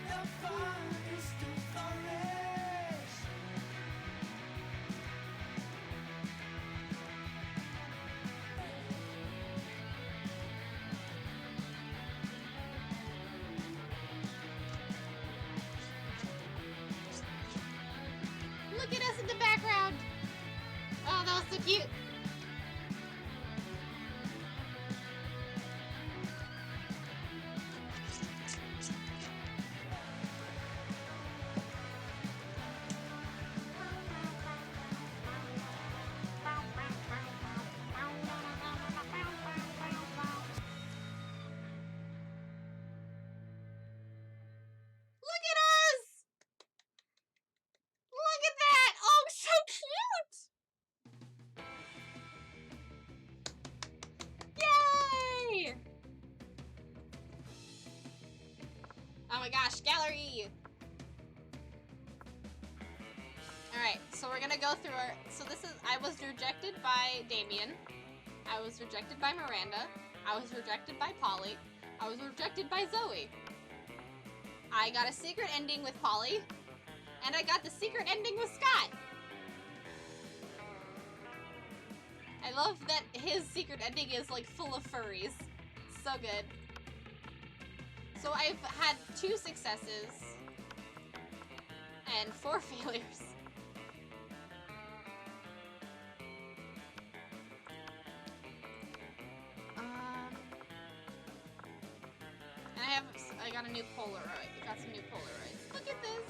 The fun is to flourish. Look at us in the background! Oh, that was so cute! Look at us! Look at that! Oh, so cute! Yay! Oh my gosh, gallery! Alright, so we're gonna go through our... So this is... I was rejected by Damien. I was rejected by Miranda. I was rejected by Polly. I was rejected by Zoe. I got a secret ending with Polly. And I got the secret ending with Scott. I love that his secret ending is like full of furries. So good. So I've had 2 successes and 4 failures. And I got a new Polaroid. I got some new Polaroids. Look at this.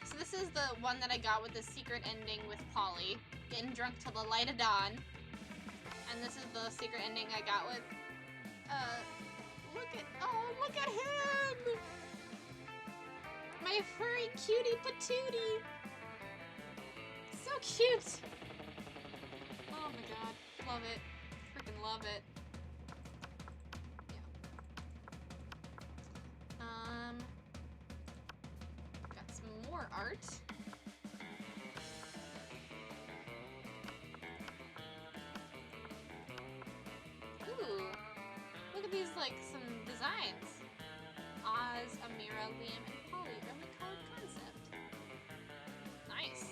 So this is the one that I got with the secret ending with Polly. Getting drunk till the light of dawn. And this is the secret ending I got with, look at him! My furry cutie patootie! So cute! Oh my god. Love it. Freaking love it. Yeah. Got some more art. Ooh. Look at these, like, some designs. Oz, Amira, Liam, and Polly early colored concept. Nice.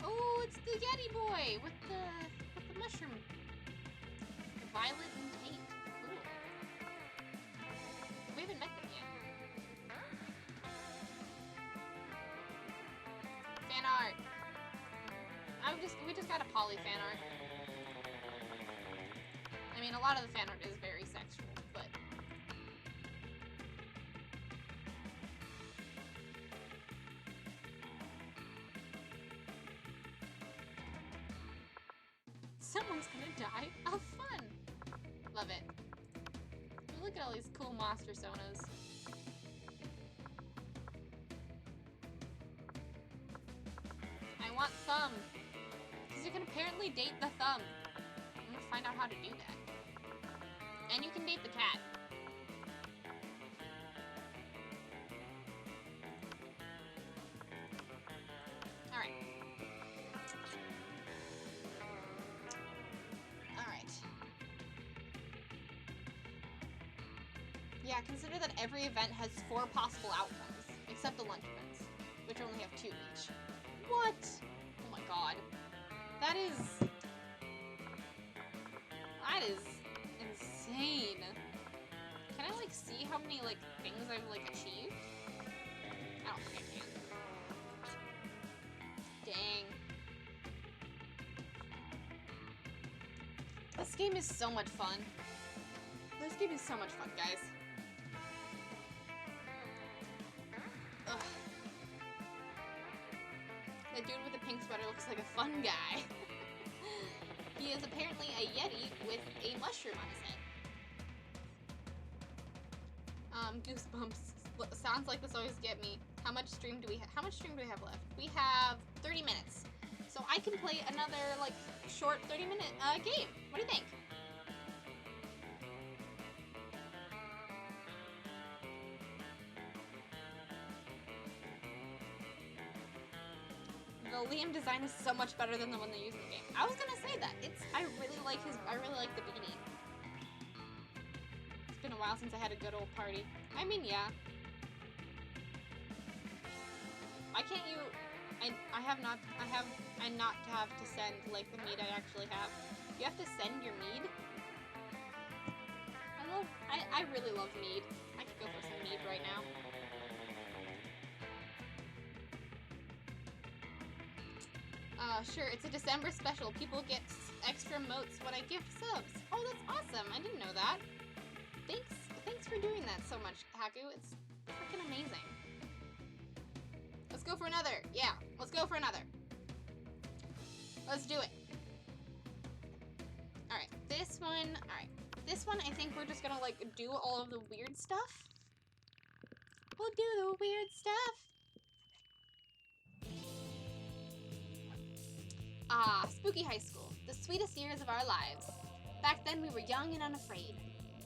Oh, it's the Yeti boy with the mushroom. The violet and paint. Cool. We haven't met them yet. Fan art. We just got a Polly fan art. I mean, a lot of the fan art is very sexual, but someone's gonna die of fun. Love it. Look at all these cool monster sonas. I want thumb. Because you can apparently date the thumb. I'm gonna find out how to do that. And you can date the cat. Alright. Alright. Yeah, consider that every event has 4 possible outcomes, except the lunch events, which only have 2 each. What? Oh my god. That is insane. Can I, like, see how many, like, things I've, like, achieved? I don't think I can. Dang. This game is so much fun. This game is so much fun, guys. Ugh. The dude with the pink sweater looks like a fun guy. He is apparently a Yeti with a mushroom on his head. Goosebumps. Sounds like this always get me. How much stream do we have left? We have 30 minutes. So I can play another, like, short 30-minute game. What do you think? The Liam design is so much better than the one they use in the game. I was gonna say that. I really like the beanie. It's been a while since I had a good old party. I mean, yeah. Why can't you? I not have to send, like, the mead I actually have. You have to send your mead. I really love mead. I could go for some mead right now. Sure, it's a December special. People get extra motes when I gift subs. Oh, that's awesome. I didn't know that. Thanks for doing that so much, Haku. It's freaking amazing. Let's go for another. Yeah, let's go for another. Let's do it. Alright, this one, I think we're just gonna, like, do all of the weird stuff. We'll do the weird stuff. Ah, spooky high school, the sweetest years of our lives. Back then we were young and unafraid.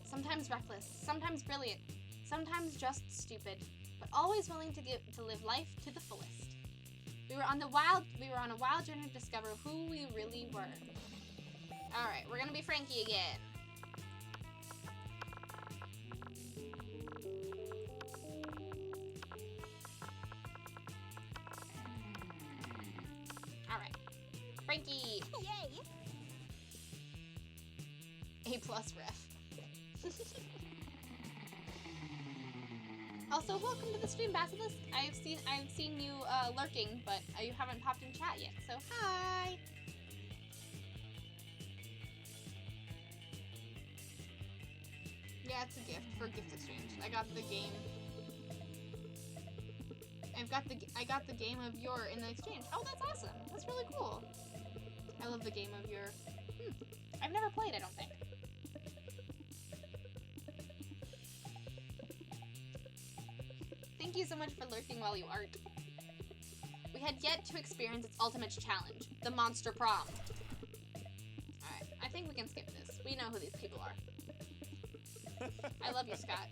Sometimes reckless, sometimes brilliant, sometimes just stupid, but always willing to live life to the fullest. We were on a wild journey to discover who we really were. Alright, we're gonna be Frankie again. Alright. Frankie! Yay! A+ ref. Also, welcome to the stream, Basilisk. I've seen you lurking, but you haven't popped in chat yet, so hi! Yeah, it's a gift for gift exchange. I got the game. I got the game of your in the exchange. Oh, that's awesome. That's really cool. I love the game of your. I've never played, I don't think. Thank you so much for lurking while you art. We had yet to experience its ultimate challenge, the Monster Prom. Alright, I think we can skip this. We know who these people are. I love you, Scott.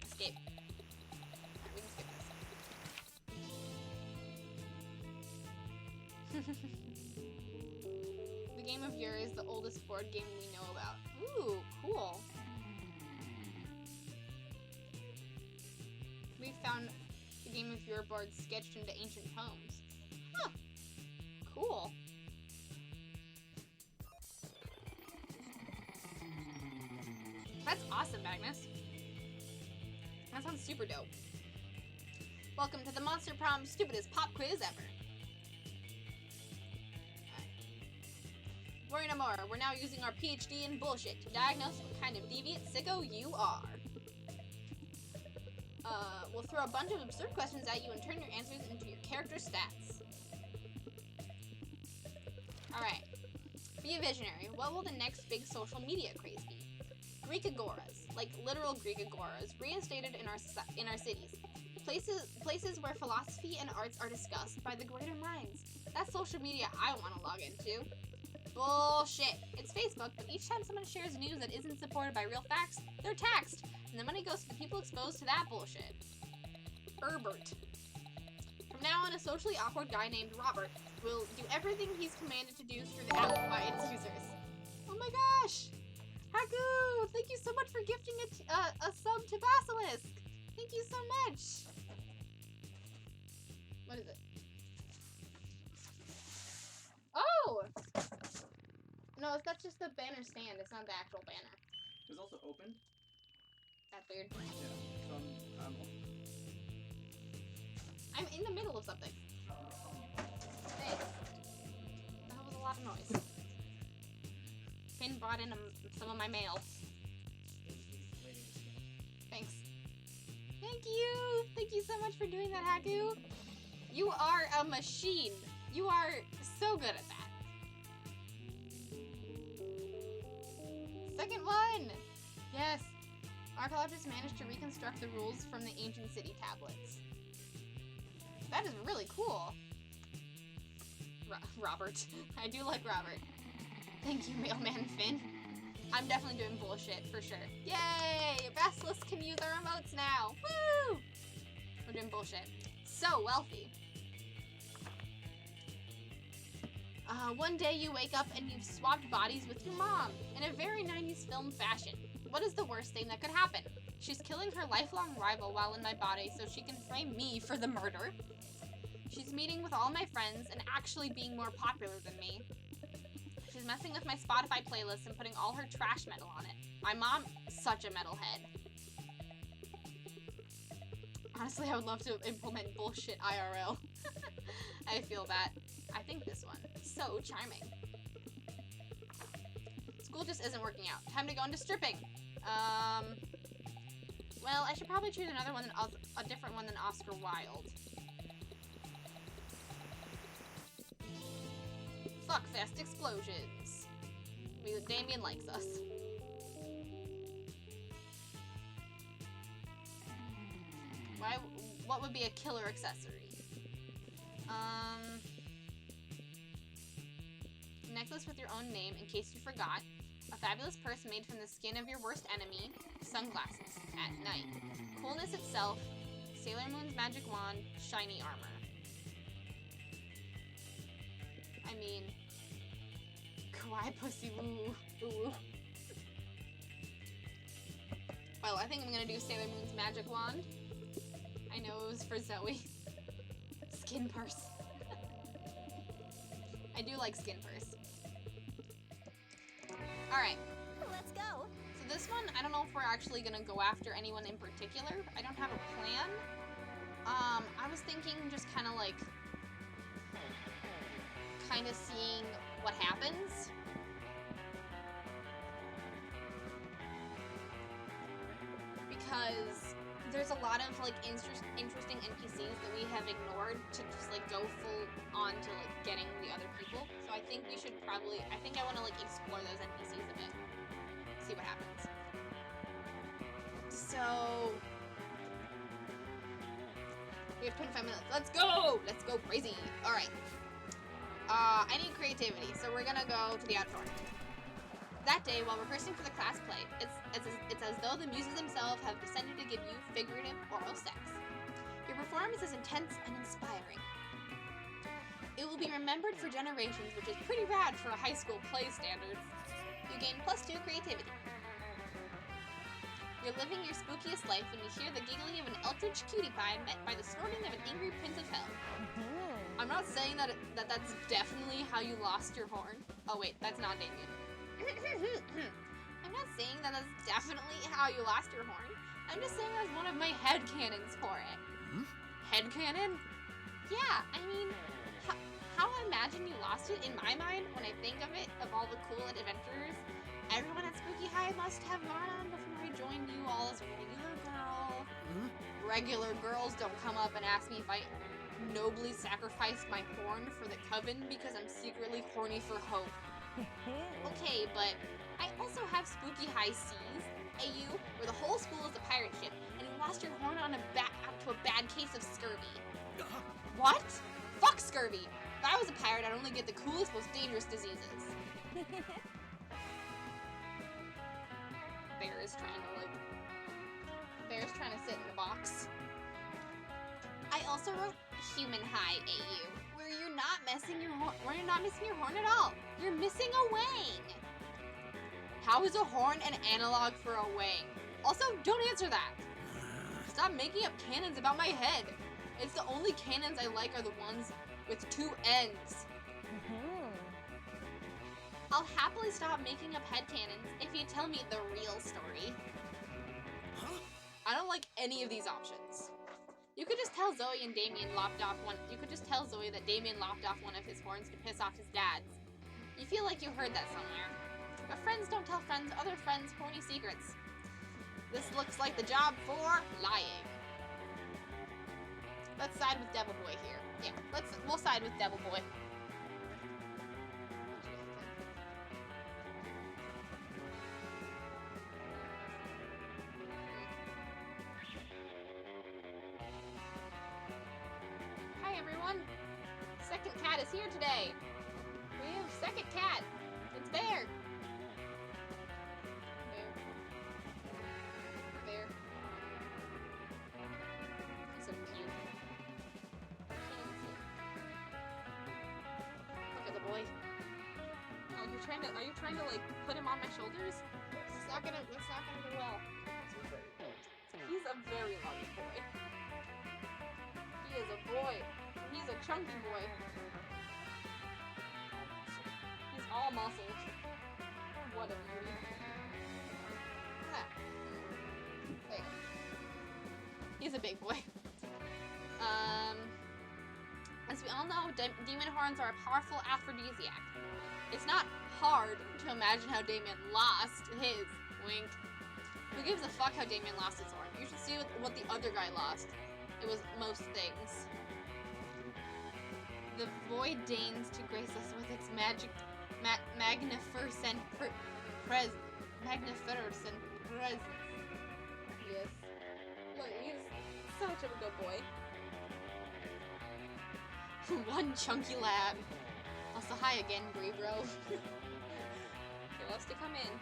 Escape. Alright, we can skip this. The Game of Year is the oldest board game we know about. Ooh, cool. We found the Game of Year board sketched into ancient poems. Huh. Cool. That's awesome, Magnus. That sounds super dope. Welcome to the Monster Prom stupidest pop quiz ever. Worry no more. We're now using our PhD in bullshit to diagnose what kind of deviant sicko you are. We'll throw a bunch of absurd questions at you and turn your answers into your character stats. Alright. Be a visionary. What will the next big social media craze be? Greek agoras, like literal Greek agoras, reinstated in our cities. Places where philosophy and arts are discussed by the greater minds. That's social media I want to log into. Bullshit. It's Facebook, but each time someone shares news that isn't supported by real facts, they're taxed, and the money goes to the people exposed to that bullshit. Herbert. From now on, a socially awkward guy named Robert will do everything he's commanded to do through the app by its users. Oh my gosh! Haku! Thank you so much for gifting a sub to Basilisk! Thank you so much! What is it? Oh! No, that's just the banner stand. It's not the actual banner. It was also opened. That's weird. Yeah. So I'm I'm in the middle of something. Hey. That was a lot of noise. Finn brought in some of my mail. Thanks. Thank you! Thank you so much for doing that, Haku. You are a machine. You are so good at that. Second one! Yes. Archaeologists managed to reconstruct the rules from the ancient city tablets. That is really cool. Robert. I do like Robert. Thank you, Mailman Finn. I'm definitely doing bullshit, for sure. Yay! Basilisk can use our remotes now! Woo! We're doing bullshit. So wealthy. One day you wake up and you've swapped bodies with your mom in a very 90s film fashion. What is the worst thing that could happen? She's killing her lifelong rival while in my body so she can frame me for the murder. She's meeting with all my friends and actually being more popular than me. She's messing with my Spotify playlist and putting all her trash metal on it. My mom is such a metalhead. Honestly, I would love to implement bullshit IRL. I feel that. I think this one. So charming. School just isn't working out. Time to go into stripping. Well, I should probably choose another one than a different one than Oscar Wilde. Fuckfest explosions. Damien likes us. What would be a killer accessory? Necklace with your own name in case you forgot. A fabulous purse made from the skin of your worst enemy. Sunglasses at night. Coolness itself. Sailor Moon's magic wand. Shiny armor. I mean, kawaii pussy woo woo. Well, I think I'm gonna do Sailor Moon's magic wand. I know it was for Zoe. Skin purse. I do like skin purse. Alright. Let's go. So this one, I don't know if we're actually gonna go after anyone in particular. I don't have a plan. I was thinking just kind of seeing what happens. Because there's a lot of interesting NPCs that we have ignored to just go full on to getting the other people. So I think we should probably, I want to explore those NPCs a bit. See what happens. So we have 25 minutes. Let's go! Let's go crazy. All right. I need creativity, so we're gonna go to the outdoor. That day, while rehearsing for the class play, it's as though the muses themselves have descended to give you figurative oral sex. Your performance is intense and inspiring. It will be remembered for generations, which is pretty rad for a high school play standards. You gain +2 creativity. You're living your spookiest life when you hear the giggling of an eldritch cutie pie met by the snorting of an angry prince of hell. I'm not saying that's definitely how you lost your horn. Oh wait, that's not Damien. I'm not saying that that's definitely how you lost your horn. I'm just saying that's one of my headcanons for it. Headcanon? Yeah, I mean, how I imagine you lost it in my mind when I think of it, of all the cool adventures everyone at Spooky High must have gone on before I joined you all as a regular girl. Regular girls don't come up and ask me if I nobly sacrificed my horn for the coven because I'm secretly horny for hope. Okay, but I also have Spooky High Seas, AU, where the whole school is a pirate ship, and you lost your horn on up to a bad case of scurvy. What? Fuck scurvy! If I was a pirate, I'd only get the coolest, most dangerous diseases. Bear's trying to sit in the box. I also wrote Human High AU, where you're not missing your horn at all. You're missing a wang. How is a horn an analog for a wang? Also, don't answer that. Stop making up canons about my head. It's the only canons I like are the ones with 2 ends. I'll happily stop making up headcanons if you tell me the real story. I don't like any of these options. You could just tell Zoe and Damien lopped off one. You could just tell Zoe that Damien lopped off one of his horns to piss off his dads. You feel like you heard that somewhere. But friends don't tell other friends horny secrets. This looks like the job for lying. Let's side with Devil Boy here. Yeah, we'll side with Devil Boy. Hi everyone. Second cat is here today. We have second cat. It's Bear. Bear. He's so cute. Look at the boy. Oh, are you trying to like put him on my shoulders? It's not gonna go well. He's a very large boy. He is a boy. He's a chunky boy. He's all muscle. What a beauty. There you go. He's a big boy. As we all know, demon horns are a powerful aphrodisiac. It's not hard to imagine how Damien lost his. Wink. Who gives a fuck how Damien lost his horn? You should see what the other guy lost. It was most things. The void deigns to grace us with its magnificent presence. Yes. Look, he's such a good boy. One chunky lad. Also, hi again, Bree Bro. He loves to come in.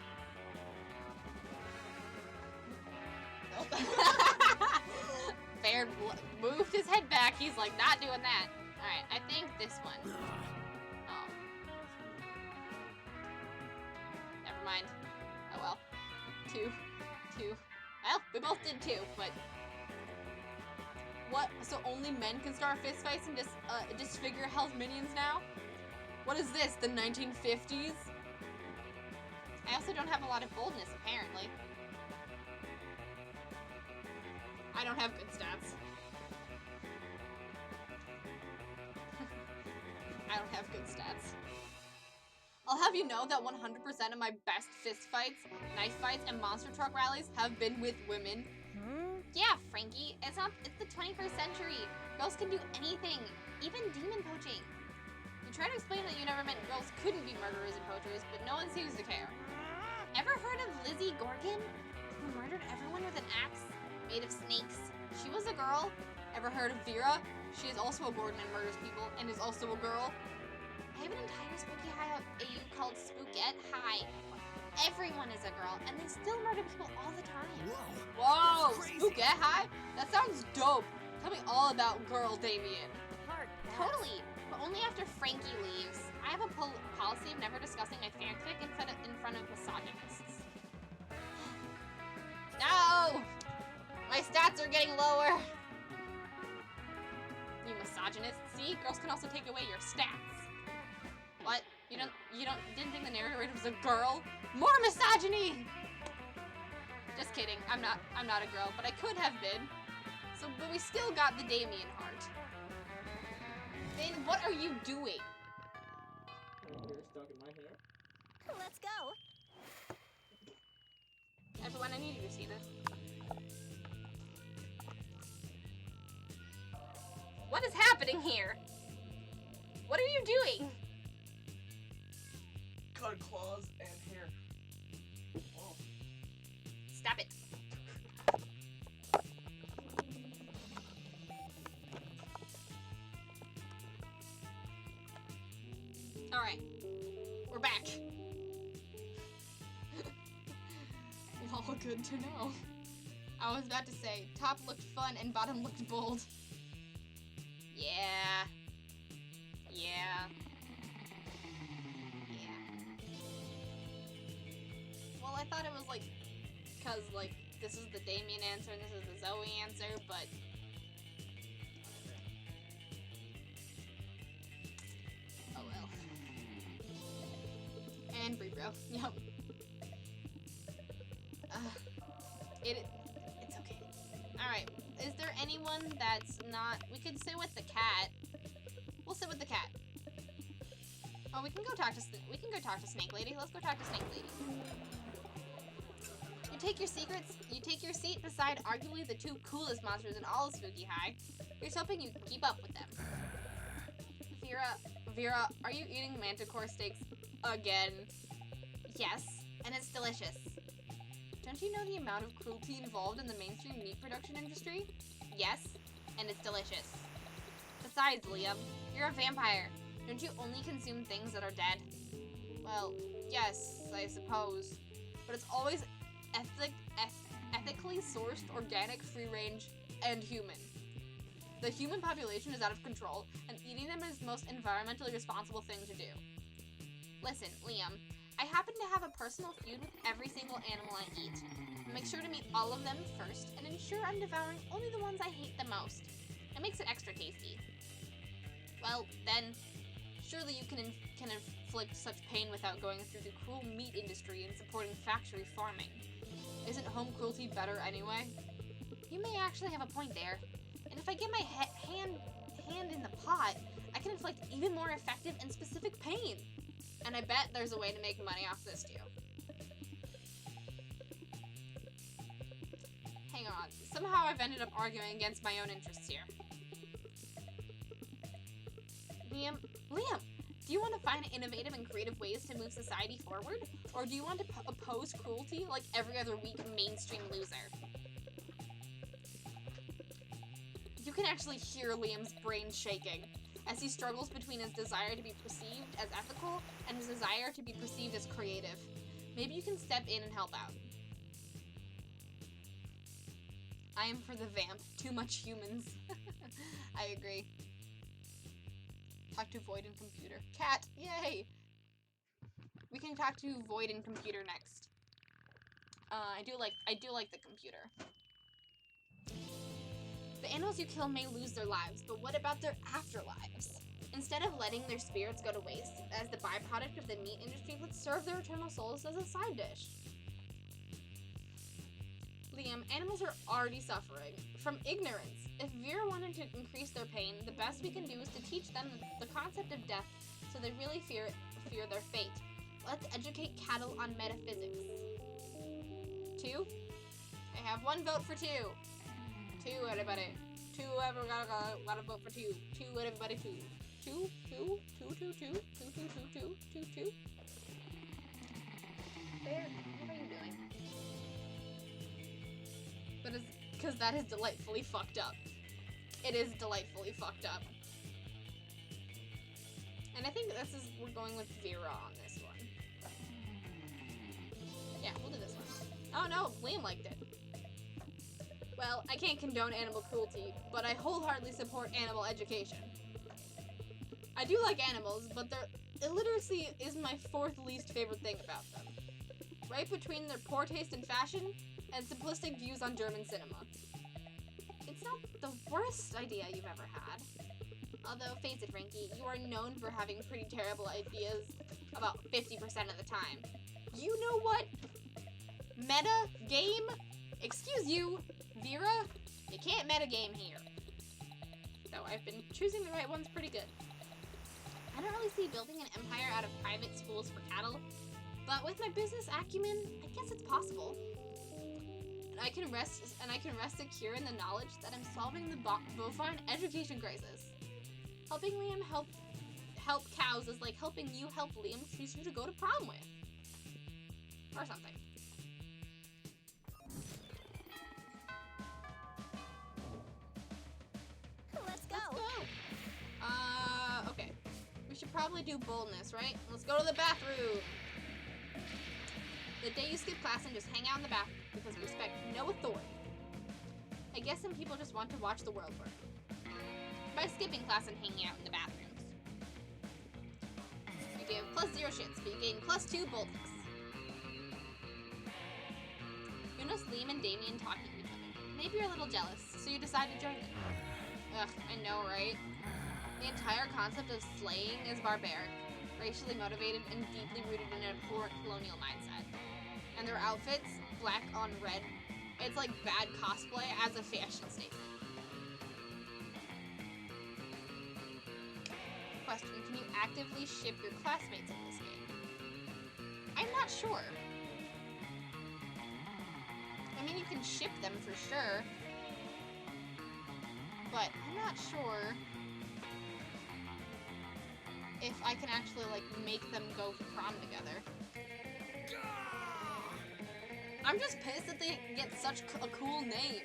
Bear moved his head back. He's like, not doing that. Alright, I think this one. Oh. Never mind. Oh well. Two. Well, we both did 2, but... What? So only men can start fistfights and disfigure Hell's minions now? What is this, the 1950s? I also don't have a lot of boldness, apparently. I don't have good stats. I don't have good stats. I'll have you know that 100% of my best fist fights, knife fights, and monster truck rallies have been with women. Yeah, Frankie, it's the 21st century. Girls can do anything, even demon poaching. You try to explain that you never meant girls couldn't be murderers and poachers, but no one seems to care. Ever heard of Lizzie Gorgon, who murdered everyone with an axe made of snakes? She was a girl. Ever heard of Vera? She is also a Gordon and murders people, and is also a girl. I have an entire Spooky High AU called Spookette High. Everyone is a girl, and they still murder people all the time. Whoa! Spookette High? That sounds dope. Tell me all about girl Damien. Hard pass. Totally. but only after Frankie leaves. I have a policy of never discussing my fanfic in front of misogynists. No! My stats are getting lower! You misogynist. See? Girls can also take away your stats. What? You didn't think the narrator was a girl? More misogyny! Just kidding. I'm not a girl, but I could have been. So, but we still got the Damien heart. Then what are you doing? You're stuck in my hair. Let's go. Everyone, I need you to see this. What is happening here? What are you doing? Cut claws and hair. Oh. Stop it. Alright. We're back. All good to know. I was about to say, top looked fun and bottom looked bold. Yeah. Yeah. Yeah. Well, I thought it was like, cause like, this is the Damien answer and this is the Zoe answer, but... Oh well. And Brebro. Yep. It's okay. Alright. Is there anyone that's not... We could sit with the cat. We'll sit with the cat. Oh, we can go talk to Snake Lady. Let's go talk to Snake Lady. You take your seat beside arguably the two coolest monsters in all of Spooky High. Here's hoping you can keep up with them. Vera, are you eating manticore steaks again? Yes, and it's delicious. Don't you know the amount of cruelty involved in the mainstream meat production industry? Yes, and it's delicious. Besides, Liam, you're a vampire. Don't you only consume things that are dead? Well, yes, I suppose. But it's always ethically sourced, organic, free-range, and human. The human population is out of control, and eating them is the most environmentally responsible thing to do. Listen, Liam, I happen to have a personal feud with every single animal I eat. Make sure to meet all of them first, and ensure I'm devouring only the ones I hate the most. It makes it extra tasty. Well, then, surely you can inflict such pain without going through the cruel meat industry and supporting factory farming. Isn't home cruelty better anyway? You may actually have a point there. And if I get my hand in the pot, I can inflict even more effective and specific pain. And I bet there's a way to make money off this too. Hang on. Somehow I've ended up arguing against my own interests here. Liam, do you want to find innovative and creative ways to move society forward? Or do you want to oppose cruelty like every other weak mainstream loser? You can actually hear Liam's brain shaking as he struggles between his desire to be perceived as ethical and his desire to be perceived as creative. Maybe you can step in and help out. I am for the vamp. Too much humans. I agree. Talk to Void and Computer. Cat! Yay! We can talk to Void and Computer next. I do like the computer. The animals you kill may lose their lives, but what about their afterlives? Instead of letting their spirits go to waste as the byproduct of the meat industry, let's serve their eternal souls as a side dish. Liam, animals are already suffering from ignorance. If Vera wanted to increase their pain, the best we can do is to teach them the concept of death so they really fear their fate. Let's educate cattle on metaphysics. 2? I have 1 vote for 2. 2, everybody. 2, everyone gotta vote for 2. 2, everybody, 2. 2, 2, 2, 2, 2, 2, 2, 2, 2, 2, 2. Bear, what are you doing? But it's because that is delightfully fucked up. It is delightfully fucked up. And I think we're going with Vera on this one. Yeah, we'll do this one. Oh no, Liam liked it. Well, I can't condone animal cruelty, but I wholeheartedly support animal education. I do like animals, but illiteracy is my fourth least favorite thing about them. Right between their poor taste in fashion and simplistic views on German cinema. It's not the worst idea you've ever had. Although, face it, Frankie, you are known for having pretty terrible ideas about 50% of the time. You know what? Meta game? Excuse you, Vera? You can't meta game here. Though I've been choosing the right ones pretty good. I don't really see building an empire out of private schools for cattle, but with my business acumen, I guess it's possible. And I can rest secure in the knowledge that I'm solving the bovine education crisis. Helping Liam help cows is like helping you help Liam choose who to go to prom with. Or something. Let's go. Okay. We should probably do boldness, right? Let's go to the bathroom. The day you skip class and just hang out in the bathroom because you respect no authority. I guess some people just want to watch the world burn. By skipping class and hanging out in the bathrooms. You give +0 shits, but you gain +2 boldness. You notice Liam and Damien talking to each other. Maybe you're a little jealous, so you decide to join them. Ugh, I know, right? The entire concept of slaying is barbaric, racially motivated, and deeply rooted in an abhorrent colonial mindset. And their outfits, black on red, it's like bad cosplay as a fashion statement. Question, can you actively ship your classmates in this game? I'm not sure. I mean, you can ship them for sure, but I'm not sure if I can actually, like, make them go to prom together. I'm just pissed that they get such a cool name.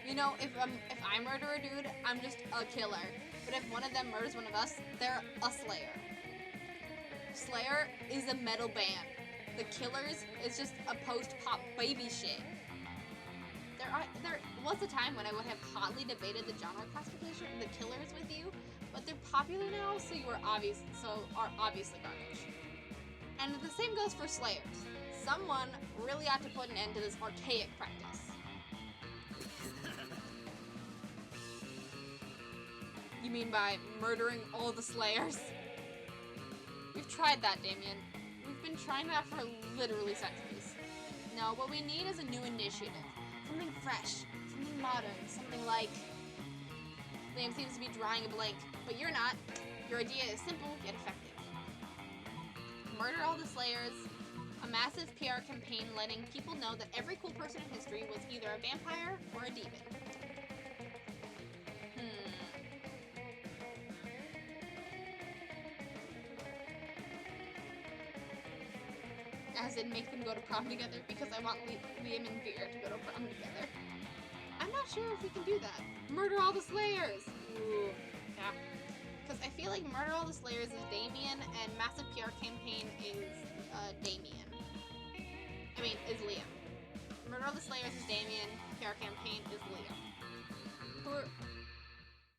You know, if I murder a dude, I'm just a killer. But if one of them murders one of us, they're a slayer. Slayer is a metal band. The Killers is just a post-pop baby shit. There was a time when I would have hotly debated the genre classification of the Killers with you, but they're popular now, so are obviously garbage. And the same goes for Slayers. Someone really ought to put an end to this archaic practice. You mean by murdering all the Slayers? We've tried that, Damien. We've been trying that for literally centuries. No, what we need is a new initiative. Something fresh, something modern, something like... Liam seems to be drawing a blank, but you're not. Your idea is simple, yet effective. Murder all the Slayers, a massive PR campaign letting people know that every cool person in history was either a vampire or a demon. As in make them go to prom together, because I want Liam and Vera to go to prom together. I'm not sure if we can do that. Murder all the Slayers! Ooh, yeah. Because I feel like Murder all the Slayers is Damien, and Massive PR Campaign is Damien. I mean, is Liam. Murder all the Slayers is Damien, PR Campaign is Liam.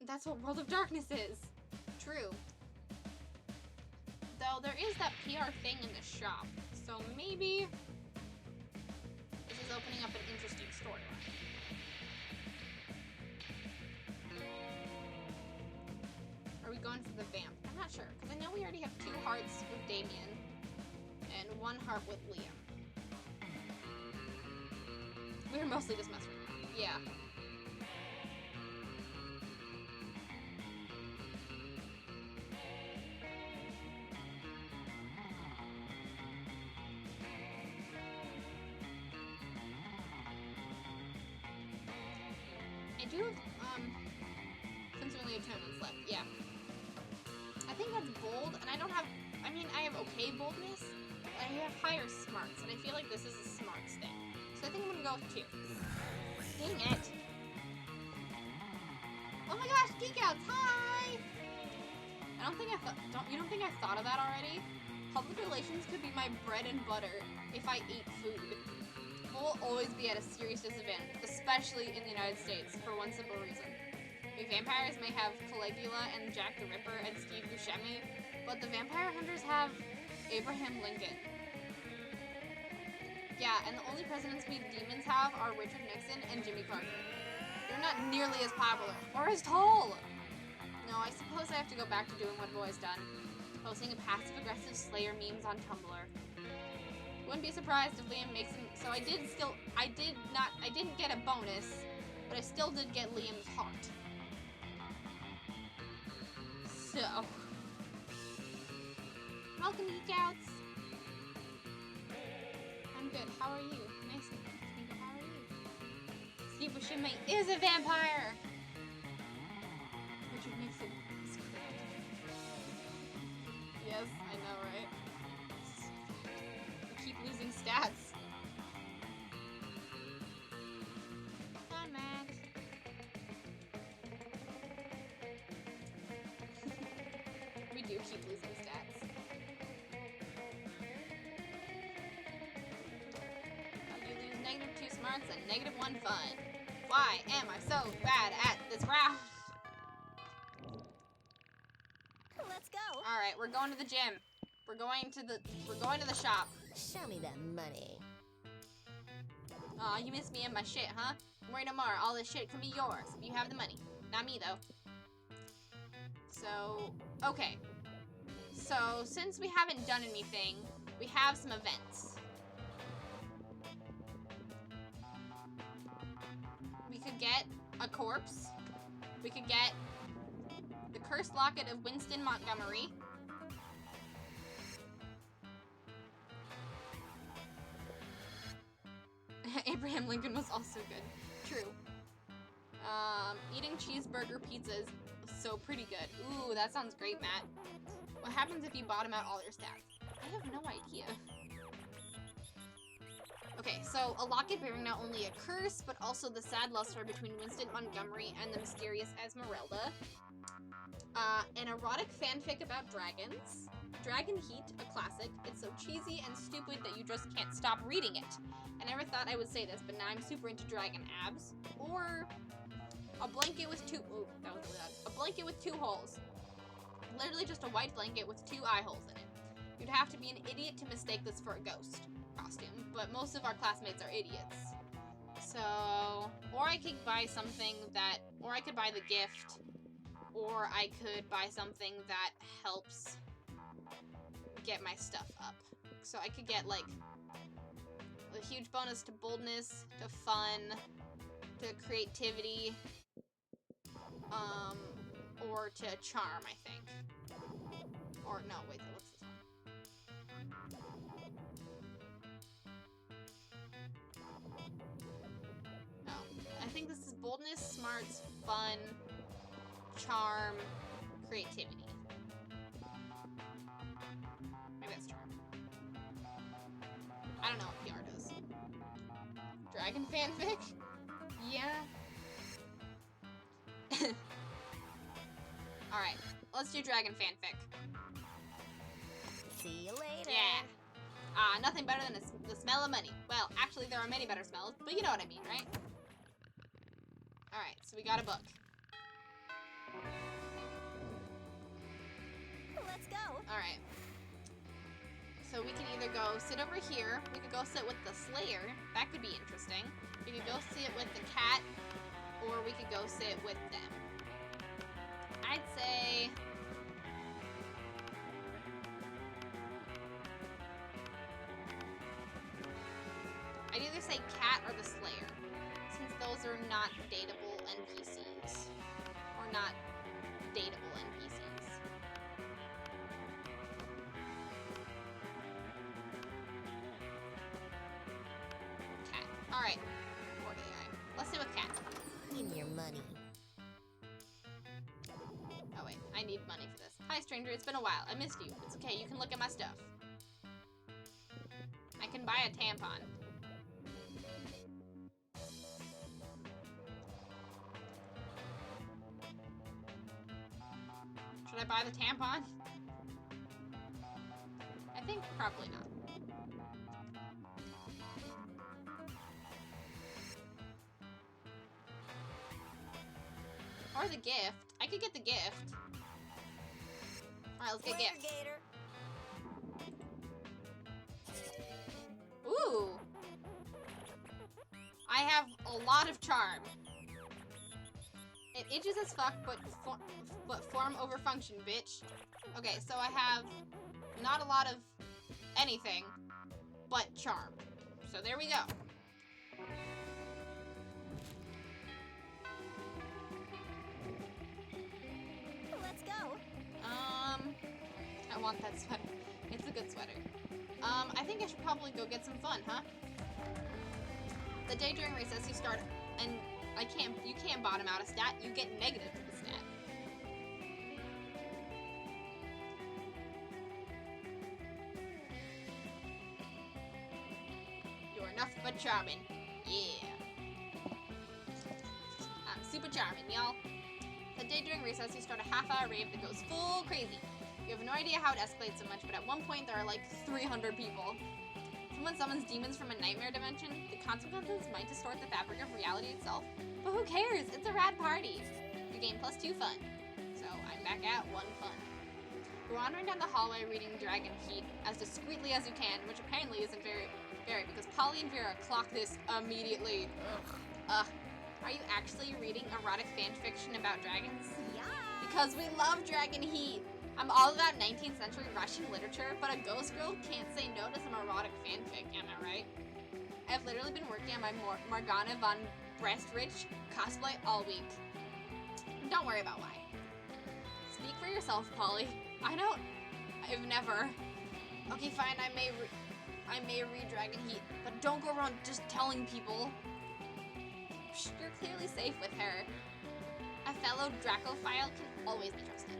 That's what World of Darkness is. True. Though there is that PR thing in the shop, so maybe this is opening up an interesting storyline. Are we going for the vamp? I'm not sure, because I know we already have 2 hearts with Damien and 1 heart with Liam. We were mostly just messing around. Yeah. I do have, since we only have 10 minutes left, yeah. I think that's bold, and I don't have, I mean, I have okay boldness, but I have higher smarts, and I feel like this is a smarts thing. So I think I'm gonna go with 2. Dang it. Oh my gosh, Geek Outs, hi! You don't think I thought of that already? Public relations could be my bread and butter if I ate food. Will always be at a serious disadvantage, especially in the United States, for one simple reason. The vampires may have Caligula and Jack the Ripper and Steve Buscemi, but the vampire hunters have Abraham Lincoln. Yeah, and the only presidents we demons have are Richard Nixon and Jimmy Carter. They're not nearly as popular, or as tall! No, I suppose I have to go back to doing what I've always done. Posting a passive-aggressive Slayer memes on Tumblr. Wouldn't be surprised if Liam makes him... So I didn't get a bonus, but I still did get Liam's heart. So... Welcome, Geekouts! I'm good. How are you? Nice to meet you. How are you? Steve Buscemi is a vampire! Richard Nixon is correct. Yes, I know, right? I keep losing stats. Hi, Matt. We do keep losing stats. You lose -2 smarts and -1 fun. Why am I so bad at this round? Let's go. All right, we're going to the gym. We're going to the shop. Show me that money. Aw, you missed me and my shit, huh? Don't worry no more. All this shit can be yours if you have the money. Not me though. So, okay. So, since we haven't done anything, we have some events. We could get a corpse. We could get the Cursed Locket of Winston Montgomery. Abraham Lincoln was also good. True. Eating cheeseburger pizzas was so pretty good. Ooh, that sounds great, Matt. What happens if you bottom out all your stats? I have no idea. Okay, so a locket bearing not only a curse, but also the sad love story between Winston Montgomery and the mysterious Esmeralda. An erotic fanfic about dragons. Dragon Heat, a classic. It's so cheesy and stupid that you just can't stop reading it. I never thought I would say this, but now I'm super into dragon abs. Or a blanket with two... Ooh, that was really loud. A blanket with 2 holes. Literally just a white blanket with 2 eye holes in it. You'd have to be an idiot to mistake this for a ghost costume, but most of our classmates are idiots. So, or I could buy something that... Or I could buy the gift. Or I could buy something that helps get my stuff up. So I could get, like, a huge bonus to boldness, to fun, to creativity, or to charm, I think. Or, no, wait, what's this one? Oh, I think this is boldness, smarts, fun, charm, creativity. Maybe that's charm. I don't know what PR does. Dragon fanfic? Yeah. Alright, let's do dragon fanfic. See you later. Yeah. Nothing better than the smell of money. Well, actually, there are many better smells, but you know what I mean, right? Alright, so we got a book. Let's go. Alright. So we can either go sit over here, we could go sit with the Slayer, that could be interesting. We could go sit with the cat, or we could go sit with them. I'd say... I'd either say cat or the Slayer, since those are not dateable NPCs. Or not dateable NPCs. Cat. Alright. Poor AI. Let's sit with cat. Give me your money. Oh wait, I need money for this. Hi stranger, it's been a while. I missed you. It's okay, you can look at my stuff. I can buy a tampon. Should I buy the tampon? I think probably not. Or Or the gift. I could get the gift. Alright, let's get Later, gift. Gator. Ooh. I have a lot of charm. It itches as fuck, but form over function, bitch. Okay, so I have not a lot of anything, but charm. So there we go. Let's go. I want that sweater. It's a good sweater. I think I should probably go get some fun, huh? The day during recess you start, and you can't bottom out a stat, you get negative to the stat. You're nothing but charming. Yeah. I'm super charming, y'all. The day during recess you start a half-hour rave that goes full crazy. You have no idea how it escalates so much, but at one point there are like 300 people. Someone summons demons from a nightmare dimension. The consequences might distort the fabric of reality itself. But who cares? It's a rad party. You gain +2 fun. So I'm back at 1 fun. You're wandering down the hallway reading Dragon Heat as discreetly as you can, which apparently isn't very because Polly and Vera clock this immediately. Are you actually reading erotic fanfiction about dragons? Yeah. Because we love Dragon Heat. I'm all about 19th century Russian literature, but a ghost girl can't say no to some erotic fanfic, am I right? I've literally been working on my Morgana von Brestrich cosplay all week. Don't worry about why. Speak for yourself, Polly. I've never. Okay, fine, I may read Dragon Heat, but don't go around just telling people. Shh, you're clearly safe with her. A fellow Dracophile can always be trusted.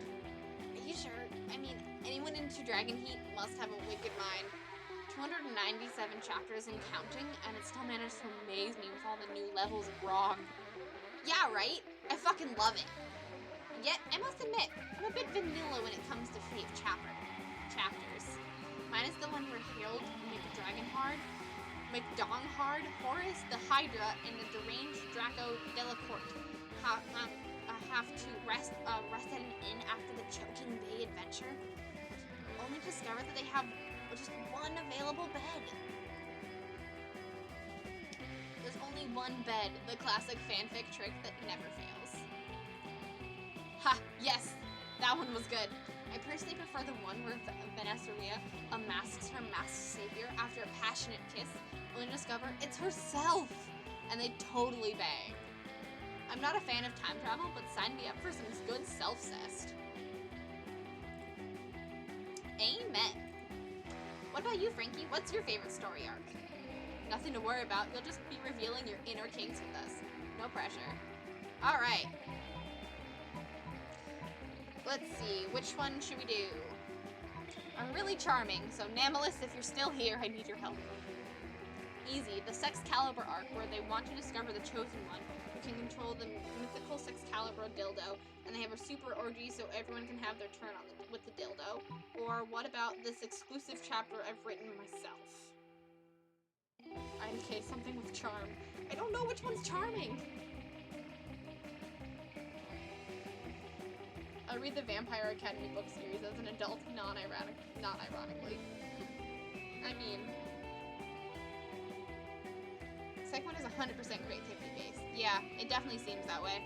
Are you sure? I mean, anyone into Dragon Heat must have a wicked mind. 297 chapters and counting, and it still managed to amaze me with all the new levels of grog. Yeah, right? I fucking love it. Yet, I must admit, I'm a bit vanilla when it comes to Fate chapters. Mine is the one where Harold, McDonghard, Horace, the Hydra, and the deranged Draco Delacourt have to rest at an inn after the Choking Bay adventure, only to discover that they have just one available bed. There's only one bed, the classic fanfic trick that never fails. Ha! Yes! That one was good. I personally prefer the one where Vanessa Rhea unmasks her masked savior after a passionate kiss, only to discover it's herself! And they totally bang. I'm not a fan of time travel, but sign me up for some good self-cest. Amen. What about you, Frankie? What's your favorite story arc? Nothing to worry about. You'll just be revealing your inner kinks with us. No pressure. Alright. Let's see. Which one should we do? I'm really charming, so Namalus, if you're still here, I need your help. Easy. The Sexcalibur arc, where they want to discover the Chosen One, who can control the mythical Sexcalibur dildo, and they have a super orgy so everyone can have their turn on with the dildo. Or what about this exclusive chapter I've written myself? Okay, something with charm. I don't know which one's charming. I read the Vampire Academy book series as an adult, not ironically. I mean, second one is 100% creativity based. Yeah, it definitely seems that way.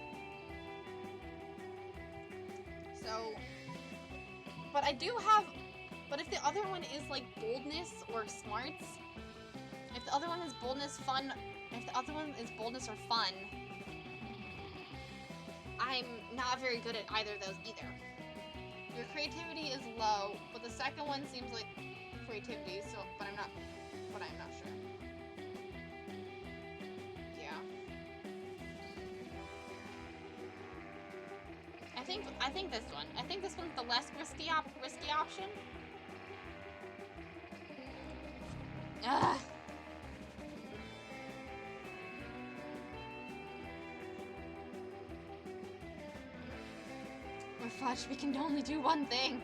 So, but if the other one is like boldness or smarts, if the other one is boldness or fun, I'm not very good at either of those either. Your creativity is low, but the second one seems like creativity, so, but I'm not sure. Yeah. I think this one. I think this one's the less risky option. Ugh. We're fudged. We can only do one thing.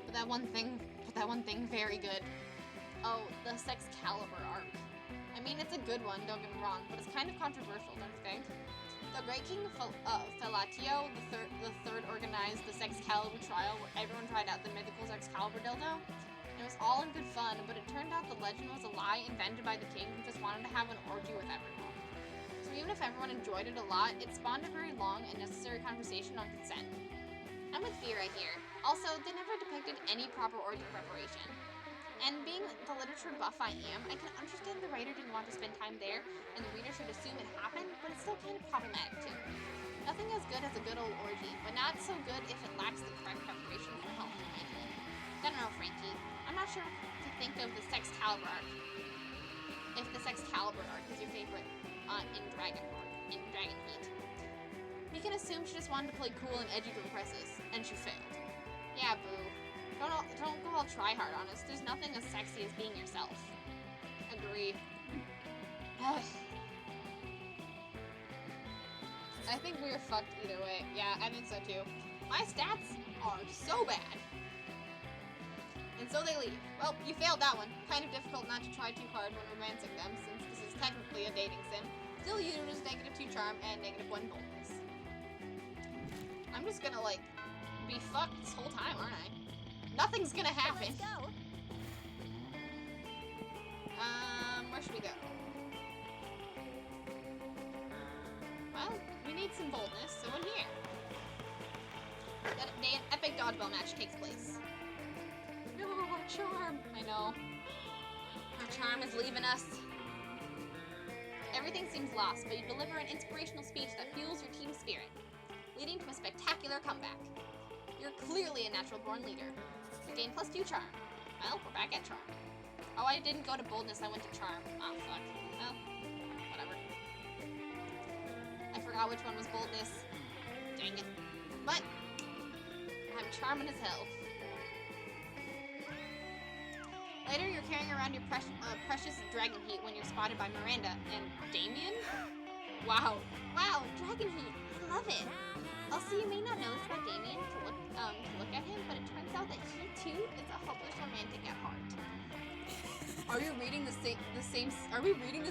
But that one thing very good. Oh, the Sexcalibur arc. I'm mean, it's a good one, don't get me wrong, but it's kind of controversial, don't you think? The Great King Felatio the third organized the Sexcalibur trial, where everyone tried out the mythical Sexcalibur dildo. It was all in good fun, but it turned out the legend was a lie invented by the king who just wanted to have an orgy with everyone. So even if everyone enjoyed it a lot, it spawned a very long and necessary conversation on consent. I'm with Vera here. Also, they never depicted any proper orgy preparation. And being the literature buff I am, I can understand the writer didn't want to spend time there, and the reader should assume it happened, but it's still kind of problematic too. Nothing as good as a good old orgy, but not so good if it lacks the correct preparation from home, in my opinion. I don't know, Frankie. I'm not sure what to think of the Sexcalibur arc. If the Sexcalibur arc is your favorite in Dragon Heat. We can assume she just wanted to play cool and edgy to impress us, and she failed. Yeah, boo. Don't go all try hard on us. There's nothing as sexy as being yourself. Agree. I think we're fucked either way. Yeah, I think so too. My stats are so bad. And so they leave. Well, you failed that one. Kind of difficult not to try too hard when romancing them, since this is technically a dating sim. Still you lose -2 charm and -1 boldness. I'm just gonna, like, be fucked this whole time, aren't I? Nothing's gonna happen. Let's go. Where should we go? Well, we need some boldness, so in here. An epic dodgeball match takes place. No, our charm! I know. Our charm is leaving us. Everything seems lost, but you deliver an inspirational speech that fuels your team's spirit, leading to a spectacular comeback. You're clearly a natural-born leader. You gain +2 charm. Well, we're back at charm. Oh, I didn't go to boldness, I went to charm. Oh, fuck. Well, whatever. I forgot which one was boldness. Dang it. But, I'm charming as hell. Later, you're carrying around your precious dragon heat when you're spotted by Miranda and Damien? Wow. Wow, dragon heat. I love it. Also, you may not know this about Damien to look at him, but it turns out that he too is a hopeless romantic at heart. Are we reading the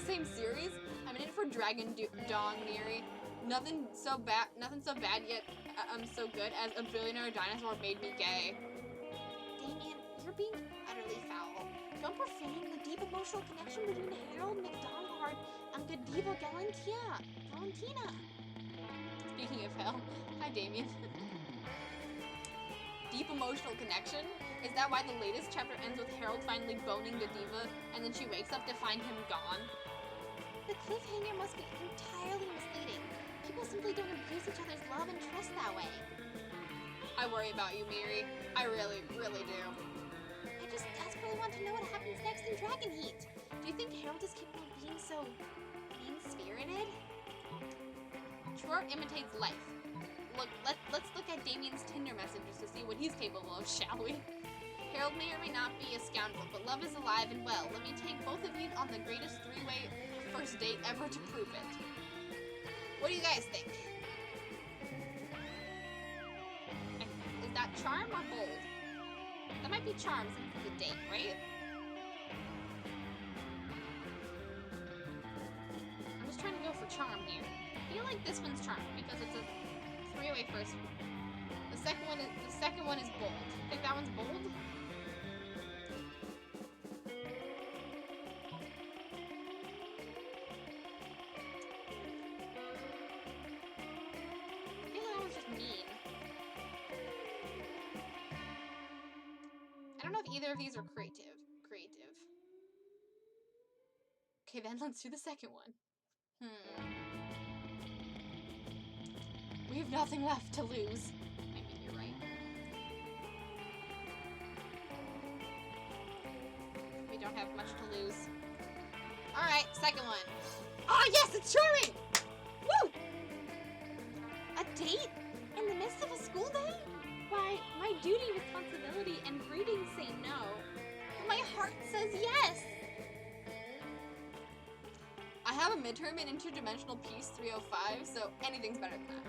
same series? I'm in it for Dragon Dawn, Miri. Nothing so bad yet so good as a billionaire dinosaur made me gay. Damien, you're being utterly foul. Don't profane the deep emotional connection between Harold McDonald and Godiva Valentina. Speaking of hell, hi Damien. Deep emotional connection? Is that why the latest chapter ends with Harold finally boning Godiva and then she wakes up to find him gone? The cliffhanger must be entirely misleading. People simply don't abuse each other's love and trust that way. I worry about you, Miri. I really, really do. I just desperately want to know what happens next in Dragon Heat. Do you think Harold is capable of being so mean-spirited? Short imitates life. Look, let's look at Damien's Tinder messages to see what he's capable of, shall we? Harold may or may not be a scoundrel, but love is alive and well. Let me take both of you on the greatest three-way first date ever to prove it. What do you guys think? Is that charm or bold? That might be charm since it's a date, right? I'm just trying to go for charm here. I feel like this one's charm because it's a three-way first. The second one is bold. Think that one's bold? I feel like that one's just mean. I don't know if either of these are creative. Okay, then let's do the second one. We have nothing left to lose. I mean, you're right. We don't have much to lose. Alright, second one. Oh, yes, it's charming! Woo! A date? In the midst of a school day? Why, my duty, responsibility, and breeding say no. But my heart says yes! I have a midterm in Interdimensional Peace 305, so anything's better than that.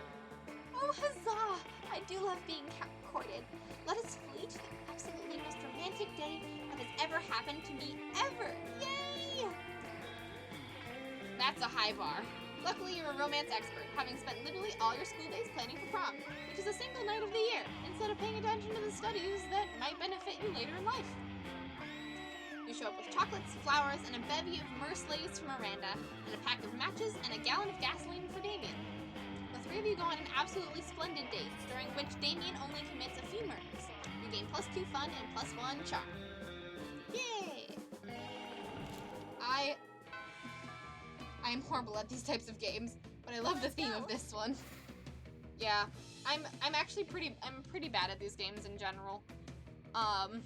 Oh, huzzah! I do love being courted. Let us flee to the absolutely most romantic day that has ever happened to me ever! Yay! That's a high bar. Luckily, you're a romance expert, having spent literally all your school days planning for prom, which is a single night of the year, instead of paying attention to the studies that might benefit you later in life. You show up with chocolates, flowers, and a bevy of myrrh slaves for Miranda, and a pack of matches and a gallon of gasoline for Damien. The three of you go on an absolutely splendid date, during which Damien only commits a few murders. You gain +2 fun and +1 charm. Yay! I'm horrible at these types of games, but I love the theme of this one. Yeah, I'm pretty bad at these games in general. I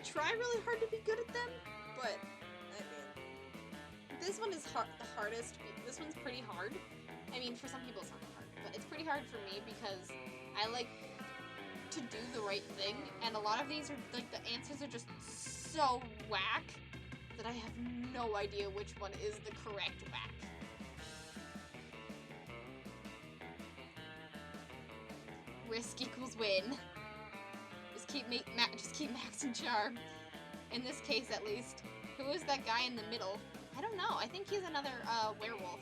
try really hard to be good at them, but this one is the hardest. This one's pretty hard. I mean, for some people it's not hard, but it's pretty hard for me because I like to do the right thing, and a lot of these are like the answers are just so whack that I have no idea which one is the correct whack. Risk equals win. Just keep maxing charm. In this case, at least. Who is that guy in the middle? I don't know. I think he's another werewolf.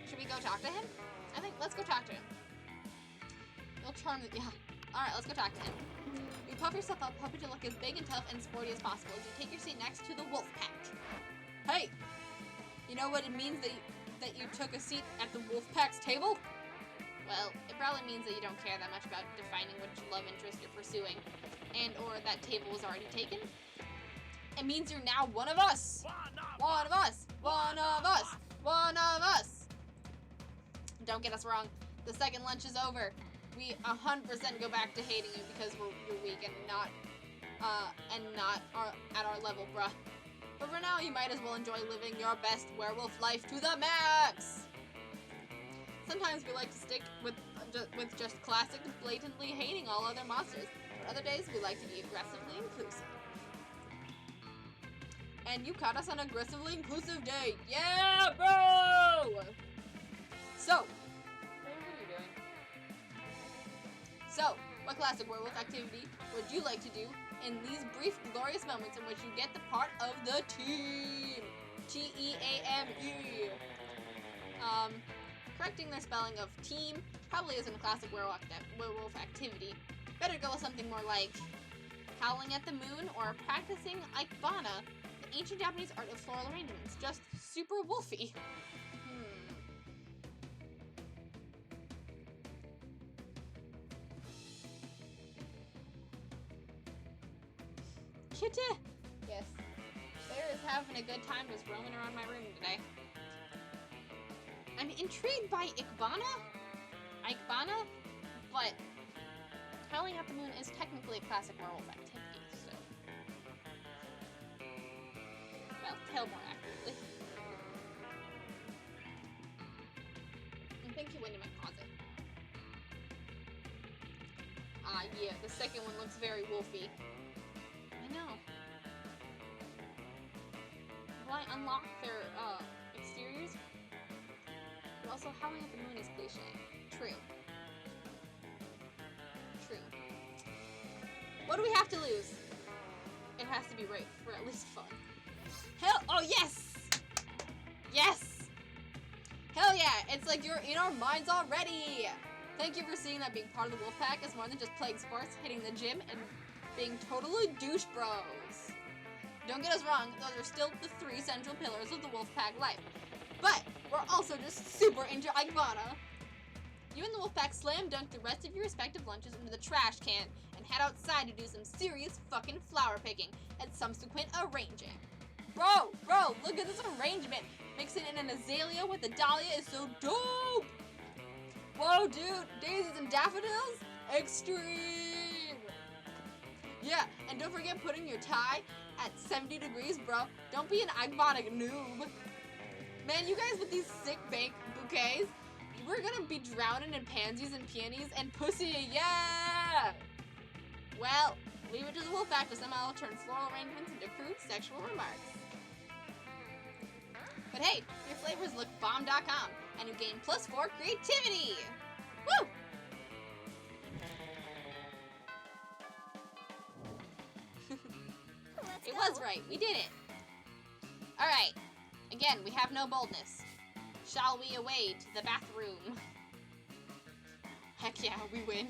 Should we go talk to him? Let's go talk to him. You'll charm the, yeah. Alright, let's go talk to him. You puff yourself up, hoping to look as big and tough and sporty as possible as you take your seat next to the wolf pack. Hey! You know what it means that you took a seat at the wolf pack's table? Well, it probably means that you don't care that much about defining which love interest you're pursuing, and or that table was already taken. It means you're now one of us! One of us! One of us! One of us! Don't get us wrong. The second lunch is over. We 100% go back to hating you because you're weak and not at our level, bruh. But for now, you might as well enjoy living your best werewolf life to the max! Sometimes we like to stick with just classic, blatantly hating all other monsters. But other days, we like to be aggressively inclusive. And you caught us on an aggressively inclusive day. Yeah, bro! So, what are you doing? So, what classic werewolf activity would you like to do in these brief, glorious moments in which you get the part of the team? T-E-A-M-E. Correcting their spelling of team probably isn't a classic werewolf activity. Better go with something more like howling at the moon or practicing ikebana, the ancient Japanese art of floral arrangements, just super wolfy. Kitty! Yes. Bear is having a good time just roaming around my room today. I'm intrigued by ikebana, but howling at the moon is technically a classic werewolf activity, so... Well, tell more accurately. And thank you, Wendy, my closet. Yeah, the second one looks very wolfy. I know. Will I unlock their, exteriors? But also, howling at the moon is cliche. True. True. What do we have to lose? It has to be right for at least fun. Hell, oh yes! Yes! Hell yeah, it's like you're in our minds already! Thank you for seeing that being part of the Wolfpack is more than just playing sports, hitting the gym, and being totally douche bros. Don't get us wrong, those are still the 3 central pillars of the Wolfpack life. But we're also just super into ikebana. You and the Wolfpack slam dunk the rest of your respective lunches into the trash can and head outside to do some serious fucking flower picking and subsequent arranging. Bro, look at this arrangement. Mixing in an azalea with a dahlia is so dope. Whoa, dude, daisies and daffodils? Extreme. Yeah, and don't forget putting your tie at 70 degrees, bro. Don't be an ikebana noob. Man, you guys with these sick bank bouquets, we're gonna be drowning in pansies and peonies and pussy, yeah! Well, leave it to the Wolfpack to somehow turn floral arrangements into crude sexual remarks. But hey, your flavors look bomb.com, and you gain +4 creativity! Woo! Alright, we did it. Alright. Again, we have no boldness. Shall we away to the bathroom? Heck yeah, we win.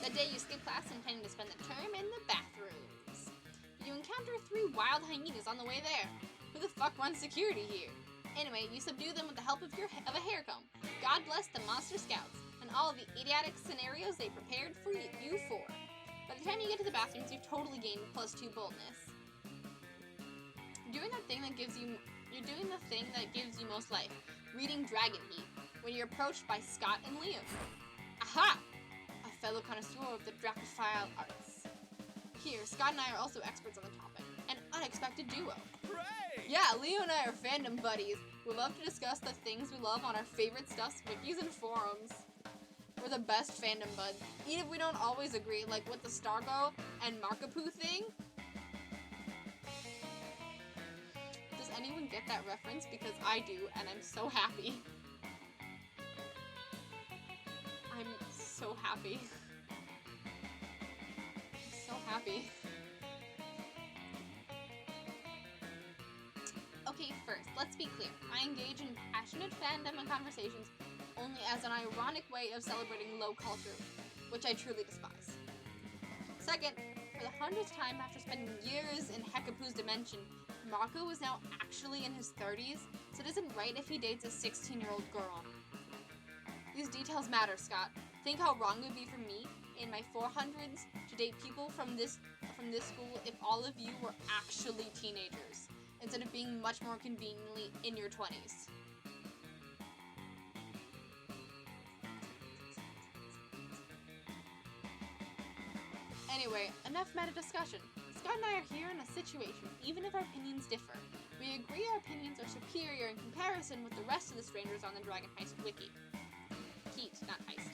That day you skip class intending to spend the term in the bathrooms. You encounter 3 wild hyenas on the way there. Who the fuck runs security here? Anyway, you subdue them with the help of a hair comb. God bless the Monster Scouts and all of the idiotic scenarios they prepared for you for. By the time you get to the bathrooms, you've totally gained +2 boldness. You're doing the thing that gives you most life. Reading Dragon Heat, when you're approached by Scott and Liam. Aha! A fellow connoisseur of the Dracophile arts. Here, Scott and I are also experts on the topic. An unexpected duo. Hooray! Yeah, Leo and I are fandom buddies. We love to discuss the things we love on our favorite stuffs, wikis, and forums. We're the best fandom buds. Even if we don't always agree, like with the Stargo and Markapoo thing. Does anyone get that reference? Because I do, and I'm so happy. I'm so happy. I'm so happy. Okay, first, let's be clear. I engage in passionate fandom and conversations only as an ironic way of celebrating low culture, which I truly despise. Second, for the 100th time after spending years in Hekapoo's dimension, Marco is now actually in his 30s, so it isn't right if he dates a 16-year-old girl. These details matter, Scott. Think how wrong it would be for me, in my 400s, to date people from this school if all of you were actually teenagers, instead of being much more conveniently in your 20s. Anyway, enough meta discussion. Scott and I are here in a situation, even if our opinions differ. We agree our opinions are superior in comparison with the rest of the strangers on the Dragon Heist wiki. Heat, not heist.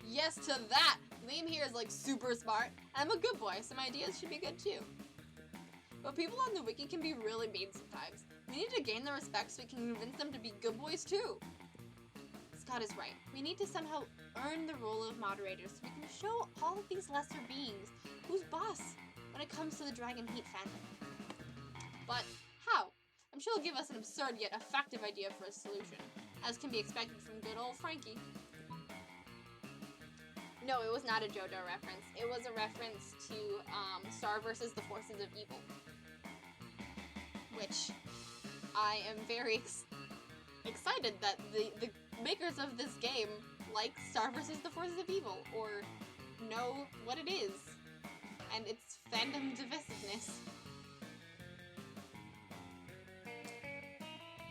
Yes to that! Liam here is like super smart. I'm a good boy, so my ideas should be good too. But people on the wiki can be really mean sometimes. We need to gain their respect so we can convince them to be good boys too. Scott is right. We need to somehow earn the role of moderators so we can show all of these lesser beings who's boss when it comes to the Dragon Heat fandom. But how? I'm sure he'll give us an absurd yet effective idea for a solution, as can be expected from good old Frankie. No, it was not a JoJo reference. It was a reference to Star vs. the Forces of Evil, which I am very excited that the makers of this game like Star vs. the Forces of Evil, or know what it is, and its fandom divisiveness.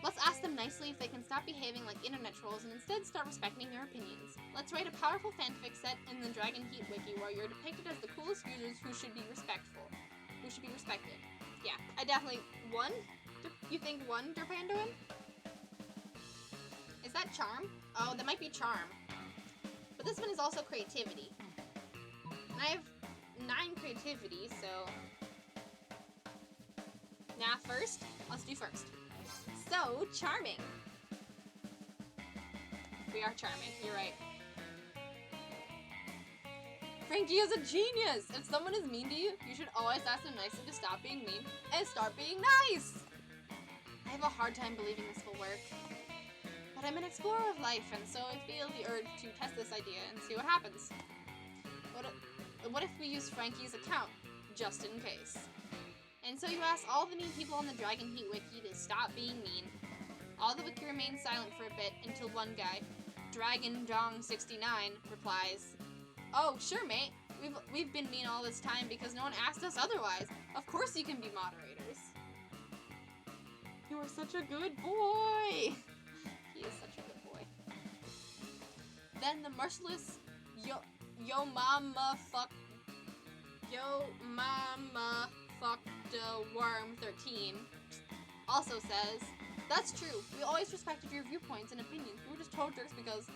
Let's ask them nicely if they can stop behaving like internet trolls and instead start respecting your opinions. Let's write a powerful fanfic set in the Dragon Heat wiki where you're depicted as the coolest users who should be respectful. Who should be respected. Yeah, I definitely... One? You think one Derpandoin? Is that charm? Oh, that might be charm. But this one is also creativity. And I have 9 creativity, so... Now first, let's do first. So charming. We are charming, you're right. Frankie is a genius! If someone is mean to you, you should always ask them nicely to stop being mean and start being nice! I have a hard time believing this will work. But I'm an explorer of life, and so I feel the urge to test this idea and see what happens. What if we use Frankie's account, just in case? And so you ask all the mean people on the Dragon Heat wiki to stop being mean. All the wiki remains silent for a bit until one guy, DragonDong69, replies, "Oh, sure, mate. We've been mean all this time because no one asked us otherwise. Of course you can be moderators." You are such a good boy. He is such a good boy. Then the merciless Yo mama fucked worm 13 also says, "That's true. We always respected your viewpoints and opinions. We were just total jerks because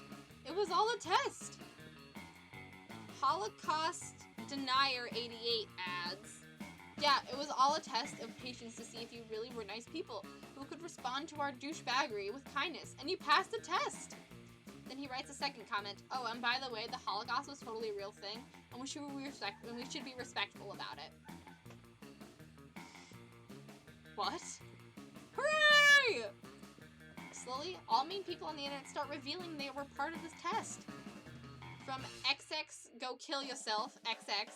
it was all a test." Holocaust Denier 88 adds, "Yeah, it was all a test of patience to see if you really were nice people who could respond to our douchebaggery with kindness, and you passed the test." Then he writes a second comment, "Oh, and by the way, the Holocaust was totally a real thing, and we should be respectful about it." What? Hooray! Slowly, all mean people on the internet start revealing they were part of this test. From XX go kill yourself, XX,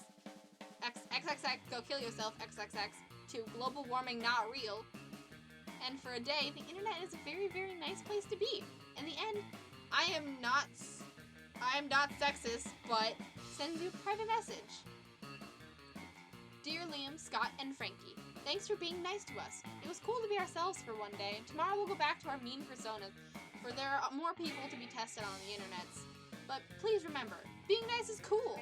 XXX go kill yourself, XXX, to global warming not real. And for a day, the internet is a very, very nice place to be. In the end, I am not sexist, but sends you a private message. Dear Liam, Scott, and Frankie, thanks for being nice to us. It was cool to be ourselves for one day, and tomorrow we'll go back to our mean personas, for there are more people to be tested on the internets. But please remember, being nice is cool.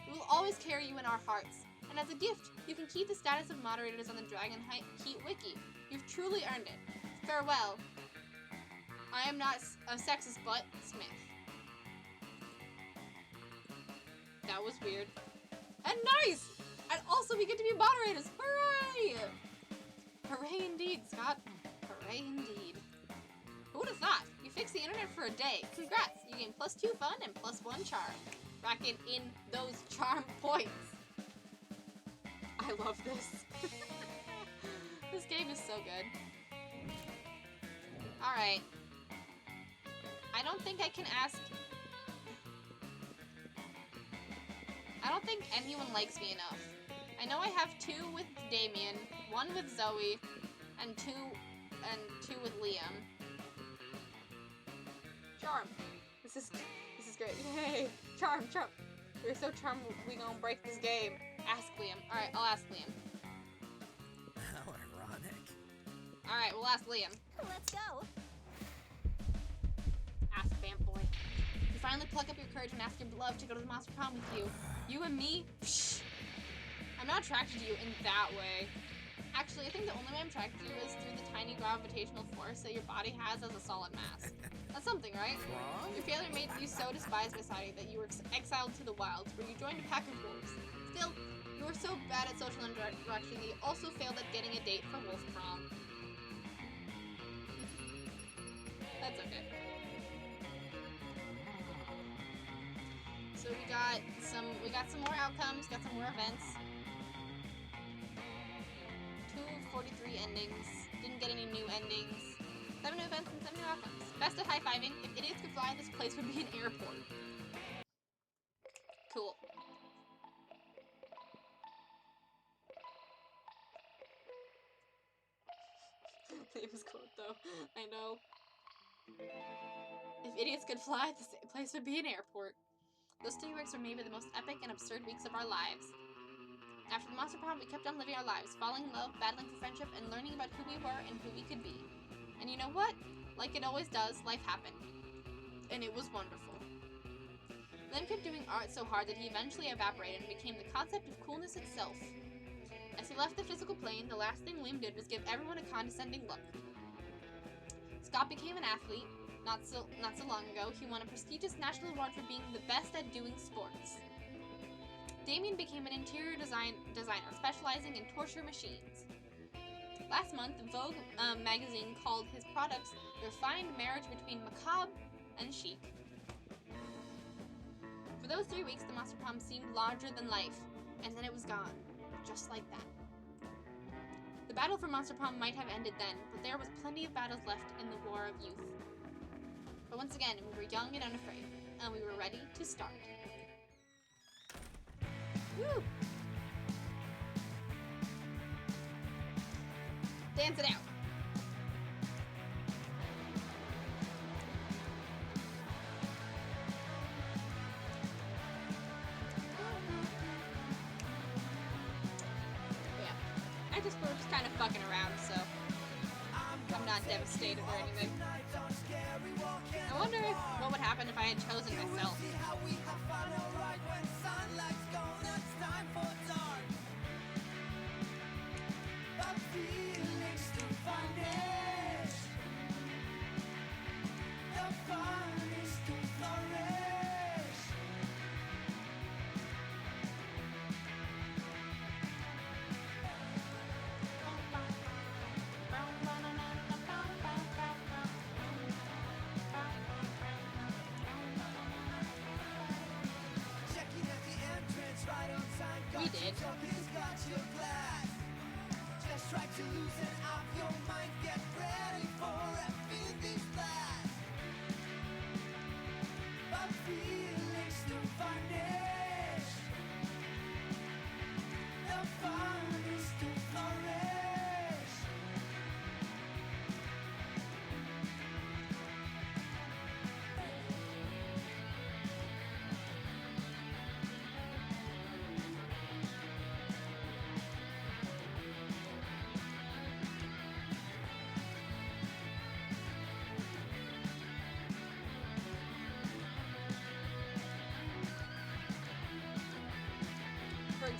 We will always carry you in our hearts, and as a gift, you can keep the status of moderators on the Dragon Heat Wiki. You've truly earned it. Farewell. I am not a sexist, but Smith. That was weird. And nice! And also we get to be moderators! Hooray! Hooray indeed, Scott. Hooray indeed. Who would have thought? You fixed the internet for a day. Congrats! You gain +2 fun and +1 charm. Bracket in those charm points. I love this. This game is so good. Alright. I don't think I can ask... I don't think anyone likes me enough. I know I have 2 with Damien, 1 with Zoe, and 2 with Liam. Charm. This is great. Yay! Charm. We're so charmed we gonna break this game. Ask Liam. Alright, I'll ask Liam. How ironic. Alright, we'll ask Liam. Let's go. Ask Vampboy. You finally pluck up your courage and ask your beloved to go to the Monster Prom with you. You and me? Psh. I'm not attracted to you in that way. Actually, I think the only way I'm attracted to you is through the tiny gravitational force that your body has as a solid mass. That's something, right? Prom? Your failure made you so despised by society that you were exiled to the wilds, where you joined a pack of wolves. Still, you were so bad at social interaction that you also failed at getting a date for Wolf Prom. That's okay. So we got some more outcomes, got some more events. 243 endings. Didn't get any new endings. 7 new events and 7 new outcomes. Best at high-fiving. If idiots could fly, this place would be an airport. Cool. Famous quote though. I know. If idiots could fly, this place would be an airport. Those 3 weeks were maybe the most epic and absurd weeks of our lives. After the Monster Prom, we kept on living our lives, falling in love, battling for friendship, and learning about who we were and who we could be. And you know what? Like it always does, life happened. And it was wonderful. Len kept doing art so hard that he eventually evaporated and became the concept of coolness itself. As he left the physical plane, the last thing Liam did was give everyone a condescending look. Scott became an athlete. Not so long ago, he won a prestigious national award for being the best at doing sports. Damien became an interior designer, specializing in torture machines. Last month, Vogue magazine called his products the refined marriage between macabre and chic. For those 3 weeks, the Monster Prom seemed larger than life, and then it was gone, just like that. The battle for Monster Prom might have ended then, but there was plenty of battles left in the war of youth. But once again, we were young and unafraid, and we were ready to start. Woo! Dance it out! Yeah. We're just kind of fucking around, so I'm not devastated or anything. I wonder what would happen if I had chosen myself. We did.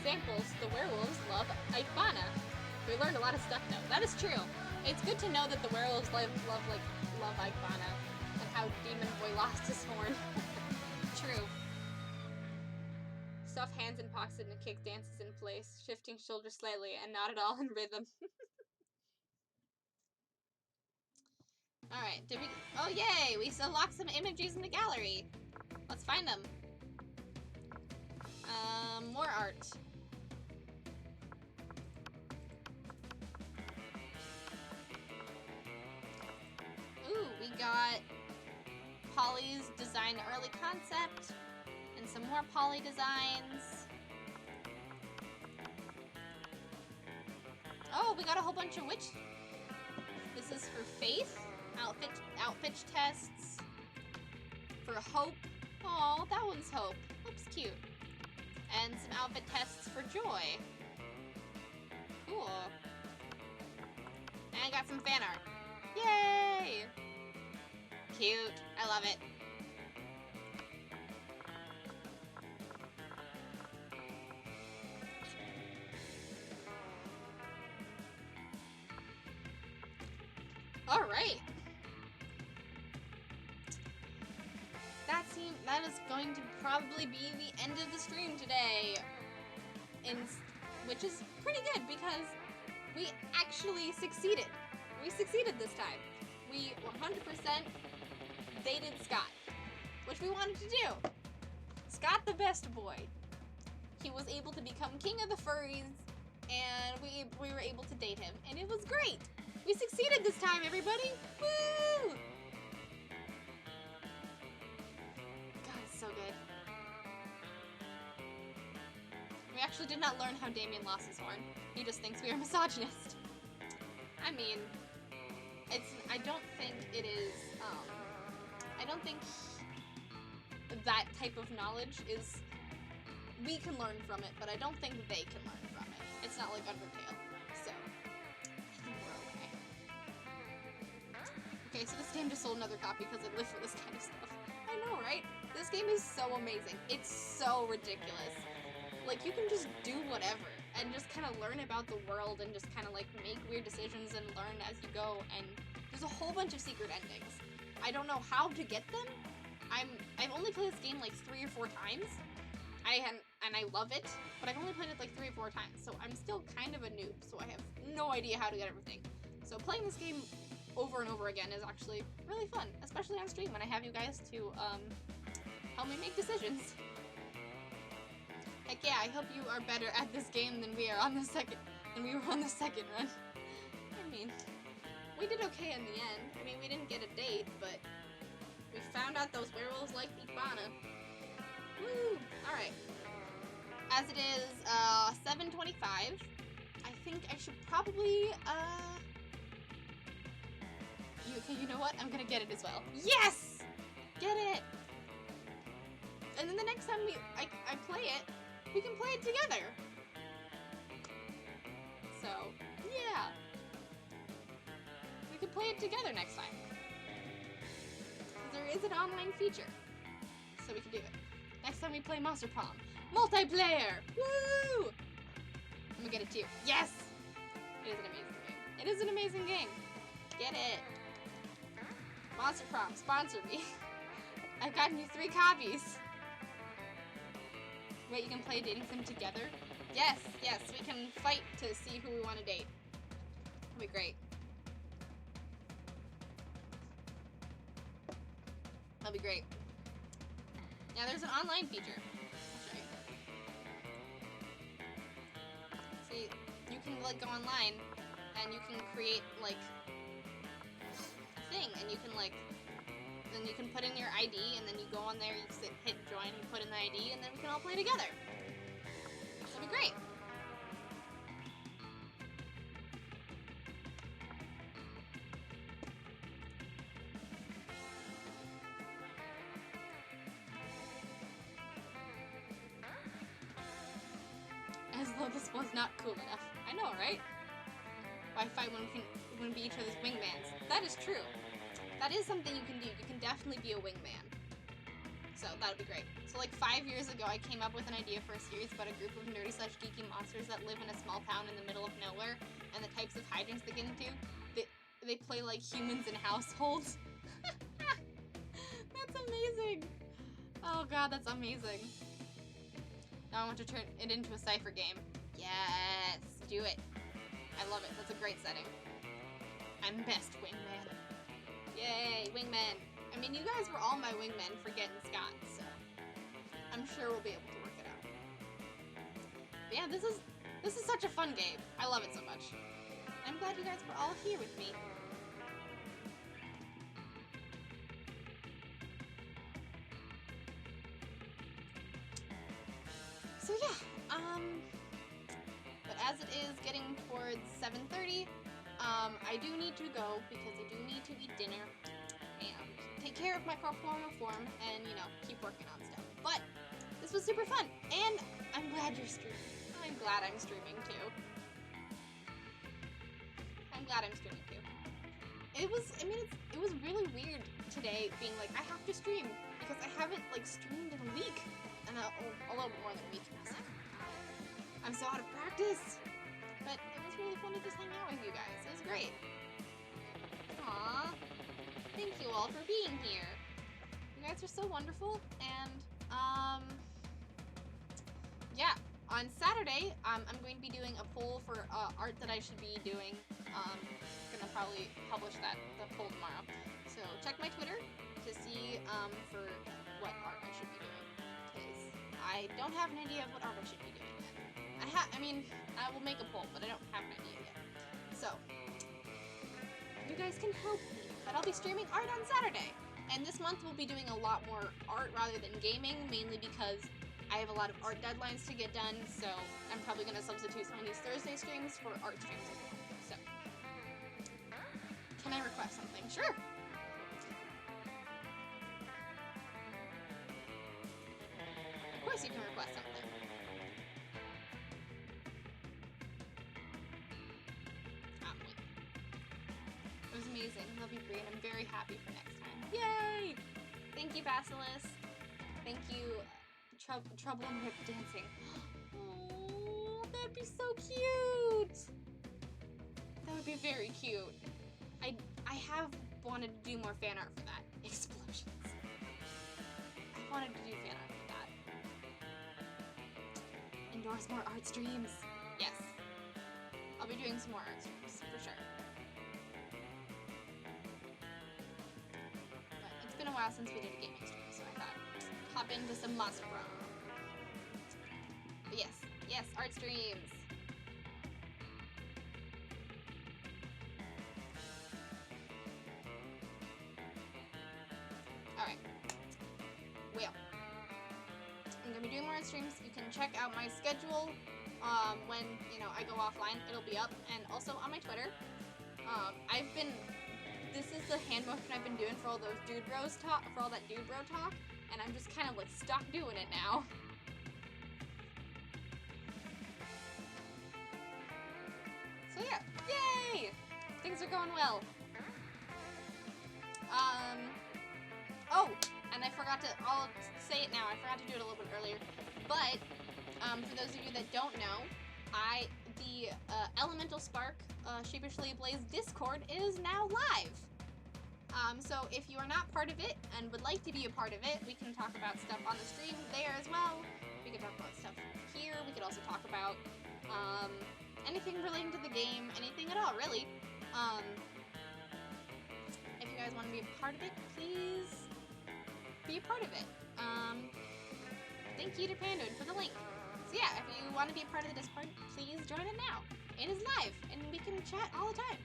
examples, the werewolves love Icebana. We learned a lot of stuff though. That is true. It's good to know that the werewolves love Icebana and how Demon Boy lost his horn. True. Stuff hands in pockets and kick dances in place, shifting shoulders slightly and not at all in rhythm. Alright, did we... Oh, yay! We unlocked some images in the gallery. Let's find them. More art. Ooh, we got Polly's designed early concept, and some more Polly designs. Oh, we got a whole bunch of witch. This is for Faith. Outfit tests. For Hope. Oh, that one's Hope. Hope's cute. And some outfit tests for Joy. Cool. And I got some fan art. Yay! Cute. I love it. Alright. That is going to probably be the end of the stream today. Which is pretty good because we actually succeeded. We succeeded this time. We 100% dated Scott, which we wanted to do. Scott the best boy. He was able to become king of the furries, and we were able to date him, and it was great. We succeeded this time, everybody! Woo! God, it's so good. We actually did not learn how Damien lost his horn. He just thinks we are misogynist. I mean, I don't think it is, I don't think that type of knowledge is, we can learn from it, but I don't think they can learn from it. It's not like Undertale, so I think we're okay. Okay, so this game just sold another copy because I live for this kind of stuff. I know, right? This game is so amazing. It's so ridiculous. Like, you can just do whatever and just kind of learn about the world and just kind of like make weird decisions and learn as you go, and there's a whole bunch of secret endings. I don't know how to get them. I've only played this game like 3 or 4 times. And I love it, but I've only played it like 3 or 4 times, so I'm still kind of a noob, so I have no idea how to get everything. So playing this game over and over again is actually really fun, especially on stream when I have you guys to help me make decisions. Heck yeah, I hope you are better at this game than we were on the second run. I mean, we did okay in the end. I mean, we didn't get a date, but we found out those werewolves like Icebana. Woo! Alright. As it is 7:25, I think I should probably you know what? I'm gonna get it as well. Yes! Get it! And then the next time I play it, we can play it together. So, yeah. We can play it together next time. There is an online feature. So we can do it. Next time we play Monster Prom. Multiplayer! Woo! I'm gonna get it too. Yes! It is an amazing game. It is an amazing game. Get it. Monster Prom, sponsor me. I've gotten you 3 copies. Wait, you can play dating sim together? Yes, yes, we can fight to see who we want to date. That'll be great. That'll be great. Now there's an online feature. I'll show you. See, you can like go online and you can create like a thing, and you can like, then you can put in your ID, and then you go on there, you hit join, you put in the ID, and then we can all play together. That'll be great. As though this was not cool enough. I know, right? Why fight when we can be each other's wingmans? That is true. That is something you can do. You can definitely be a wingman. So that would be great. So like 5 years ago, I came up with an idea for a series about a group of nerdy/geeky monsters that live in a small town in the middle of nowhere, and the types of hijinks they get into. They play like humans in households. That's amazing. Oh god, that's amazing. Now I want to turn it into a cipher game. Yes, do it. I love it. That's a great setting. I'm best wingman. Yay, wingman. I mean, you guys were all my wingmen for getting Scott, so I'm sure we'll be able to work it out. But yeah, this is such a fun game. I love it so much. I'm glad you guys were all here with me. So yeah, but as it is getting towards 7:30, I do need to go because I do need to eat dinner and take care of my corporal form and, you know, keep working on stuff. But this was super fun, and I'm glad you're streaming. I'm glad I'm streaming too. I'm glad I'm streaming too. It was really weird today being like, I have to stream because I haven't like streamed in a week. And a little bit more than a week. And I was like, I'm so out of practice. But it was really fun to just hang out with you guys. It was great. Aww. Thank you all for being here. You guys are so wonderful. And, yeah. On Saturday, I'm going to be doing a poll for art that I should be doing. Gonna probably publish the poll tomorrow. So check my Twitter to see for what art I should be doing. I don't have an idea of what art I should be doing yet. I mean, I will make a poll, but I don't have an idea yet. So, you guys can help me, but I'll be streaming art on Saturday. And this month we'll be doing a lot more art rather than gaming, mainly because I have a lot of art deadlines to get done, so I'm probably going to substitute some of these Thursday streams for art streams as well. So, can I request something? Sure! Of course you can request something. Wait. It was amazing. Love you, Brie, and I'm very happy for next time. Yay! Thank you, Basilisk. Thank you, Trouble and Rip Dancing. Oh, that'd be so cute! That would be very cute. I have wanted to do more fan art for that. Explosions. I wanted to do fan art for that. Endorse more art streams. Yes. I'll be doing some more art streams, for sure. But it's been a while since we did a gaming stream, so I thought, hop into some Monster Prom. But yes, art streams. Alright. Well, I'm gonna be doing more art streams. You can check out my schedule when, you know, I go offline. It'll be up, and also on my Twitter. This is the hand motion I've been doing for all those dude bros talk, for all that dude bro talk, and I'm just kind of like stuck doing it now. So yeah, yay! Things are going well. Oh, and I forgot to, I'll say it now, I forgot to do it a little bit earlier, but, for those of you that don't know, the Elemental Spark, Sheepishly Blaze Discord is now live. So if you are not part of it, and would like to be a part of it, we can talk about stuff on the stream there as well. We can talk about stuff here, we could also talk about, anything relating to the game, anything at all, really. If you guys want to be a part of it, please be a part of it. Thank you to Pandoid for the link. So yeah, if you want to be a part of the Discord, please join it now. It is live, and we can chat all the time.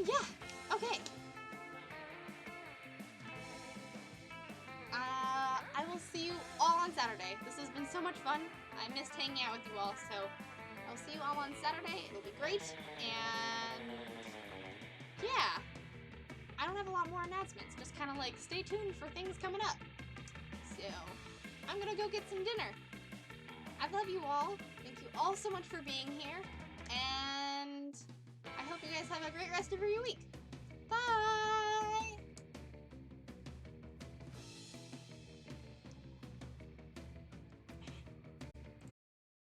Yeah, okay. I will see you all on Saturday. This has been so much fun. I missed hanging out with you all, so I'll see you all on Saturday. It'll be great, and yeah. I don't have a lot more announcements, just kind of like stay tuned for things coming up. So, I'm gonna go get some dinner. I love you all. Thank you all so much for being here, and I hope you guys have a great rest of your week. Bye!